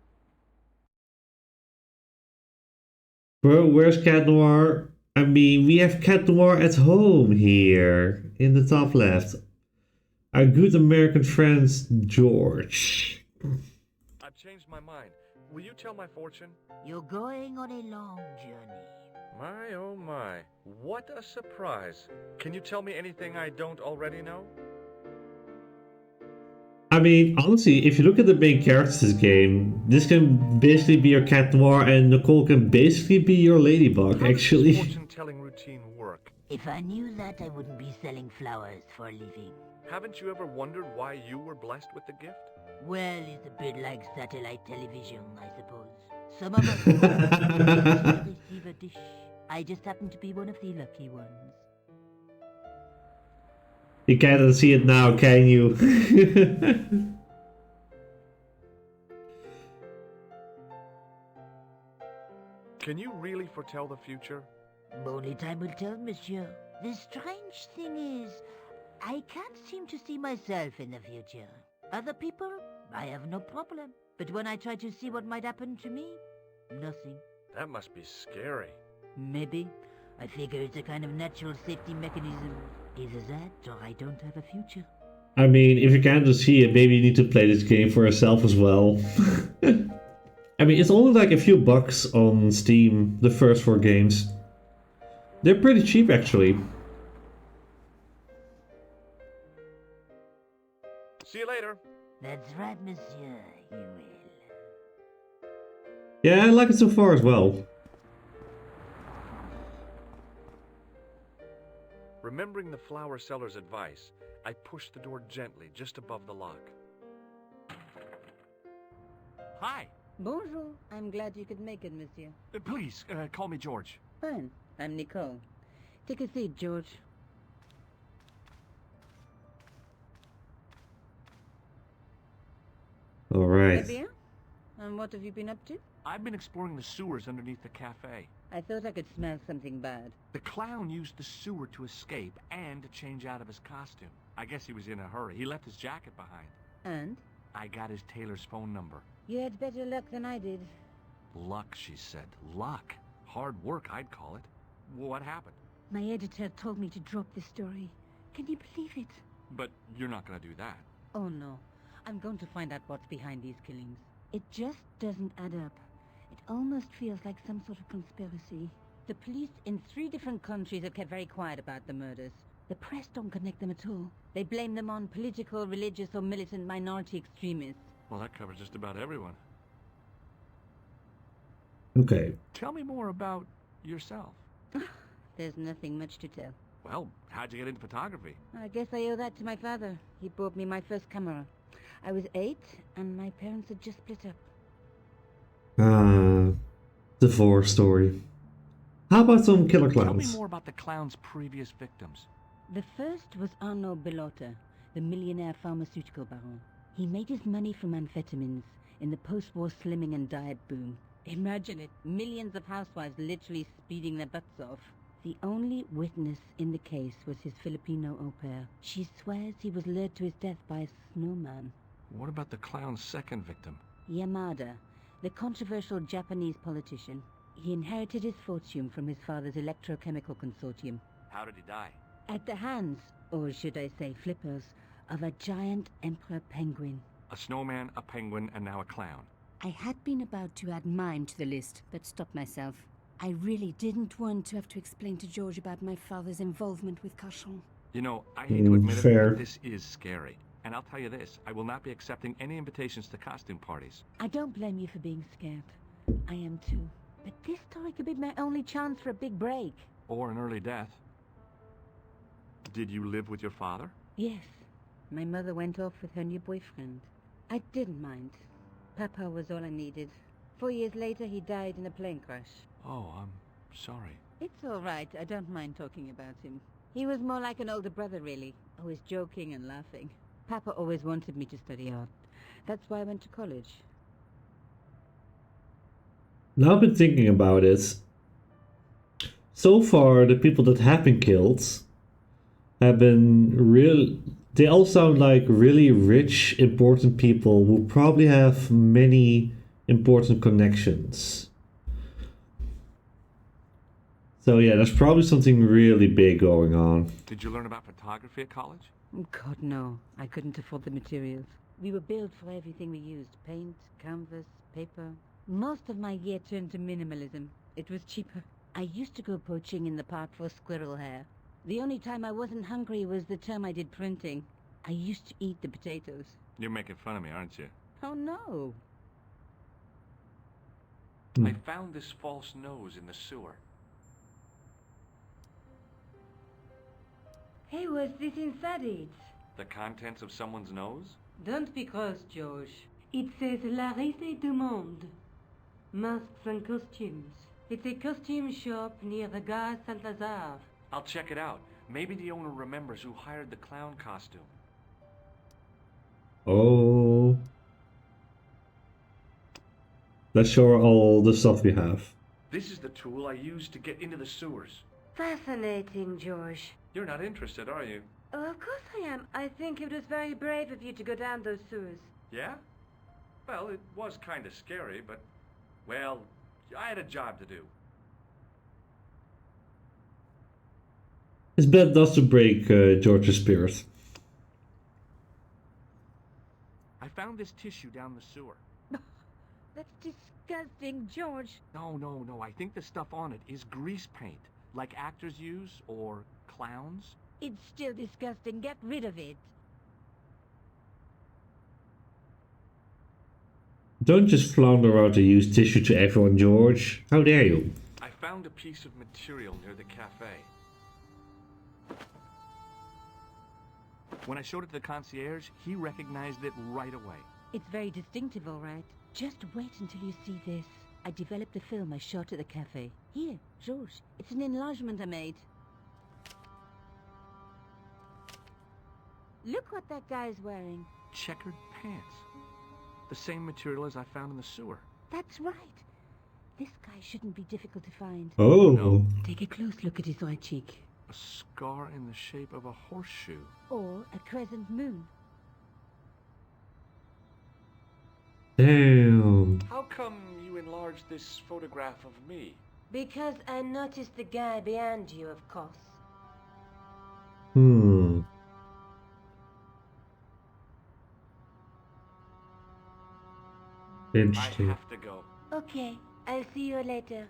Bro, where's Cat Noir? I mean, we have Cat Noir at home here, in the top left. Our good American friend, George. I've changed my mind. Will you tell my fortune? You're going on a long journey. My, oh my. What a surprise. Can you tell me anything I don't already know? I mean, honestly, if you look at the main characters in this game, this can basically be your Cat Noir and Nicole can basically be your Ladybug, actually. How does this fortune-telling routine work? If I knew that, I wouldn't be selling flowers for a living. Haven't you ever wondered why you were blessed with the gift? Well, it's a bit like satellite television, I suppose. Some of us receive a dish. I just happen to be one of the lucky ones. You can't see it now, can you? Can you really foretell the future? Only time will tell, monsieur. The strange thing is, I can't seem to see myself in the future. Other people, I have no problem. But when I try to see what might happen to me, nothing. That must be scary. Maybe. I figure it's a kind of natural safety mechanism. Either that, or I don't have a future. I mean, if you can't just see it, maybe you need to play this game for yourself as well. I mean, it's only like a few bucks on Steam, the first 4 games. They're pretty cheap, actually. See you later. That's right, monsieur. You will. Yeah, I like it so far as well. Remembering the flower seller's advice, I pushed the door gently just above the lock. Hi. Bonjour. I'm glad you could make it, monsieur. Please, call me George. Fine. I'm Nicole. Take a seat, George. Alright. Très bien. And what have you been up to? I've been exploring the sewers underneath the cafe. I thought I could smell something bad. The clown used the sewer to escape and to change out of his costume. I guess he was in a hurry. He left his jacket behind. And? I got his tailor's phone number. You had better luck than I did. Luck, she said. Luck. Hard work, I'd call it. What happened? My editor told me to drop this story. Can you believe it? But you're not going to do that. Oh no. I'm going to find out what's behind these killings. It just doesn't add up. It almost feels like some sort of conspiracy. The police in 3 different countries have kept very quiet about the murders. The press don't connect them at all. They blame them on political, religious, or militant minority extremists. Well, that covers just about everyone. Okay. Tell me more about yourself. There's nothing much to tell. Well, how'd you get into photography? I guess I owe that to my father. He bought me my first camera. I was 8, and my parents had just split up. Divorce story. How about some killer Tell me clowns? more about the clown's previous victims. The first was Arno Bellotta, the millionaire pharmaceutical baron. He made his money from amphetamines in the post-war slimming and diet boom. Imagine it, millions of housewives literally speeding their butts off. The only witness in the case was his Filipino au pair. She swears he was lured to his death by a snowman. What about the clown's second victim? Yamada, the controversial Japanese politician. He inherited his fortune from his father's electrochemical consortium. How did he die? At the hands, or should I say flippers, of a giant emperor penguin. A snowman, a penguin, and now a clown. I had been about to add mine to the list, but stopped myself. I really didn't want to have to explain to George about my father's involvement with Cachon. You know, I hate to admit fair. it, but this is scary. And I'll tell you this, I will not be accepting any invitations to costume parties. I don't blame you for being scared. I am too. But this story could be my only chance for a big break. Or an early death. Did you live with your father? Yes. My mother went off with her new boyfriend. I didn't mind. Papa was all I needed. 4 years later, he died in a plane crash. Oh, I'm sorry. It's all right. I don't mind talking about him. He was more like an older brother, really. Always joking and laughing. Papa always wanted me to study art. That's why I went to college. Now I've been thinking about it. So far, the people that have been killed have been real. They all sound like really rich, important people who probably have many important connections. So yeah, there's probably something really big going on. Did you learn about photography at college? God, no. I couldn't afford the materials. We were billed for everything we used. Paint, canvas, paper. Most of my year turned to minimalism. It was cheaper. I used to go poaching in the park for squirrel hair. The only time I wasn't hungry was the term I did printing. I used to eat the potatoes. You're making fun of me, aren't you? Oh, no. I found this false nose in the sewer. Hey, what's this inside it? The contents of someone's nose? Don't be cross, George. It says La Risée du Monde. Masks and costumes. It's a costume shop near the Gare Saint-Lazare. I'll check it out. Maybe the owner remembers who hired the clown costume. Oh. Let's show her all the stuff we have. This is the tool I used to get into the sewers. Fascinating, George. You're not interested, are you? Oh, of course I am. I think it was very brave of you to go down those sewers. Yeah? Well, it was kind of scary, but, well, I had a job to do. It's bad not to break George's spirit. I found this tissue down the sewer. That's disgusting, George. No. I think the stuff on it is grease paint, like actors use, or clowns. It's still disgusting. Get rid of it. Don't just flounder around to use tissue to everyone, George. How dare you? I found a piece of material near the cafe. When I showed it to the concierge, he recognized it right away. It's very distinctive, all right. Just wait until you see this. I developed a film I shot at the cafe. Here, George. It's an enlargement I made. Look what that guy's wearing. Checkered pants. The same material as I found in the sewer. That's right. This guy shouldn't be difficult to find. Oh. No. Take a close look at his right cheek. A scar in the shape of a horseshoe. Or a crescent moon. Damn. How come you enlarged this photograph of me? Because I noticed the guy behind you, of course. Interesting. I have to go. Okay, I'll see you later.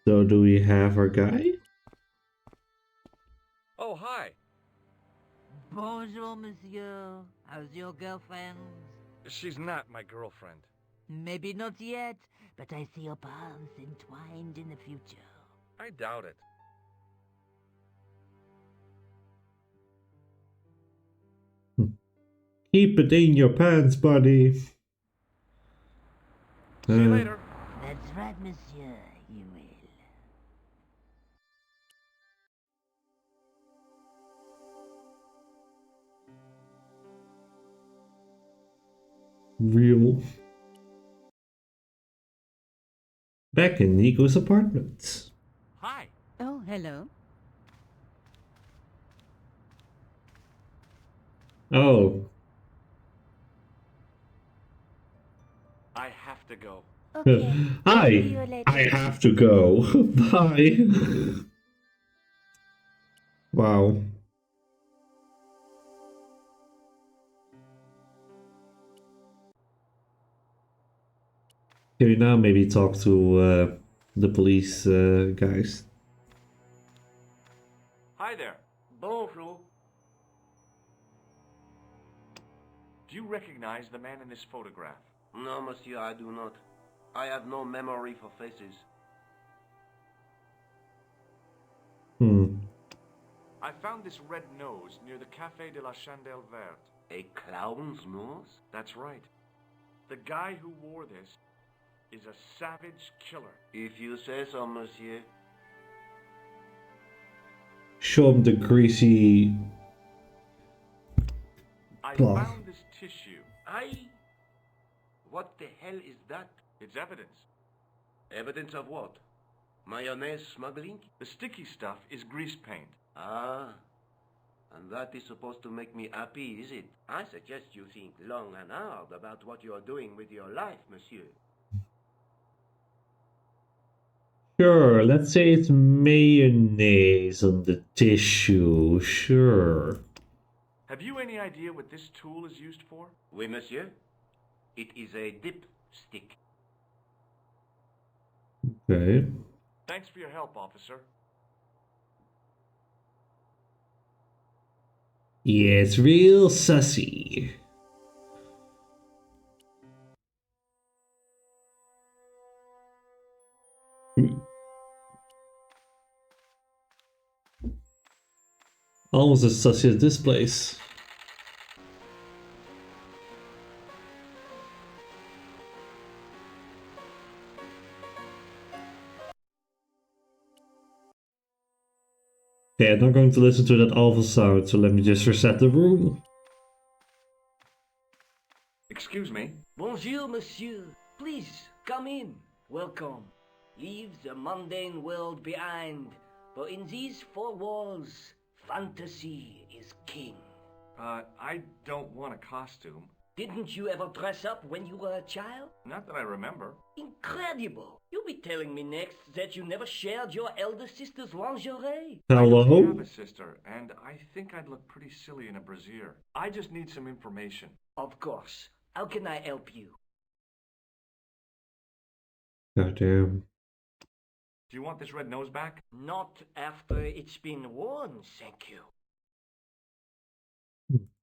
So do we have our guy? Oh, hi. Bonjour, monsieur. How's your girlfriend? She's not my girlfriend. Maybe not yet, but I see our paths entwined in the future. I doubt it. Keep it in your pants, buddy. See you later. That's right, monsieur. You will. Real. Back in Nico's apartment. Hi. Oh, hello. Oh. I have to go. Okay. Hi. See you later. I have to go. Bye. Wow. Can we now maybe talk to the police guys? Hi there. Bonjour. Do you recognize the man in this photograph? No, monsieur, I do not. I have no memory for faces. I found this red nose near the Café de la Chandelle Verte. A clown's nose? That's right. The guy who wore this is a savage killer. If you say so, monsieur. Show him the greasy I cloth. found this tissue. What the hell is that? It's evidence. Evidence of what? Mayonnaise smuggling? The sticky stuff is grease paint. Ah. And that is supposed to make me happy, is it? I suggest you think long and hard about what you are doing with your life, monsieur. Sure, let's say it's mayonnaise on the tissue. Sure. Have you any idea what this tool is used for? Oui, monsieur. It is a dipstick. Okay. Thanks for your help, officer. Yeah, it's real sussy. Almost as sussy as this place. Okay, I'm not going to listen to that awful sound, so let me just reset the room. Excuse me. Bonjour, monsieur. Please, come in. Welcome. Leave the mundane world behind. For in these four walls, fantasy is king. I don't want a costume. Didn't you ever dress up when you were a child? Not that I remember. Incredible! You'll be telling me next that you never shared your elder sister's lingerie. I Hello? have a sister, and I think I'd look pretty silly in a brassiere. I just need some information. Of course. How can I help you? Goddamn. Do you want this red nose back? Not after it's been worn, thank you.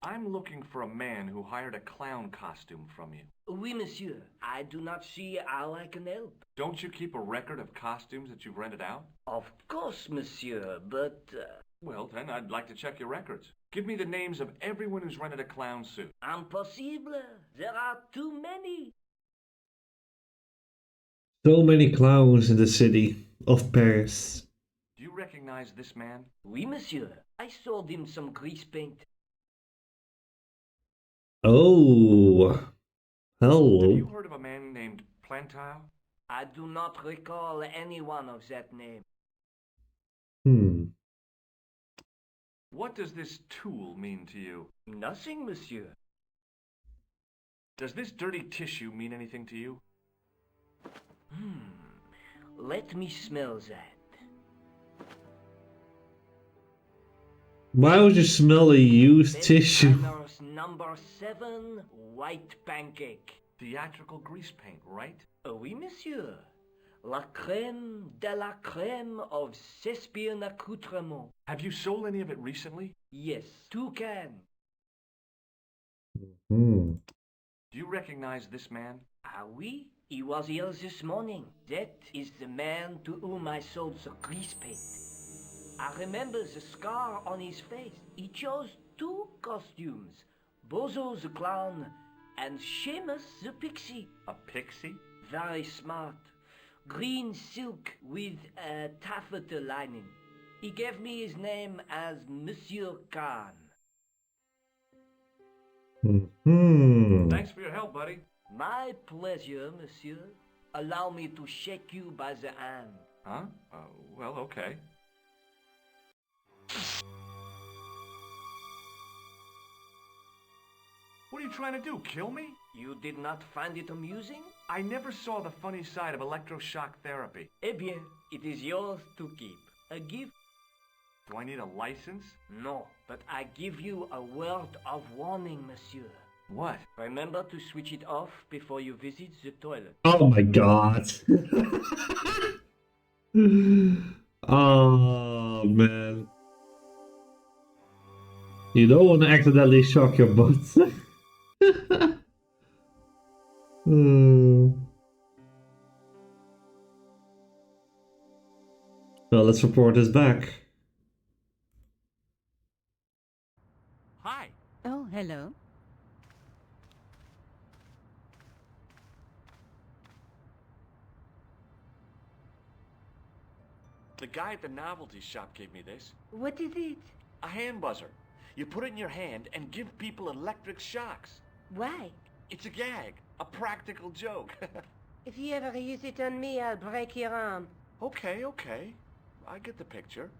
I'm looking for a man who hired a clown costume from you. Oui, monsieur. I do not see how I can help. Don't you keep a record of costumes that you've rented out? Of course, monsieur, but... Well, then, I'd like to check your records. Give me the names of everyone who's rented a clown suit. Impossible. There are too many. So many clowns in the city of Paris. Do you recognize this man? Oui, monsieur. I sold him some grease paint. Oh. Hello. Have you heard of a man named Plantile? I do not recall anyone of that name. What does this tool mean to you? Nothing, monsieur. Does this dirty tissue mean anything to you? Let me smell that. Why would you smell a used tissue? Manners number 7, white pancake. Theatrical grease paint, right? Oui, monsieur. La crème de la crème of Thespian accoutrement. Have you sold any of it recently? Yes, 2 cans. Do Do you recognize this man? Ah oui? He was here this morning. That is the man to whom I sold the grease paint. I remember the scar on his face. He chose 2 costumes. Bozo the clown and Seamus the pixie. A pixie? Very smart. Green silk with a taffeta lining. He gave me his name as Monsieur Khan. Thanks for your help, buddy. My pleasure, monsieur. Allow me to shake you by the hand. Huh? Well, okay. What are you trying to do, kill me? You did not find it amusing? I never saw the funny side of electroshock therapy. Eh bien, it is yours to keep. A gift? Do I need a license? No, but I give you a word of warning, monsieur. What? Remember to switch it off before you visit the toilet. Oh my god. Oh man. You don't want to accidentally shock your butt. Well, let's report this back. Hi. Oh, hello. The guy at the novelty shop gave me this. What is it? A hand buzzer. You put it in your hand and give people electric shocks. Why? It's a gag. A practical joke. If you ever use it on me, I'll break your arm. Okay. I get the picture.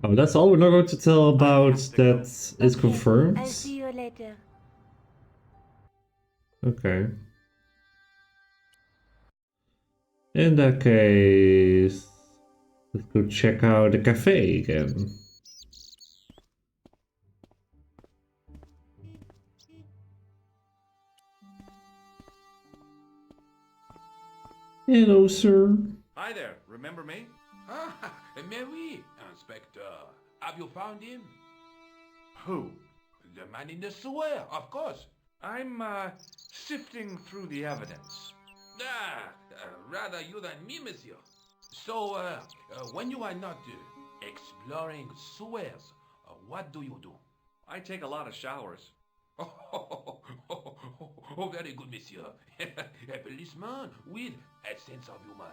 Oh, that's all we're not going to tell about that is confirmed? I'll see you later. Okay. In that case, let's go check out the cafe again. Hello, sir. Hi there. Remember me? Ah, mais oui, Inspector. Have you found him? Who? The man in the sewer, of course. I'm, sifting through the evidence. Rather you than me, monsieur. So, when you are not exploring sewers, what do you do? I take a lot of showers. Oh, very good, monsieur. A policeman with a sense of humor.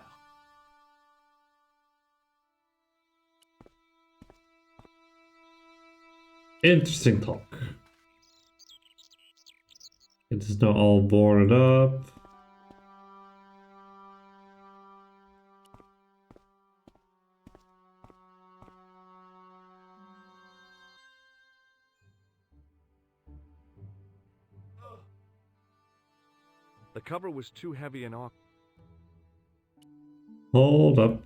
Interesting talk. It is now all boarded up. The cover was too heavy and awkward. Hold up.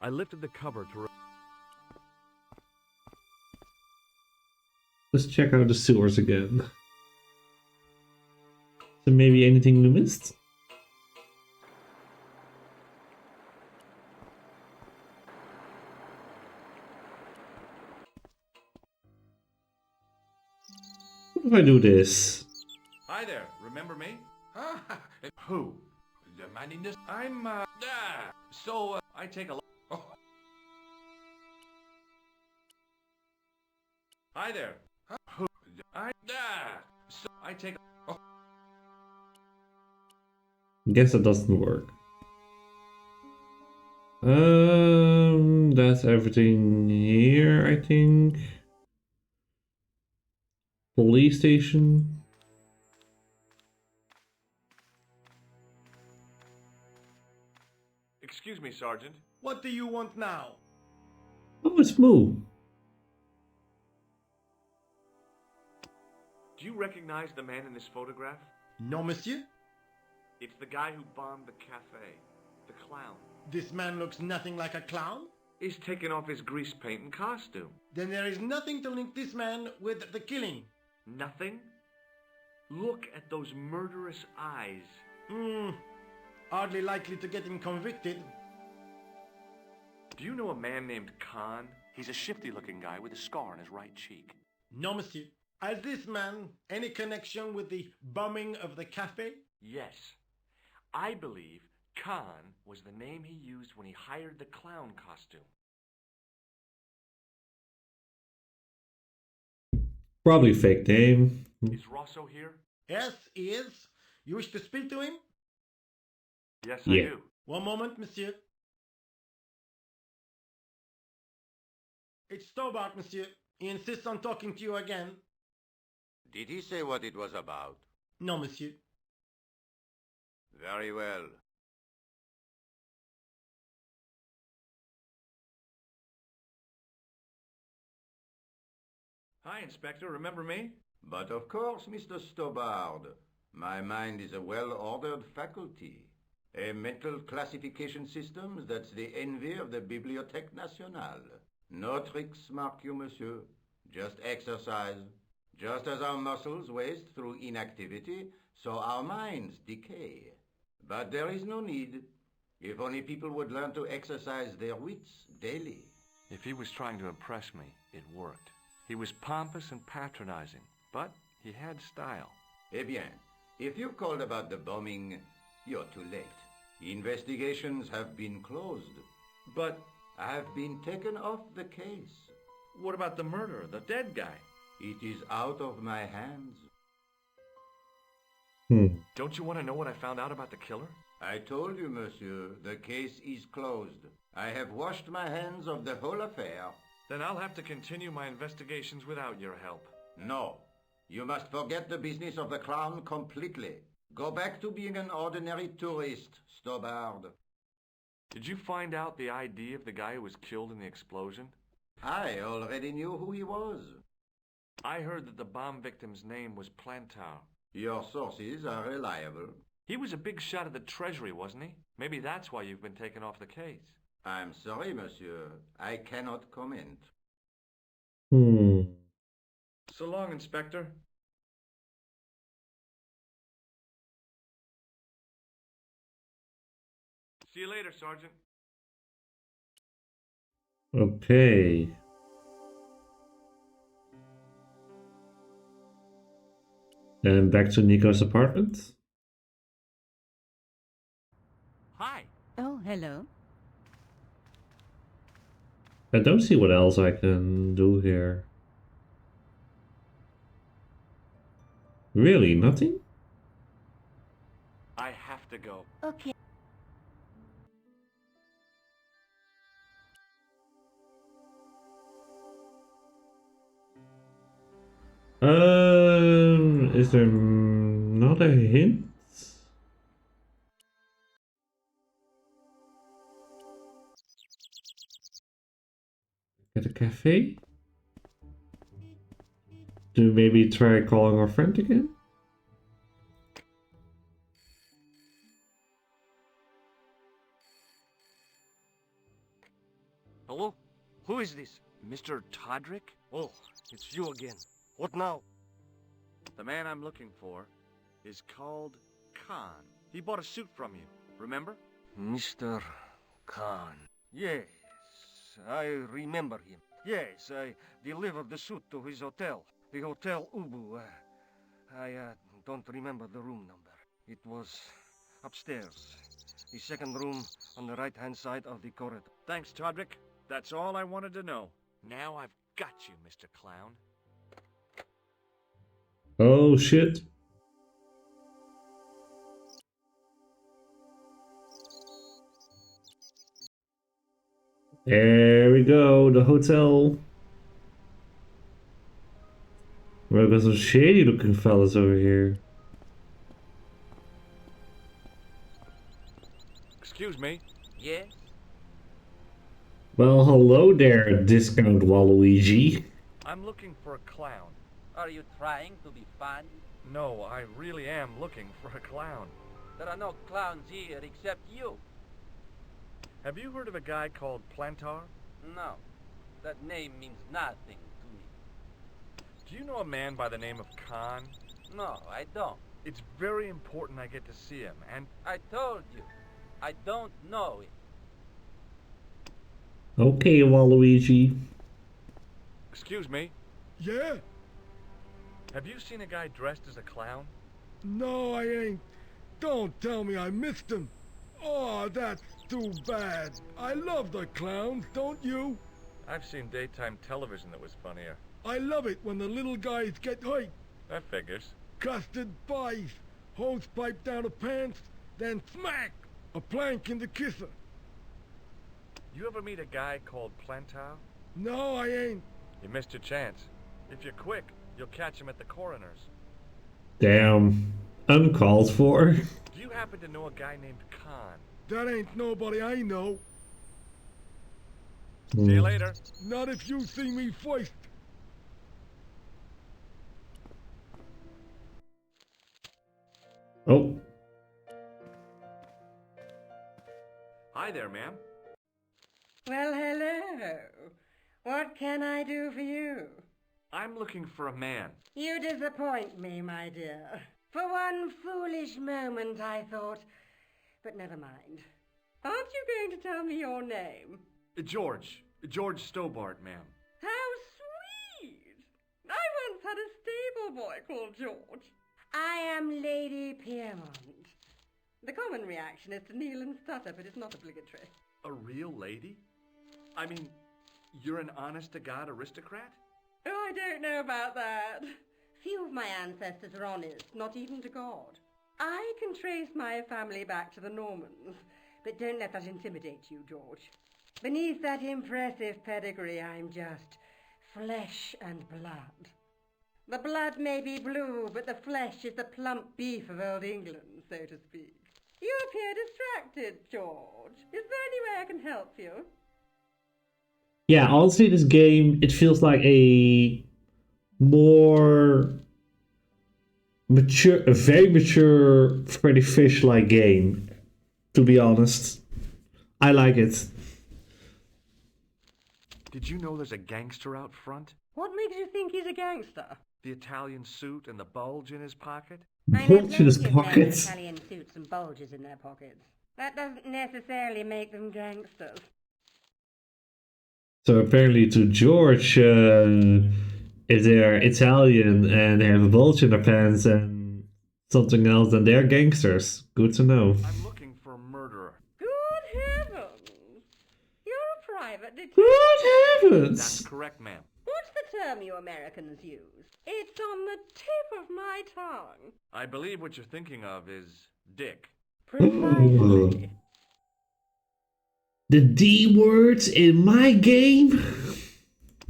I lifted the cover to... Let's check out the sewers again. So maybe anything we missed? What if I do this? Hi there. Remember me? Who? The man in the... I'm, So, I take a lot... Hi there. Who? So I take... Guess that doesn't work. That's everything here, I think. Police station. Excuse me, Sergeant. What do you want now? Oh, it's Moo. Do you recognize the man in this photograph? No, monsieur. It's the guy who bombed the cafe. The clown. This man looks nothing like a clown. He's taken off his grease paint and costume. Then there is nothing to link this man with the killing. Nothing? Look at those murderous eyes. Hardly likely to get him convicted. Do you know a man named Khan? He's a shifty-looking guy with a scar on his right cheek. No, monsieur. Has this man any connection with the bombing of the cafe? Yes. I believe Khan was the name he used when he hired the clown costume. Probably fake name. Is Rosso here? Yes, he is. You wish to speak to him? Yes, Yeah. I do. One moment, monsieur. It's Stobart, monsieur. He insists on talking to you again. Did he say what it was about? No, monsieur. Very well. Hi, Inspector. Remember me? But of course, Mr. Stobart. My mind is a well-ordered faculty. A mental classification system that's the envy of the Bibliothèque Nationale. No tricks, mark you, monsieur. Just exercise. Just as our muscles waste through inactivity, so our minds decay. But there is no need. If only people would learn to exercise their wits daily. If he was trying to impress me, it worked. He was pompous and patronizing, but he had style. Eh bien, if you called about the bombing, you're too late. Investigations have been closed. But I've been taken off the case. what about the murderer, the dead guy? It is out of my hands. Don't you want to know what I found out about the killer? I told you, monsieur, the case is closed. I have washed my hands of the whole affair. Then I'll have to continue my investigations without your help. No. You must forget the business of the clown completely. Go back to being an ordinary tourist, Stobart. Did you find out the ID of the guy who was killed in the explosion? I already knew who he was. I heard that the bomb victim's name was Plantar. Your sources are reliable. He was a big shot at the Treasury, wasn't he? Maybe that's why you've been taken off the case. I'm sorry, monsieur. I cannot comment. So long, Inspector. See you later, Sergeant. Okay. And back to Nico's apartment. Hi. Oh, hello. I don't see what else I can do here. Really, nothing? I have to go. Okay. Is there not a hint? At a cafe? Do maybe try calling our friend again? Hello? Who is this? Mr. Todrick? Oh, it's you again. What now? The man I'm looking for is called Khan. He bought a suit from you, remember? Mr. Khan. Yes, I remember him. Yes, I delivered the suit to his hotel. The Hotel Ubu. I don't remember the room number. It was upstairs. The second room on the right-hand side of the corridor. Thanks, Todrick. That's all I wanted to know. Now I've got you, Mr. Clown. Oh shit. There we go, the hotel. We've got some shady looking fellas over here. Excuse me. Yes? Well, hello there, Discount Waluigi. I'm looking for a clown. Are you trying to be fun? No, I really am looking for a clown. There are no clowns here except you. Have you heard of a guy called Plantar? No, that name means nothing to me. Do you know a man by the name of Khan? No, I don't. It's very important I get to see him, and... I told you, I don't know him. Okay, Waluigi. Excuse me. Yeah? Have you seen a guy dressed as a clown? No, I ain't. Don't tell me I missed him. Oh, that's too bad. I love the clowns, don't you? I've seen daytime television that was funnier. I love it when the little guys get hurt. That figures. Custard pies, hose pipe down the pants, then smack! A plank in the kisser. You ever meet a guy called Plantow? No, I ain't. You missed your chance. If you're quick, you'll catch him at the coroner's. Damn. Uncalled for. Do you happen to know a guy named Khan? That ain't nobody I know. See you later. Not if you see me first. Oh. Hi there, ma'am. Well, hello. What can I do for you? I'm looking for a man. You disappoint me, my dear. For one foolish moment I thought... But never mind. Aren't you going to tell me your name? George. George Stobart, ma'am. How sweet! I once had a stable boy called George. I am Lady Piermont. The common reaction is to kneel and stutter, but it's not obligatory. A real lady? I mean, you're an honest-to-God aristocrat? Oh, I don't know about that. Few of my ancestors are honest, not even to God. I can trace my family back to the Normans, but don't let that intimidate you, George. Beneath that impressive pedigree, I'm just flesh and blood. The blood may be blue, but the flesh is the plump beef of old England, so to speak. You appear distracted, George. Is there any way I can help you? Yeah, honestly, this game, it feels like a more mature, a very mature Freddy Fish-like game, to be honest. I like it. Did you know there's a gangster out front? What makes you think he's a gangster? The Italian suit and the bulge in his pocket? Bulge in his Men with pockets. Italian suits and bulges in their pockets. That doesn't necessarily make them gangsters. So apparently to George, if they're Italian and they have a bulge in their pants and something else, then they're gangsters. Good to know. I'm looking for a murderer. Good heavens! You're a private detective. Good heavens! That's correct, ma'am. What's the term you Americans use? It's on the tip of my tongue. I believe what you're thinking of is Dick. Precisely. The D words in my game?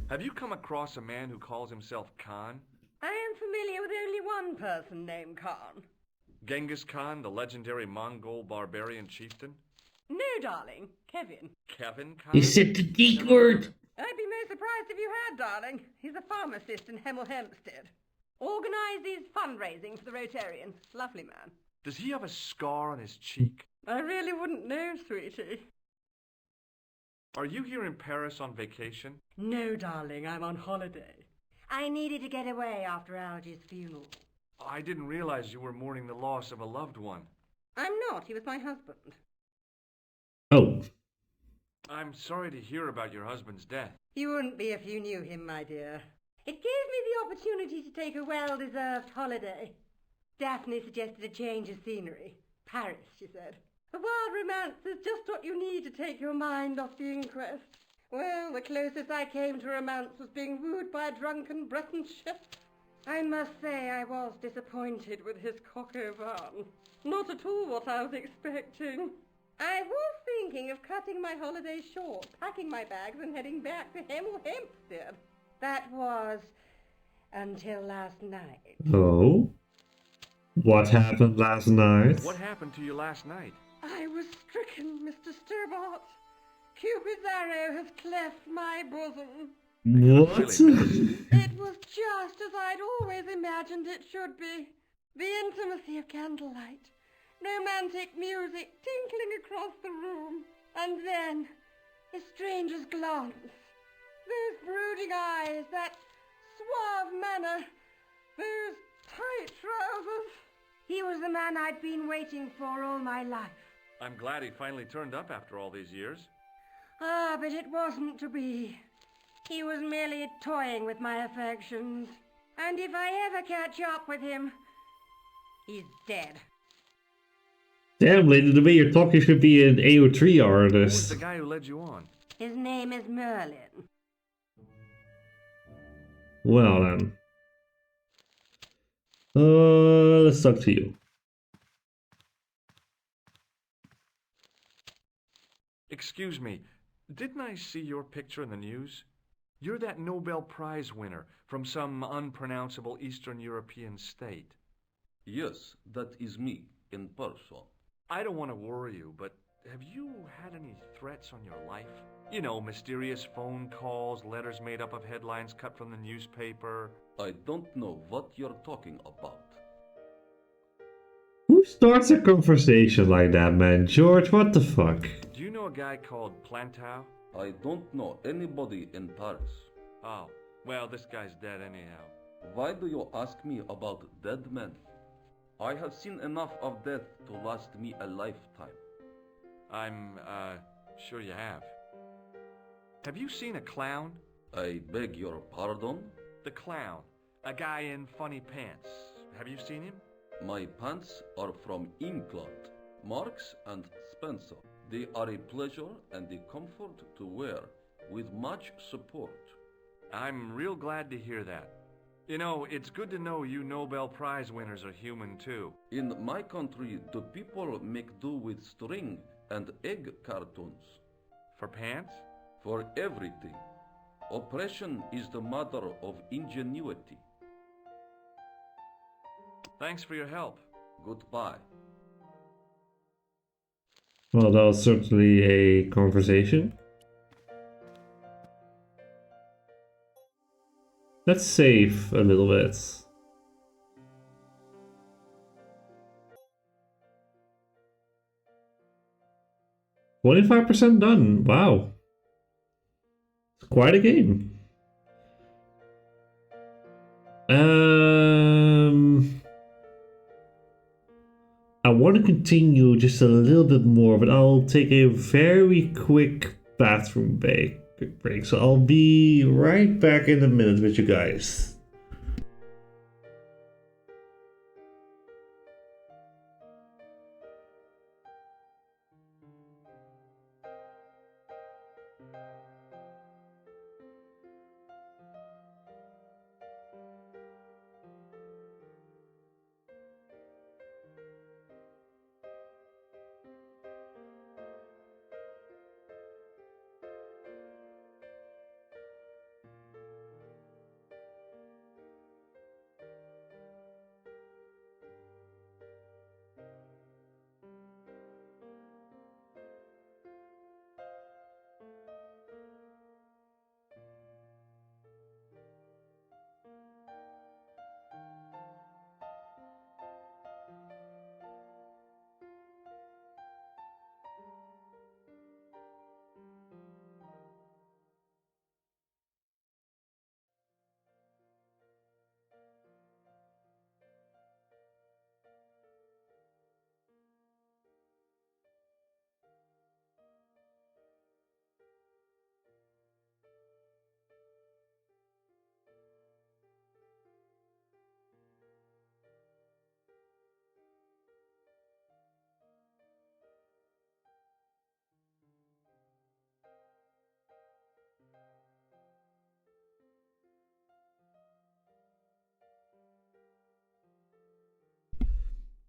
Have you come across a man who calls himself Khan? I am familiar with only one person named Khan. Genghis Khan, the legendary Mongol barbarian chieftain? No, darling. Kevin. Kevin Khan? He said the D word. I'd be most surprised if you had, darling. He's a pharmacist in Hemel Hempstead. Organises fundraising for the Rotarians. Lovely man. Does he have a scar on his cheek? I really wouldn't know, sweetie. Are you here in Paris on vacation? No, darling, I'm on holiday. I needed to get away after Algy's funeral. I didn't realize you were mourning the loss of a loved one. I'm not. He was my husband. Oh. I'm sorry to hear about your husband's death. You wouldn't be if you knew him, my dear. It gave me the opportunity to take a well-deserved holiday. Daphne suggested a change of scenery. Paris, she said. A wild romance is just what you need to take your mind off the inquest. Well, the closest I came to romance was being wooed by a drunken Breton chef. I must say I was disappointed with his coq au vin. Not at all what I was expecting. I was thinking of cutting my holiday short, packing my bags and heading back to Hemel Hempstead. That was until last night. Oh? What happened last night? What happened to you last night? I was stricken, Mr. Stobart. Cupid's arrow has cleft my bosom. What? It was just as I'd always imagined it should be. The intimacy of candlelight, romantic music tinkling across the room, and then a stranger's glance. Those brooding eyes, that suave manner, those tight trousers. He was the man I'd been waiting for all my life. I'm glad he finally turned up after all these years. Ah, but it wasn't to be. He was merely toying with my affections. And if I ever catch up with him, he's dead. Damn, lady, the way you're talking should be an AO3 Who was artist. the guy who led you on? His name is Merlin. Well then. Let's talk to you. Excuse me, didn't I see your picture in the news? You're that Nobel Prize winner from some unpronounceable Eastern European state. Yes, that is me, in person. I don't want to worry you, but have you had any threats on your life? You know, mysterious phone calls, letters made up of headlines cut from the newspaper. I don't know what you're talking about. Who starts a conversation like that, man? George, what the fuck? Do you know a guy called Plantow? I don't know anybody in Paris. Oh, well, this guy's dead anyhow. Why do you ask me about dead men? I have seen enough of death to last me a lifetime. I'm, sure you have. Have you seen a clown? I beg your pardon? The clown. A guy in funny pants. Have you seen him? My pants are from England, Marks and Spencer. They are a pleasure and a comfort to wear, with much support. I'm real glad to hear that. You know, it's good to know you Nobel Prize winners are human too. In my country, the people make do with string and egg cartoons. For pants? For everything. Oppression is the mother of ingenuity. Thanks for your help. Goodbye. Well, that was certainly a conversation. Let's save a little bit. $25% done. Wow. It's quite a game. I want to continue just a little bit more, but I'll take a very quick bathroom break. So I'll be right back in a minute with you guys.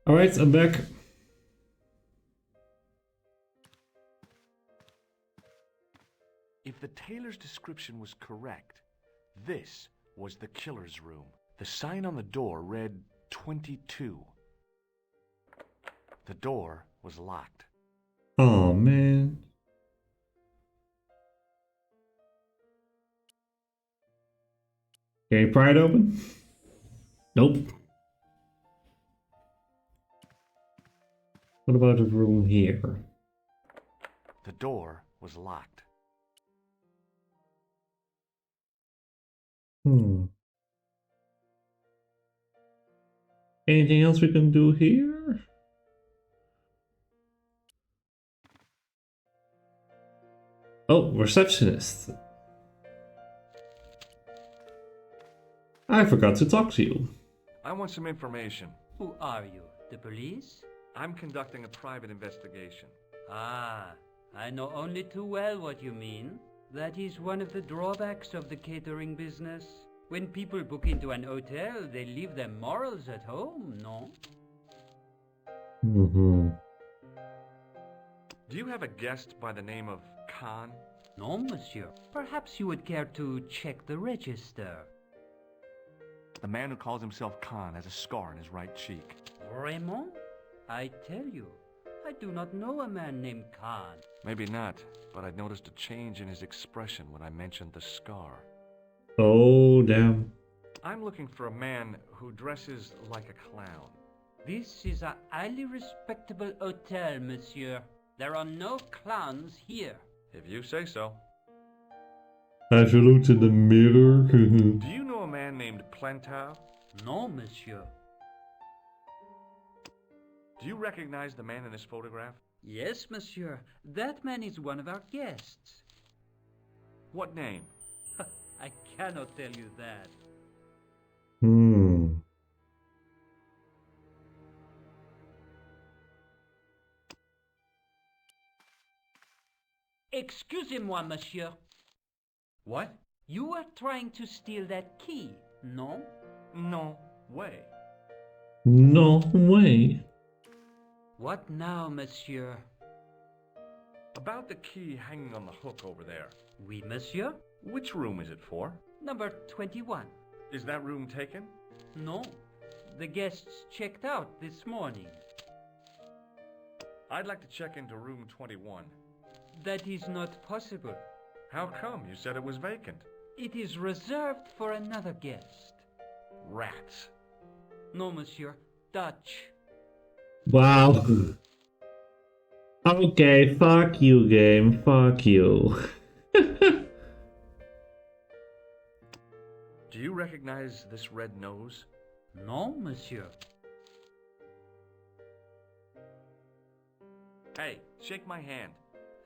Alright, I'm back. If the tailor's description was correct, this was the killer's room. The sign on the door read 22. The door was locked. Oh man. Can you pry it open? Nope. What about the room here? The door was locked. Anything else we can do here? Oh, receptionist. I forgot to talk to you. I want some information. Who are you? The police? I'm conducting a private investigation. Ah, I know only too well what you mean. That is one of the drawbacks of the catering business. When people book into an hotel, they leave their morals at home, no? Mm-hmm. Do you have a guest by the name of Khan? No, monsieur. Perhaps you would care to check the register. The man who calls himself Khan has a scar on his right cheek. Vraiment? I tell you, I do not know a man named Khan. Maybe not, but I noticed a change in his expression when I mentioned the scar. Oh, damn. I'm looking for a man who dresses like a clown. This is a highly respectable hotel, monsieur. There are no clowns here. If you say so. As you looked in the mirror. Do you know a man named Plantar? No, monsieur. Do you recognize the man in this photograph? Yes, monsieur. That man is one of our guests. What name? I cannot tell you that. Hmm. Excusez-moi, monsieur. What? You were trying to steal that key, no? No way. No way. What now, monsieur? About the key hanging on the hook over there. Oui, monsieur. Which room is it for? Number 21. Is that room taken? No. The guests checked out this morning. I'd like to check into room 21. That is not possible. How come? You said it was vacant. It is reserved for another guest. Rats. No, monsieur. Dutch. Wow. Okay, fuck you, game. Fuck you. Do you recognize this red nose? No, monsieur. Hey, shake my hand.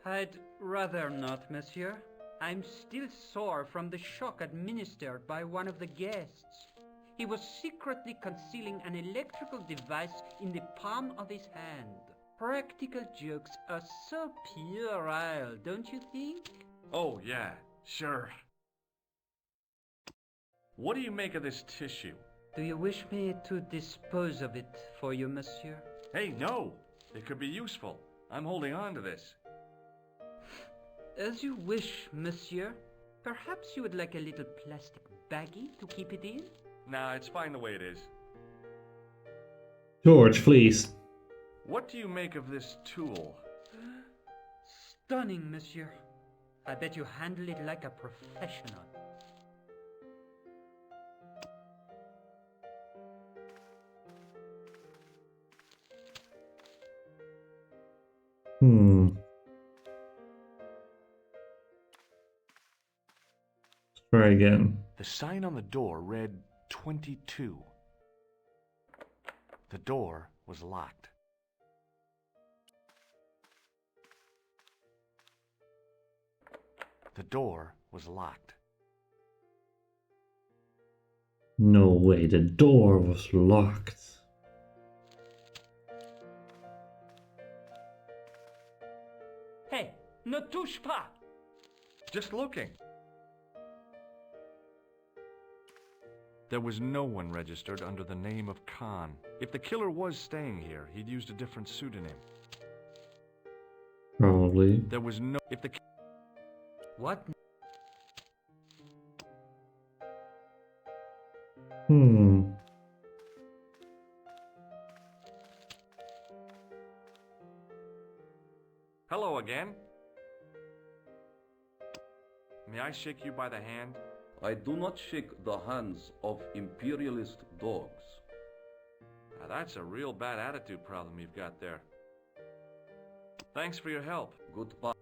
I'd rather not, monsieur. I'm still sore from the shock administered by one of the guests. He was secretly concealing an electrical device in the palm of his hand. Practical jokes are so puerile, don't you think? Oh, yeah, sure. What do you make of this tissue? Do you wish me to dispose of it for you, monsieur? Hey, no! It could be useful. I'm holding on to this. As you wish, monsieur. Perhaps you would like a little plastic baggie to keep it in? Nah, it's fine the way it is. George, please. What do you make of this tool? Stunning, monsieur. I bet you handle it like a professional. Hmm. Let's try again. The sign on the door read 22. The door was locked. The door was locked. No way, the door was locked. Hey, ne touche pas! Just looking. There was no one registered under the name of Khan. If the killer was staying here, he'd used a different pseudonym. Probably. There was no... If the... What? Hmm. Hello again. May I shake you by the hand? I do not shake the hands of imperialist dogs. Now that's a real bad attitude problem you've got there. Thanks for your help. Goodbye.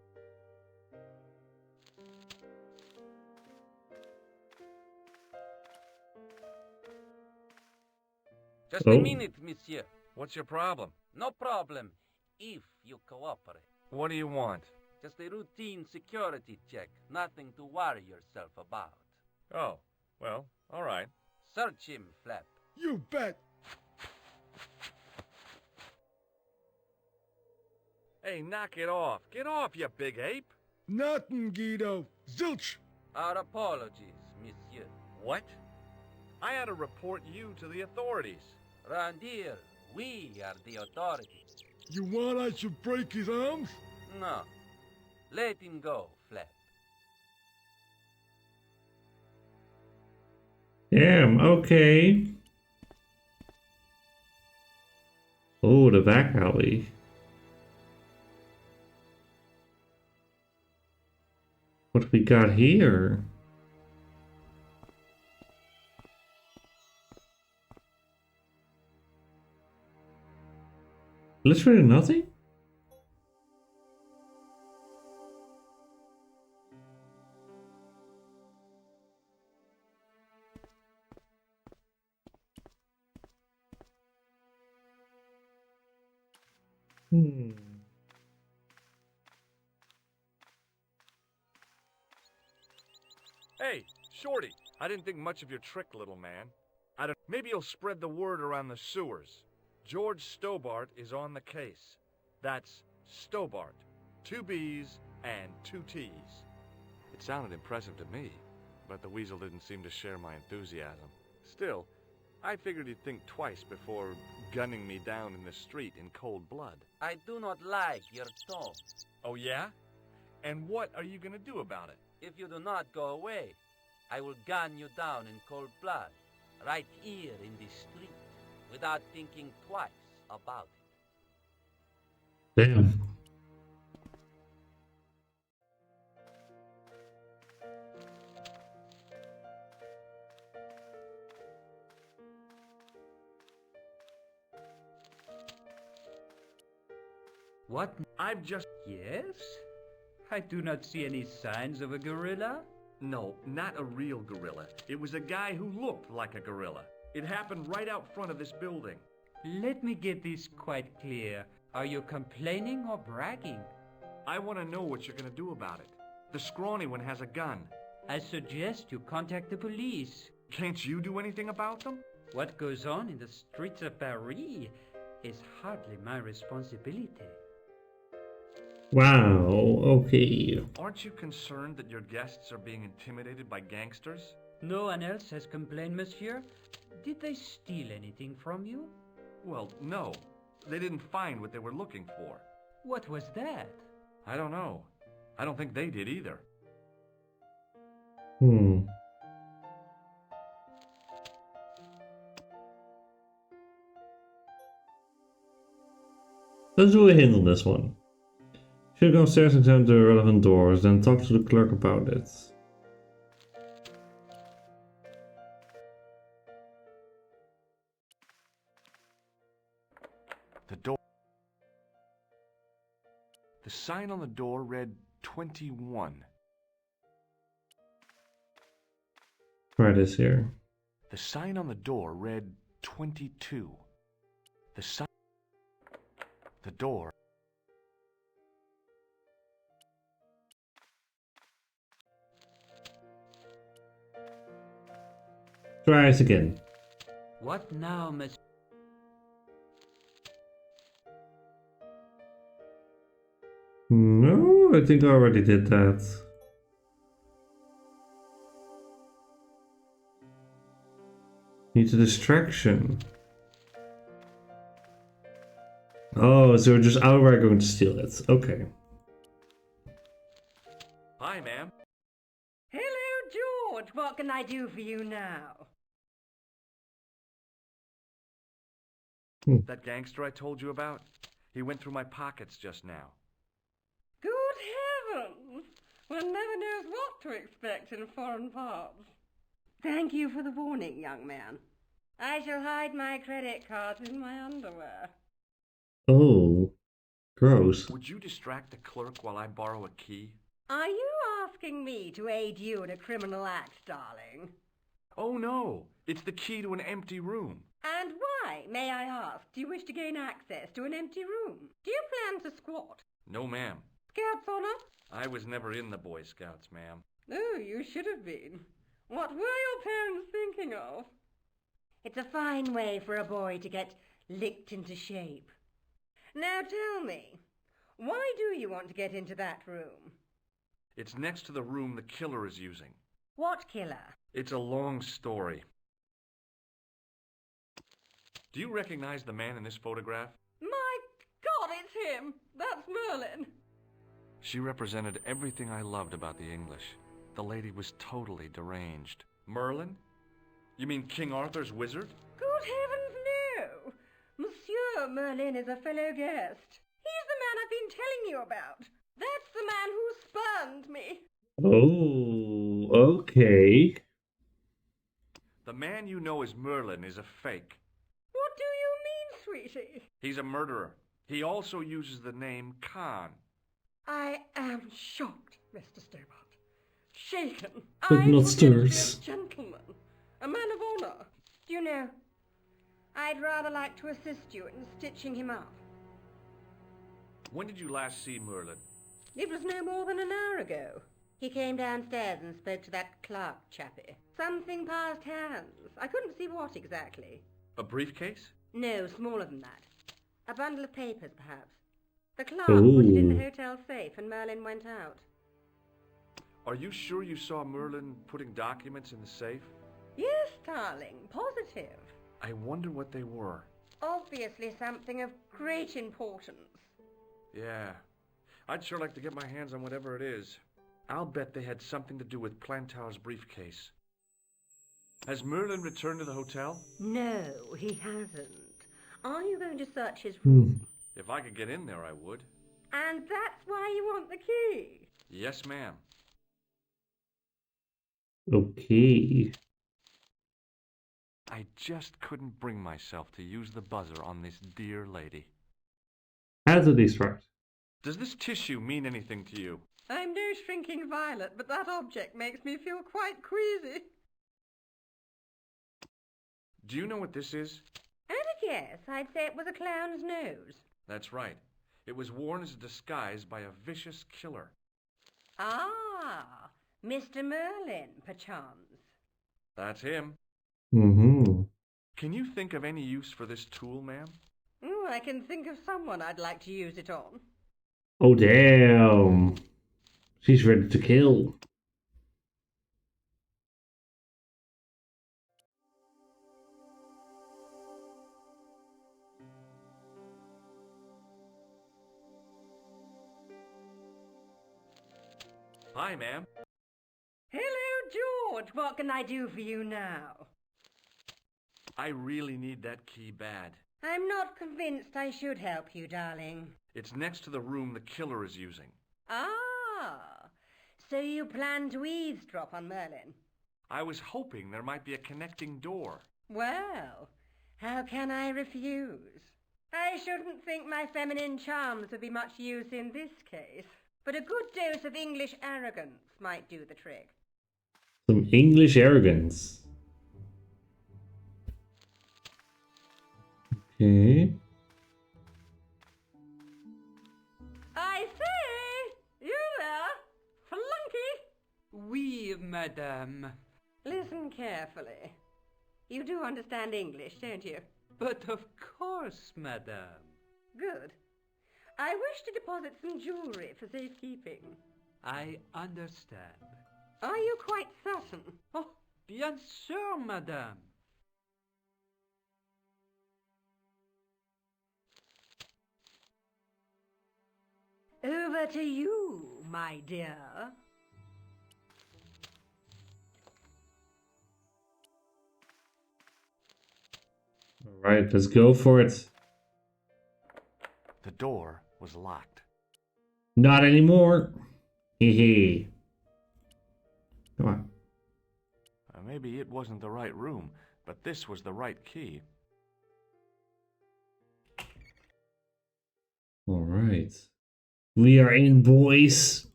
Just a minute, monsieur. What's your problem? No problem, if you cooperate. What do you want? Just a routine security check. Nothing to worry yourself about. Oh, well, all right. Search him, Flap. You bet. Hey, knock it off. Get off, you big ape. Nothing, Guido. Zilch. Our apologies, monsieur. What? I had to report you to the authorities. Round here, we are the authorities. You want I should break his arms? No. Let him go, Flap. Damn, okay. Oh, the back alley. What we got here? Literally nothing? Hey, Shorty, I didn't think much of your trick, little man. Maybe you'll spread the word around the sewers. George Stobart is on the case. That's Stobart. 2 B's and 2 T's. It sounded impressive to me, but the weasel didn't seem to share my enthusiasm. Still, I figured he'd think twice before gunning me down in the street in cold blood. I do not like your tone. Oh, yeah? And what are you gonna do about it? If you do not go away, I will gun you down in cold blood, right here in the street, without thinking twice about it. Damn. What? I've just... Yes? I do not see any signs of a gorilla. No, not a real gorilla. It was a guy who looked like a gorilla. It happened right out front of this building. Let me get this quite clear. Are you complaining or bragging? I want to know what you're going to do about it. The scrawny one has a gun. I suggest you contact the police. Can't you do anything about them? What goes on in the streets of Paris is hardly my responsibility. Wow, okay. Aren't you concerned that your guests are being intimidated by gangsters? No one else has complained, monsieur. Did they steal anything from you? Well, no. They didn't find what they were looking for. What was that? I don't know. I don't think they did either. Let's do a hint on this one. Should go upstairs and examine the relevant doors, then talk to the clerk about it. The door... The sign on the door read 21. Try this here. The sign on the door read 22. The door... Try it again. What now, monsieur? No, I think I already did that. Needs a distraction. Oh, so we're just outright going to steal it. Okay. Hi, ma'am. Hello, George. What can I do for you now? That gangster I told you about? He went through my pockets just now. Good heavens! One never knows what to expect in foreign parts. Thank you for the warning, young man. I shall hide my credit cards in my underwear. Oh, gross. Would you distract the clerk while I borrow a key? Are you asking me to aid you in a criminal act, darling? Oh no, it's the key to an empty room. And why, may I ask, do you wish to gain access to an empty room? Do you plan to squat? No, ma'am. Scouts honor? I was never in the Boy Scouts, ma'am. Oh, you should have been. What were your parents thinking of? It's a fine way for a boy to get licked into shape. Now tell me, why do you want to get into that room? It's next to the room the killer is using. What killer? It's a long story. Do you recognize the man in this photograph? My God, it's him! That's Merlin! She represented everything I loved about the English. The lady was totally deranged. Merlin? You mean King Arthur's wizard? Good heavens, no! Monsieur Merlin is a fellow guest. He's the man I've been telling you about. That's the man who spurned me. Oh, okay. The man you know as Merlin is a fake. What do you mean, sweetie? He's a murderer. He also uses the name Khan. I am shocked, Mr. Stobart. Shaken. But not stirred. A gentleman. A man of honor. Do you know, I'd rather like to assist you in stitching him up. When did you last see Merlin? It was no more than an hour ago. He came downstairs and spoke to that Clark chappie. Something passed hands. I couldn't see what exactly. A briefcase? No, smaller than that. A bundle of papers, perhaps. The clerk put it in the hotel safe and Merlin went out. Are you sure you saw Merlin putting documents in the safe? Yes, darling, positive. I wonder what they were. Obviously something of great importance. Yeah. I'd sure like to get my hands on whatever it is. I'll bet they had something to do with Plantar's briefcase. Has Merlin returned to the hotel? No, he hasn't. Are you going to search his room? If I could get in there, I would. And that's why you want the key? Yes, ma'am. Okay. I just couldn't bring myself to use the buzzer on this dear lady. As a distract. Does this tissue mean anything to you? I'm no shrinking violet, but that object makes me feel quite queasy. Do you know what this is? At a guess, I'd say it was a clown's nose. That's right. It was worn as a disguise by a vicious killer. Ah, Mr. Merlin, perchance. That's him. Mm-hmm. Can you think of any use for this tool, ma'am? Oh, I can think of someone I'd like to use it on. Oh, damn. She's ready to kill. Hi, ma'am. Hello, George. What can I do for you now? I really need that key bad. I'm not convinced I should help you, darling. It's next to the room the killer is using. Ah, so you plan to eavesdrop on Merlin? I was hoping there might be a connecting door. Well, how can I refuse? I shouldn't think my feminine charms would be much use in this case, but a good dose of English arrogance might do the trick. Some English arrogance. Okay. I say! You there? Flunky! Oui, madame. Listen carefully. You do understand English, don't you? But of course, madame. Good. I wish to deposit some jewellery for safekeeping. I understand. Are you quite certain? Oh, bien sûr, madame. Over to you, my dear. Alright, let's go for it. The door was locked. Not anymore. Hehe. Come on. Maybe it wasn't the right room, but this was the right key. Alright. We are in, boys.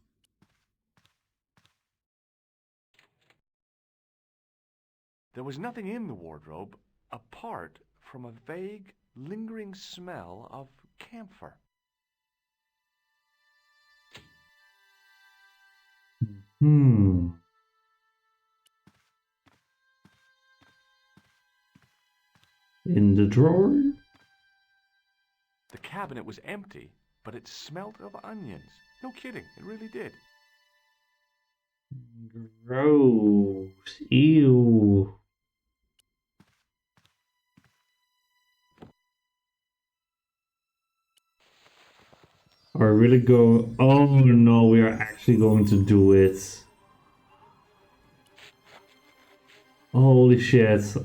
There was nothing in the wardrobe apart from a vague, lingering smell of camphor. Hmm. In the drawer? The cabinet was empty, but it smelt of onions. No kidding, it really did. Gross. Ew. Are we really going? Oh no, we are actually going to do it. Holy shit.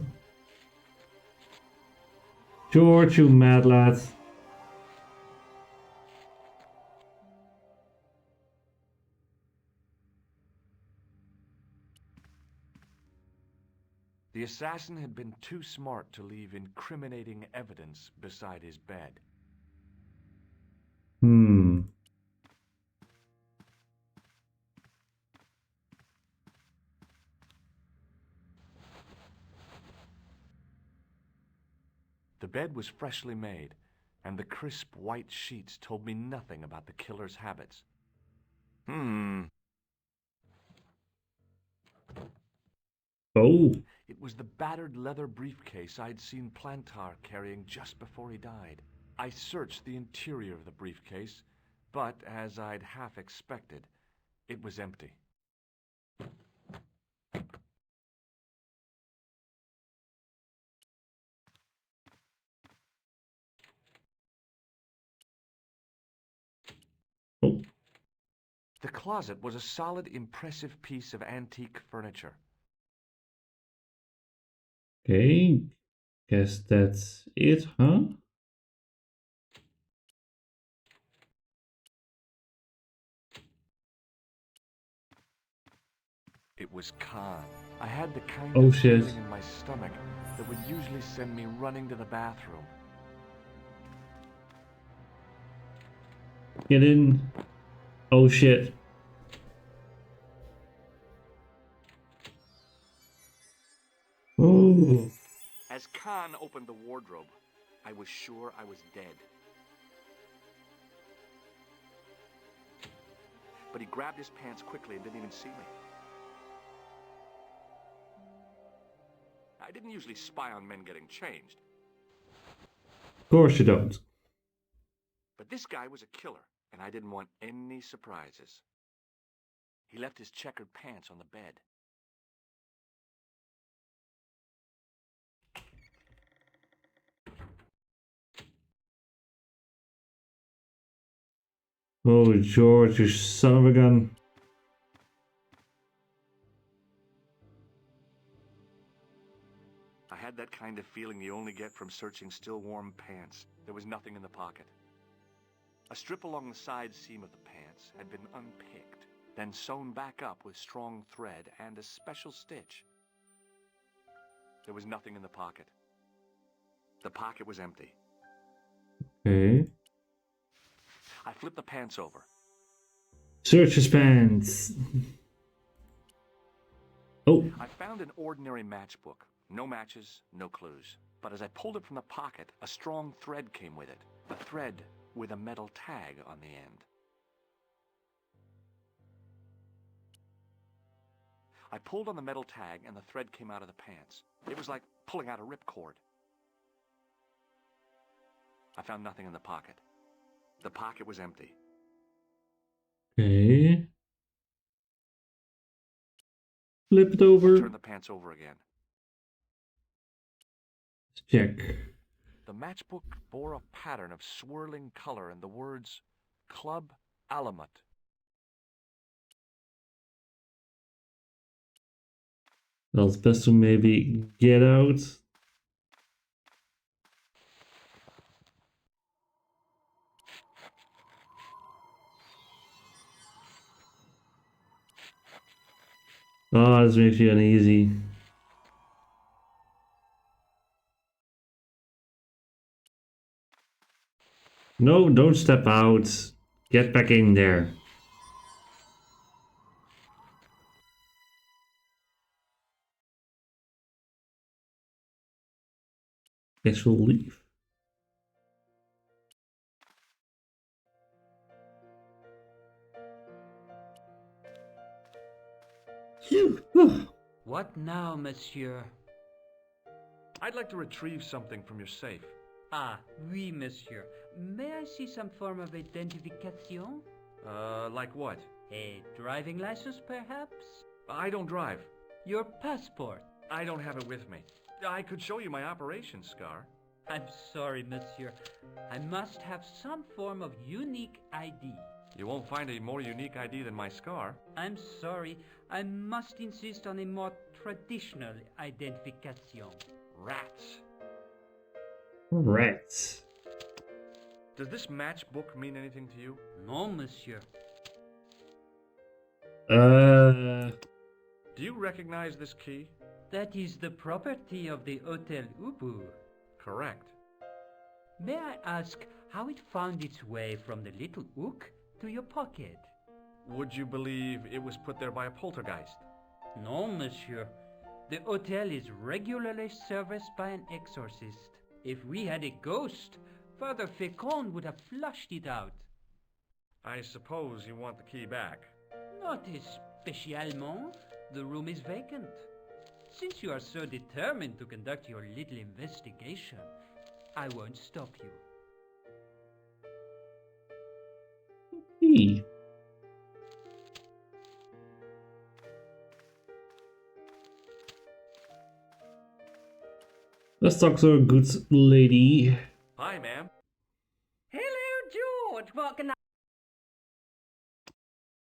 George, you mad lad. The assassin had been too smart to leave incriminating evidence beside his bed. Hmm. The bed was freshly made, and the crisp white sheets told me nothing about the killer's habits. Oh. It was the battered leather briefcase I'd seen Plantar carrying just before he died. I searched the interior of the briefcase, but as I'd half expected, it was empty. Oh. The closet was a solid, impressive piece of antique furniture. Okay. Guess that's it, huh? It was Khan. I had the kind Oh of shit. feeling in my stomach that would usually send me running to the bathroom. Get in. Oh shit. Oh. As Khan opened the wardrobe, I was sure I was dead. But he grabbed his pants quickly and didn't even see me. I didn't usually spy on men getting changed. Of course you don't. But this guy was a killer, and I didn't want any surprises. He left his checkered pants on the bed. Oh, George, you son of a gun. I had that kind of feeling you only get from searching still warm pants. There was nothing in the pocket. A strip along the side seam of the pants had been unpicked, then sewn back up with strong thread and a special stitch. There was nothing in the pocket. The pocket was empty. Okay. I flipped the pants over. Search his pants. Oh. I found an ordinary matchbook. No matches, no clues. But as I pulled it from the pocket, a strong thread came with it. A thread with a metal tag on the end. I pulled on the metal tag and the thread came out of the pants. It was like pulling out a ripcord. I found nothing in the pocket. The pocket was empty. Okay. Flip it over. Turn the pants over again. Let's check. The matchbook bore a pattern of swirling color and the words Club Alamut. Well, it's best to maybe get out. Oh, this makes you uneasy. No, don't step out. Get back in there. Guess we'll leave. What now, monsieur? I'd like to retrieve something from your safe. Ah, oui, monsieur. May I see some form of identification? Like what? A driving license, perhaps? I don't drive. Your passport? I don't have it with me. I could show you my operation scar. I'm sorry, monsieur. I must have some form of unique ID. You won't find a more unique ID than my scar. I'm sorry. I must insist on a more traditional identification. Rats. Rats. Does this matchbook mean anything to you? No, monsieur. Do you recognize this key? That is the property of the Hotel Ubu. Correct. May I ask how it found its way from the little hook to your pocket? Would you believe it was put there by a poltergeist? No, monsieur. The hotel is regularly serviced by an exorcist. If we had a ghost, Father Fécond would have flushed it out. I suppose you want the key back. Not especialement. The room is vacant. Since you are so determined to conduct your little investigation, I won't stop you. Let's talk to a good lady. Hi, ma'am. Hello, George. What can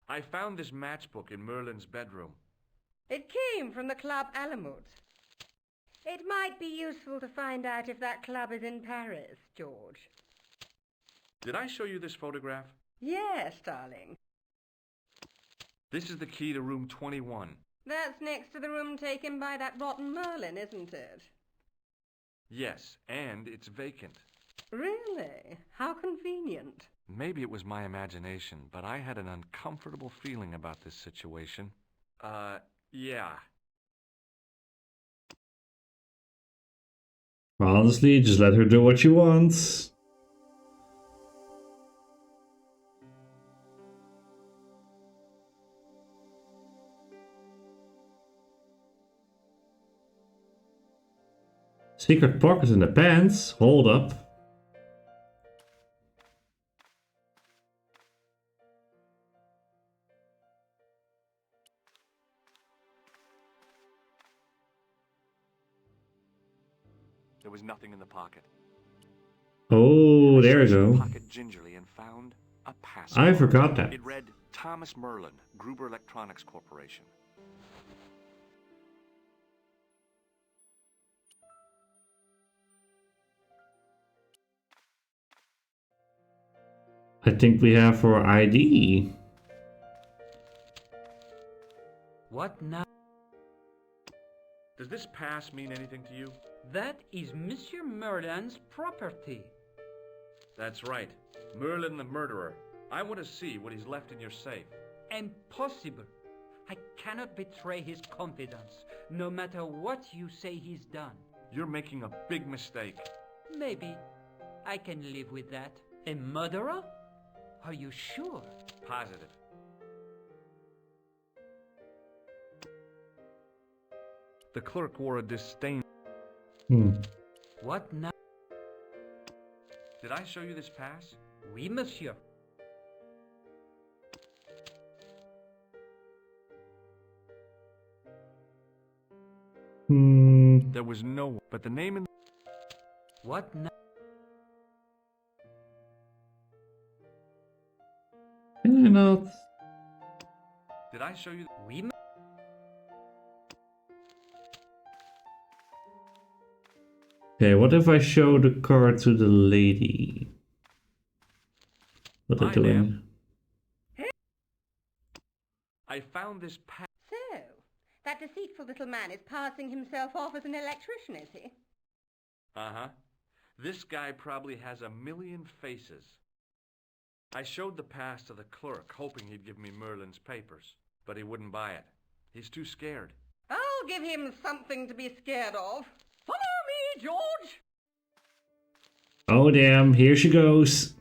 I found this matchbook in Merlin's bedroom. It came from the Club Alamut. It might be useful to find out if that club is in Paris, George. Did I show you this photograph? Yes, darling. This is the key to room 21. That's next to the room taken by that rotten Merlin, isn't it? Yes, and it's vacant. Really? How convenient. Maybe it was my imagination, but I had an uncomfortable feeling about this situation. Yeah. Honestly, just let her do what she wants. Secret pocket in the pants? Hold up. There was nothing in the pocket. Oh, there we I searched go. the pocket gingerly and found a passport. I forgot that. It read Thomas Merlin, Gruber Electronics Corporation. I think we have her ID. What now? Does this pass mean anything to you? That is Monsieur Merlin's property. That's right. Merlin the murderer. I want to see what he's left in your safe. Impossible. I cannot betray his confidence, no matter what you say he's done. You're making a big mistake. Maybe. I can live with that. A murderer? Are you sure? Positive. The clerk wore a disdain. What now? Did I show you this pass? Oui, monsieur. There was no one, but the name in... What now? Can I not? Did I show you... Oui, Okay, what if I show the card to the lady? What are they doing? I found this pass. So, that deceitful little man is passing himself off as an electrician, is he? Uh-huh. This guy probably has a million faces. I showed the pass to the clerk, hoping he'd give me Merlin's papers, but he wouldn't buy it. He's too scared. I'll give him something to be scared of. Follow me, George! Oh damn, here she goes.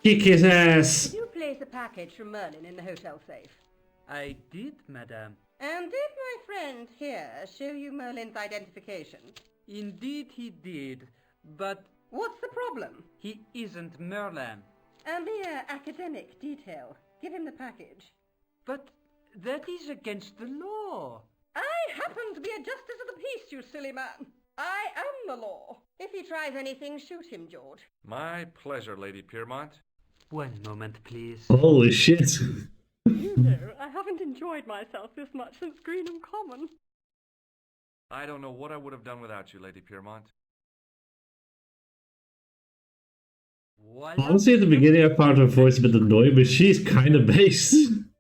Kick his ass! You place the package from Merlin in the hotel safe? I did, madame. And did my friend here show you Merlin's identification? Indeed he did, but... What's the problem? He isn't Merlin. A mere academic detail. Give him the package. But that is against the law. I happen to be a justice of the peace, you silly man. I am the law. If he tries anything, shoot him, George. My pleasure, Lady Piermont. One moment, please. Holy shit. You know, I haven't enjoyed myself this much since Greenham Common. I don't know what I would have done without you, Lady Piermont. Honestly, at the beginning I found her voice a bit annoying, but she's kind of based.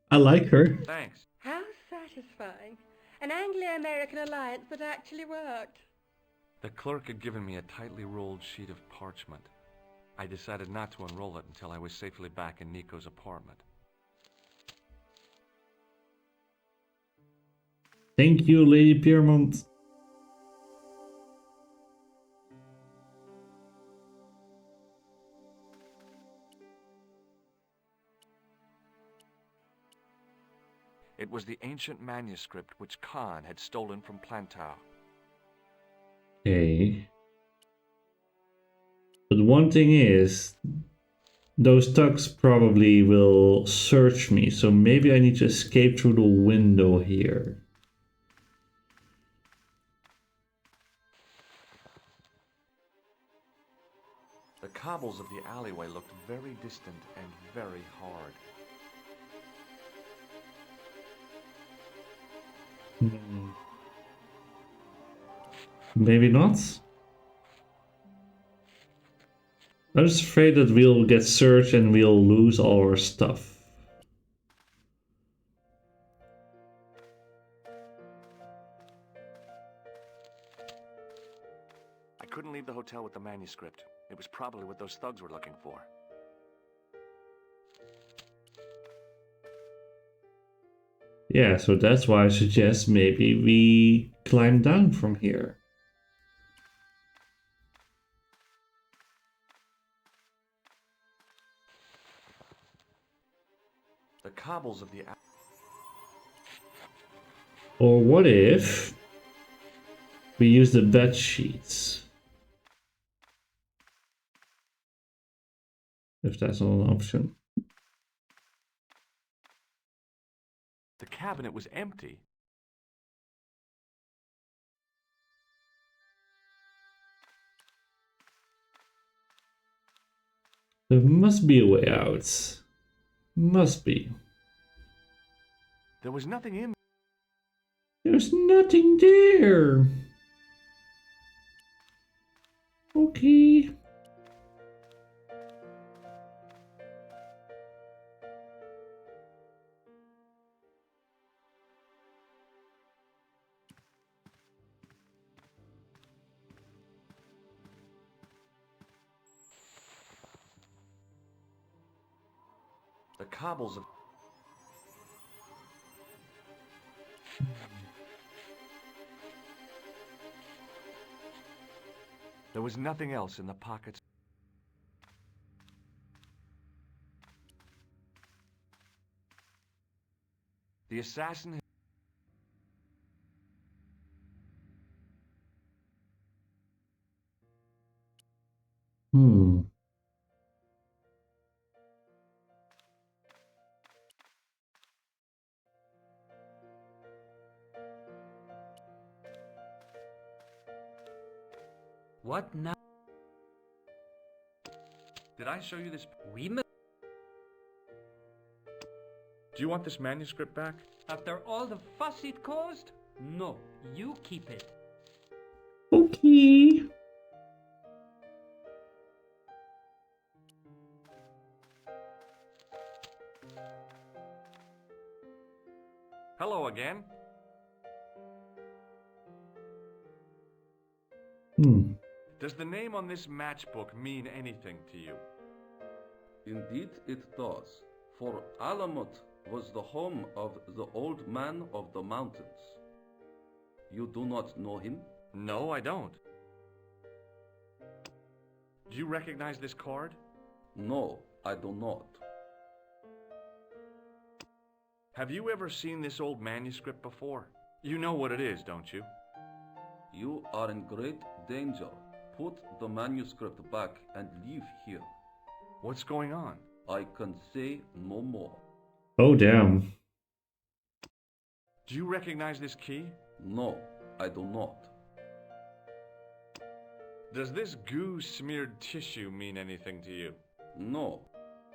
I like her. Thanks. How satisfying. An Anglo-American alliance that actually worked. The clerk had given me a tightly rolled sheet of parchment. I decided not to unroll it until I was safely back in Nico's apartment. Thank you, Lady Piermont. It was the ancient manuscript which Khan had stolen from Plantow. Okay. But one thing is, those thugs probably will search me, so maybe I need to escape through the window here. The cobbles of the alleyway looked very distant and very hard. Maybe not? I'm just afraid that we'll get searched and we'll lose all our stuff. I couldn't leave the hotel with the manuscript. It was probably what those thugs were looking for. Yeah, so that's why I suggest maybe we climb down from here. The cobbles of the... Or what if we use the bed sheets? If that's not an option. The cabinet was empty. There must be a way out. Must be. There was nothing in... There's nothing there. Okay. The cobbles of... There was nothing else in the pockets. The assassin... What now? Did I show you this? We must... Do you want this manuscript back? After all the fuss it caused? No, you keep it. Okay. Hello again. Does the name on this matchbook mean anything to you? Indeed it does, for Alamut was the home of the old man of the mountains. You do not know him? No, I don't. Do you recognize this card? No, I do not. Have you ever seen this old manuscript before? You know what it is, don't you? You are in great danger. Put the manuscript back and leave here. What's going on? I can say no more. Oh, damn. Do you recognize this key? No, I do not. Does this goo-smeared tissue mean anything to you? No.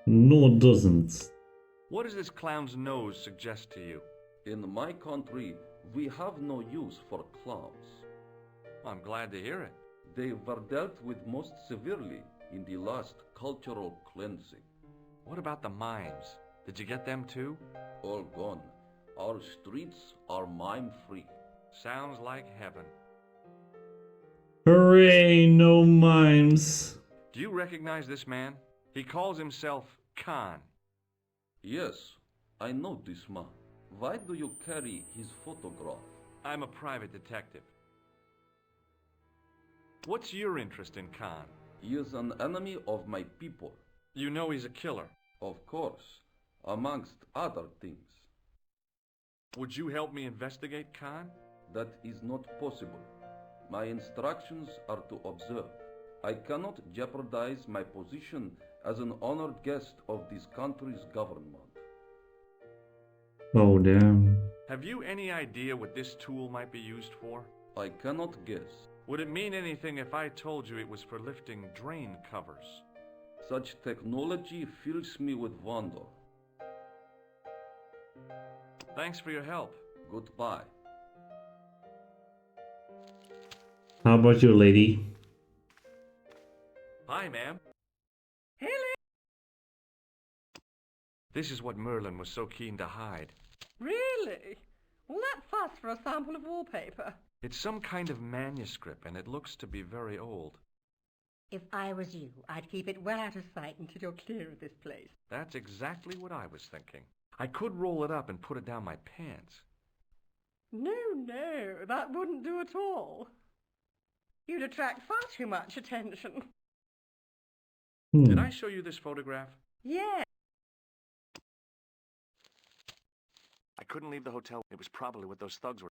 No, it doesn't. What does this clown's nose suggest to you? In my country, we have no use for clowns. I'm glad to hear it. They were dealt with most severely in the last cultural cleansing. What about the mimes? Did you get them too? All gone. Our streets are mime-free. Sounds like heaven. Hooray, no mimes. Do you recognize this man? He calls himself Khan. Yes, I know this man. Why do you carry his photograph? I'm a private detective. What's your interest in Khan? He is an enemy of my people. You know he's a killer. Of course, amongst other things. Would you help me investigate Khan? That is not possible. My instructions are to observe. I cannot jeopardize my position as an honored guest of this country's government. Oh, damn. Have you any idea what this tool might be used for? I cannot guess. Would it mean anything if I told you it was for lifting drain covers? Such technology fills me with wonder. Thanks for your help. Goodbye. How about you, lady? Hi, ma'am. Hello. This is what Merlin was so keen to hide. Really? Well, that fuss for a sample of wallpaper. It's some kind of manuscript, and it looks to be very old. If I was you, I'd keep it well out of sight until you're clear of this place. That's exactly what I was thinking. I could roll it up and put it down my pants. No, that wouldn't do at all. You'd attract far too much attention. Did I show you this photograph? Yeah. I couldn't leave the hotel. It was probably what those thugs were.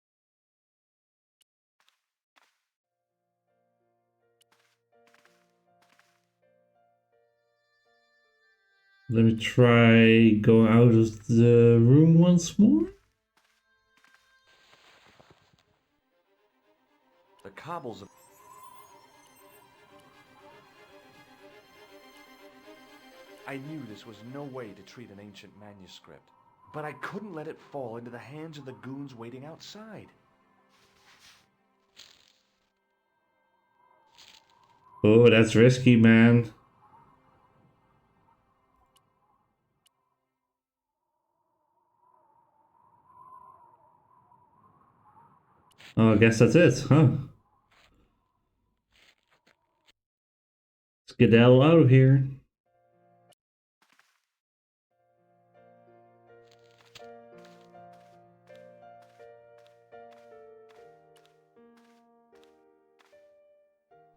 Let me try going out of the room once more. The cobbles of... I knew this was no way to treat an ancient manuscript, but I couldn't let it fall into the hands of the goons waiting outside. Oh, that's risky, man. Oh, I guess that's it, huh? Let's get the hell out of here.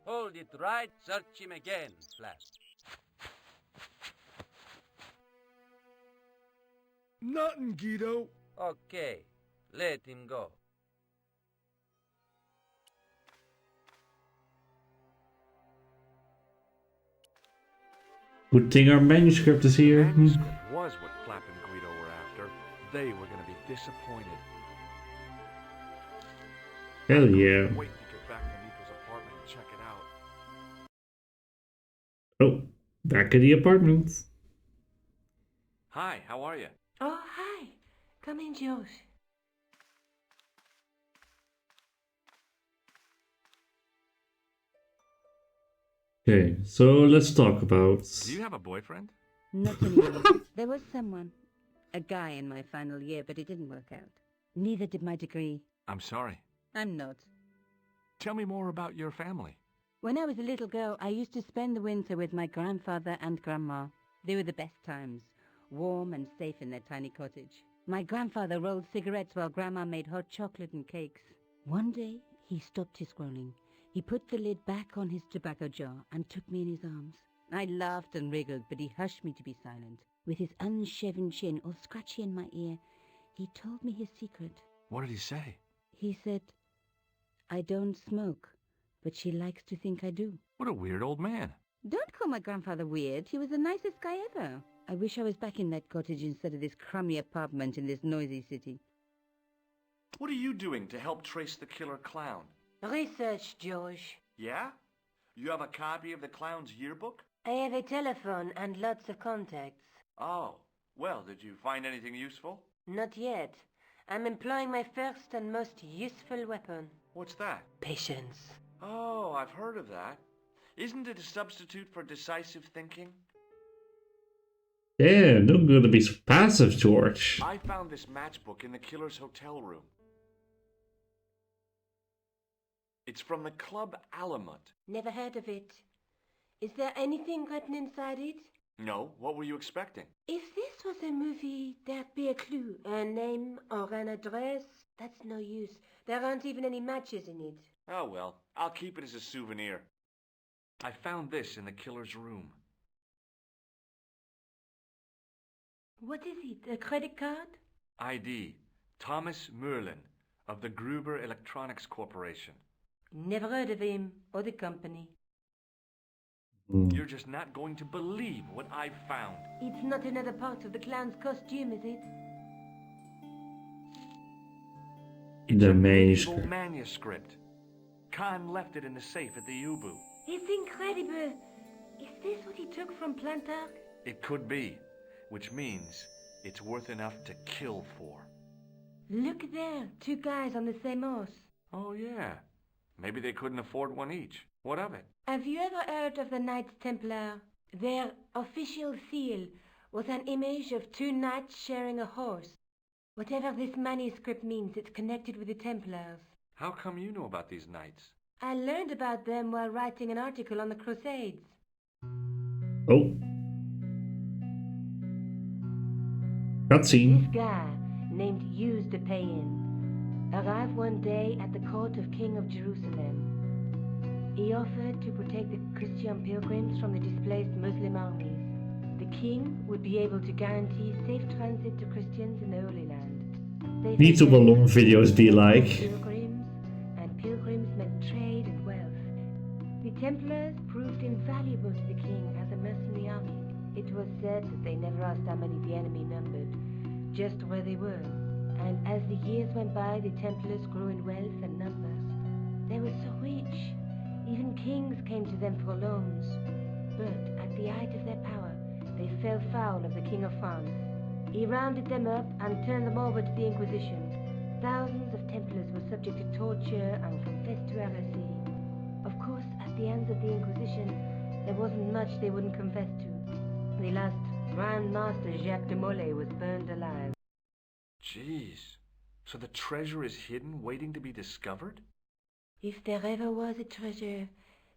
Hold it right, search him again, Flash. Nothing, Guido. Okay, let him go. Good thing our manuscript is here. The manuscript was what Flap and Guido were after. They were going to be disappointed. Hell yeah. Wait to get back to Nico's apartment and check it out. Oh, back at the apartment. Hi, how are you? Oh, hi. Come in, Josh. Okay, so let's talk about... Do you have a boyfriend? Not anymore. There was someone. A guy in my final year, but it didn't work out. Neither did my degree. I'm sorry. I'm not. Tell me more about your family. When I was a little girl, I used to spend the winter with my grandfather and grandma. They were the best times, warm and safe in their tiny cottage. My grandfather rolled cigarettes while grandma made hot chocolate and cakes. One day, he stopped his groaning. He put the lid back on his tobacco jar and took me in his arms. I laughed and wriggled, but he hushed me to be silent. With his unshaven chin all scratchy in my ear, He told me his secret. What did he say? He said, I don't smoke, but she likes to think I do. What a weird old man. Don't call my grandfather weird. He was the nicest guy ever. I wish I was back in that cottage instead of this crummy apartment in this noisy city. What are you doing to help trace the killer clown? Research, George. Yeah? You have a copy of the clown's yearbook? I have a telephone and lots of contacts. Oh, well, did you find anything useful? Not yet. I'm employing my first and most useful weapon. What's that? Patience. Oh, I've heard of that. Isn't it a substitute for decisive thinking? Damn, don't gonna be so passive, George. I found this matchbook in the killer's hotel room. It's from the Club Alamut. Never heard of it. Is there anything written inside it? No, what were you expecting? If this was a movie, there'd be a clue, a name or an address. That's no use. There aren't even any matches in it. Oh well, I'll keep it as a souvenir. I found this in the killer's room. What is it, a credit card? ID, Thomas Merlin, of the Gruber Electronics Corporation. Never heard of him or the company. You're just not going to believe what I've found. It's not another part of the clown's costume, is it? It's The a medieval manuscript. manuscript. Khan left it in the safe at the U-Boot. It's incredible. Is this what he took from Plantar? It could be, which means it's worth enough to kill for. Look there, two guys on the same horse. Oh yeah, maybe they couldn't afford one each. What of it? Have you ever heard of the Knights Templar? Their official seal was an image of two knights sharing a horse. Whatever this manuscript means, it's connected with the Templars. How come you know about these knights? I learned about them while writing an article on the Crusades. Oh. Cutscene. This guy, named Hughes de Payen, arrived one day at the court of King of Jerusalem. He offered to protect the Christian pilgrims from the displaced Muslim armies. The king would be able to guarantee safe transit to Christians in the Holy Land. They These will long videos be like. pilgrims, and pilgrims meant trade and wealth. The Templars proved invaluable to the king as a mercenary army. It was said that they never asked how many the enemy numbered, just where they were. And as the years went by, the Templars grew in wealth and numbers. They were so rich, even kings came to them for loans. But at the height of their power, they fell foul of the King of France. He rounded them up and turned them over to the Inquisition. Thousands of Templars were subject to torture and confessed to heresy. Of course, at the hands of the Inquisition, there wasn't much they wouldn't confess to. The last Grand Master Jacques de Molay was burned alive. Jeez, so the treasure is hidden, waiting to be discovered? If there ever was a treasure,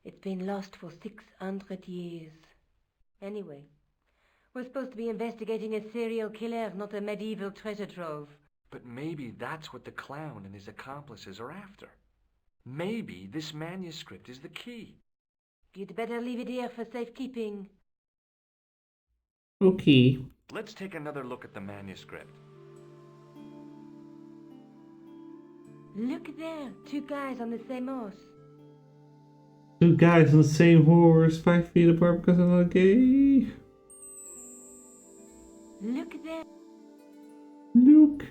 it's been lost for 600 years. Anyway, we're supposed to be investigating a serial killer, not a medieval treasure trove. But maybe that's what the clown and his accomplices are after. Maybe this manuscript is the key. You'd better leave it here for safekeeping. Okay. Let's take another look at the manuscript. Look there, two guys on the same horse. Two guys on the same horse, 5 feet apart because I'm not gay. Look there. Look.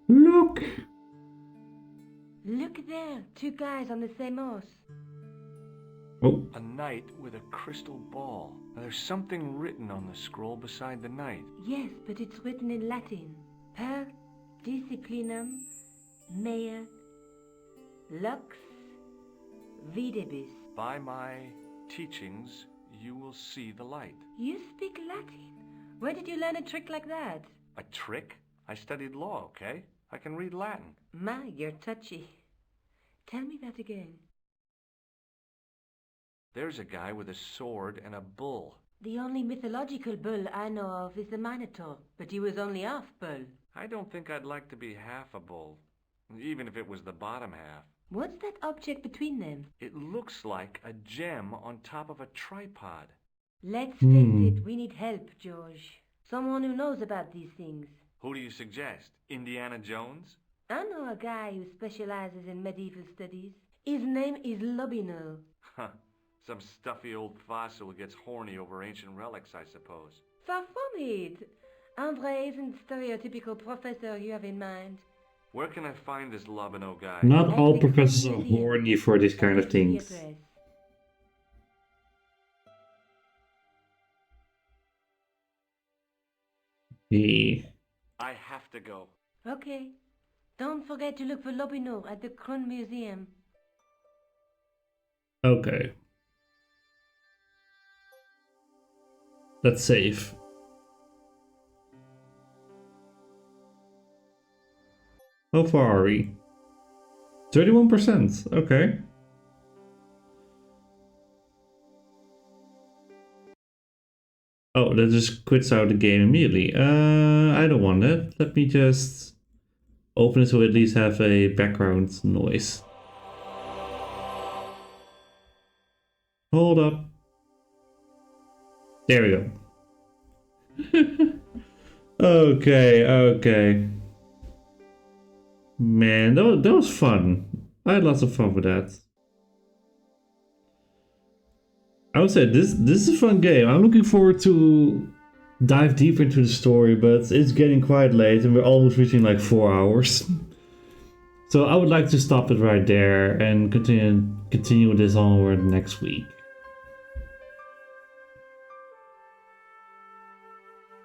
Look. Look there, two guys on the same horse. Oh. A knight with a crystal ball. Now, there's something written on the scroll beside the knight. Yes, but it's written in Latin. Per disciplinum mea lux videbis. By my teachings, you will see the light. You speak Latin? Where did you learn a trick like that? A trick? I studied law, okay? I can read Latin. My, you're touchy. Tell me that again. There's a guy with a sword and a bull. The only mythological bull I know of is the Minotaur, but he was only half bull. I don't think I'd like to be half a bull, even if it was the bottom half. What's that object between them? It looks like a gem on top of a tripod. Let's face it, we need help, George. Someone who knows about these things. Who do you suggest? Indiana Jones? I know a guy who specializes in medieval studies. His name is Lobino. Huh. Some stuffy old fossil who gets horny over ancient relics, I suppose. Far from it. Andre isn't the stereotypical professor you have in mind. Where can I find this Lobino guy? Not all professors are horny for these kind of things. Yeah. I have to go. Okay. Don't forget to look for Lobino at the Kron Museum. Okay. Let's save. How far are we? 31%. Okay. Oh, that just quits out the game immediately. I don't want that. Let me just open it so we at least have a background noise. Hold up. There we go. Okay. Man, that was fun. I had lots of fun with that. I would say this is a fun game. I'm looking forward to dive deeper into the story, but it's getting quite late and we're almost reaching like 4 hours. So I would like to stop it right there and continue this onward next week.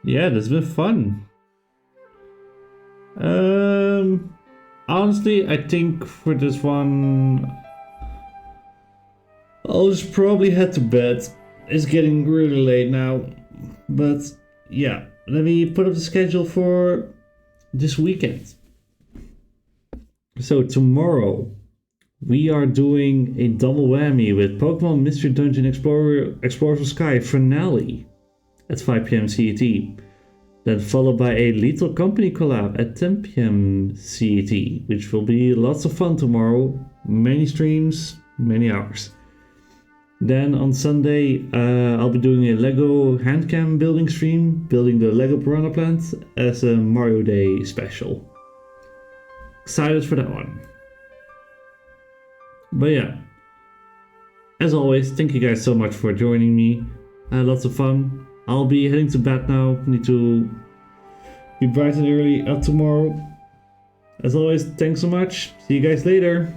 Yeah, this has been fun. Honestly, I think for this one, I'll just probably head to bed. It's getting really late now. But yeah, let me put up the schedule for this weekend. So tomorrow, we are doing a double whammy with Pokemon Mystery Dungeon Explorers of Sky finale at 5 PM CET. Then followed by a Lethal Company collab at 10 PM CET, which will be lots of fun tomorrow. Many streams, many hours. Then on Sunday, I'll be doing a Lego handcam building stream, building the Lego Piranha Plant as a Mario Day special. Excited for that one. But yeah, as always, thank you guys so much for joining me. I had lots of fun. I'll be heading to bed now. Need to be bright and early up tomorrow. As always, thanks so much. See you guys later.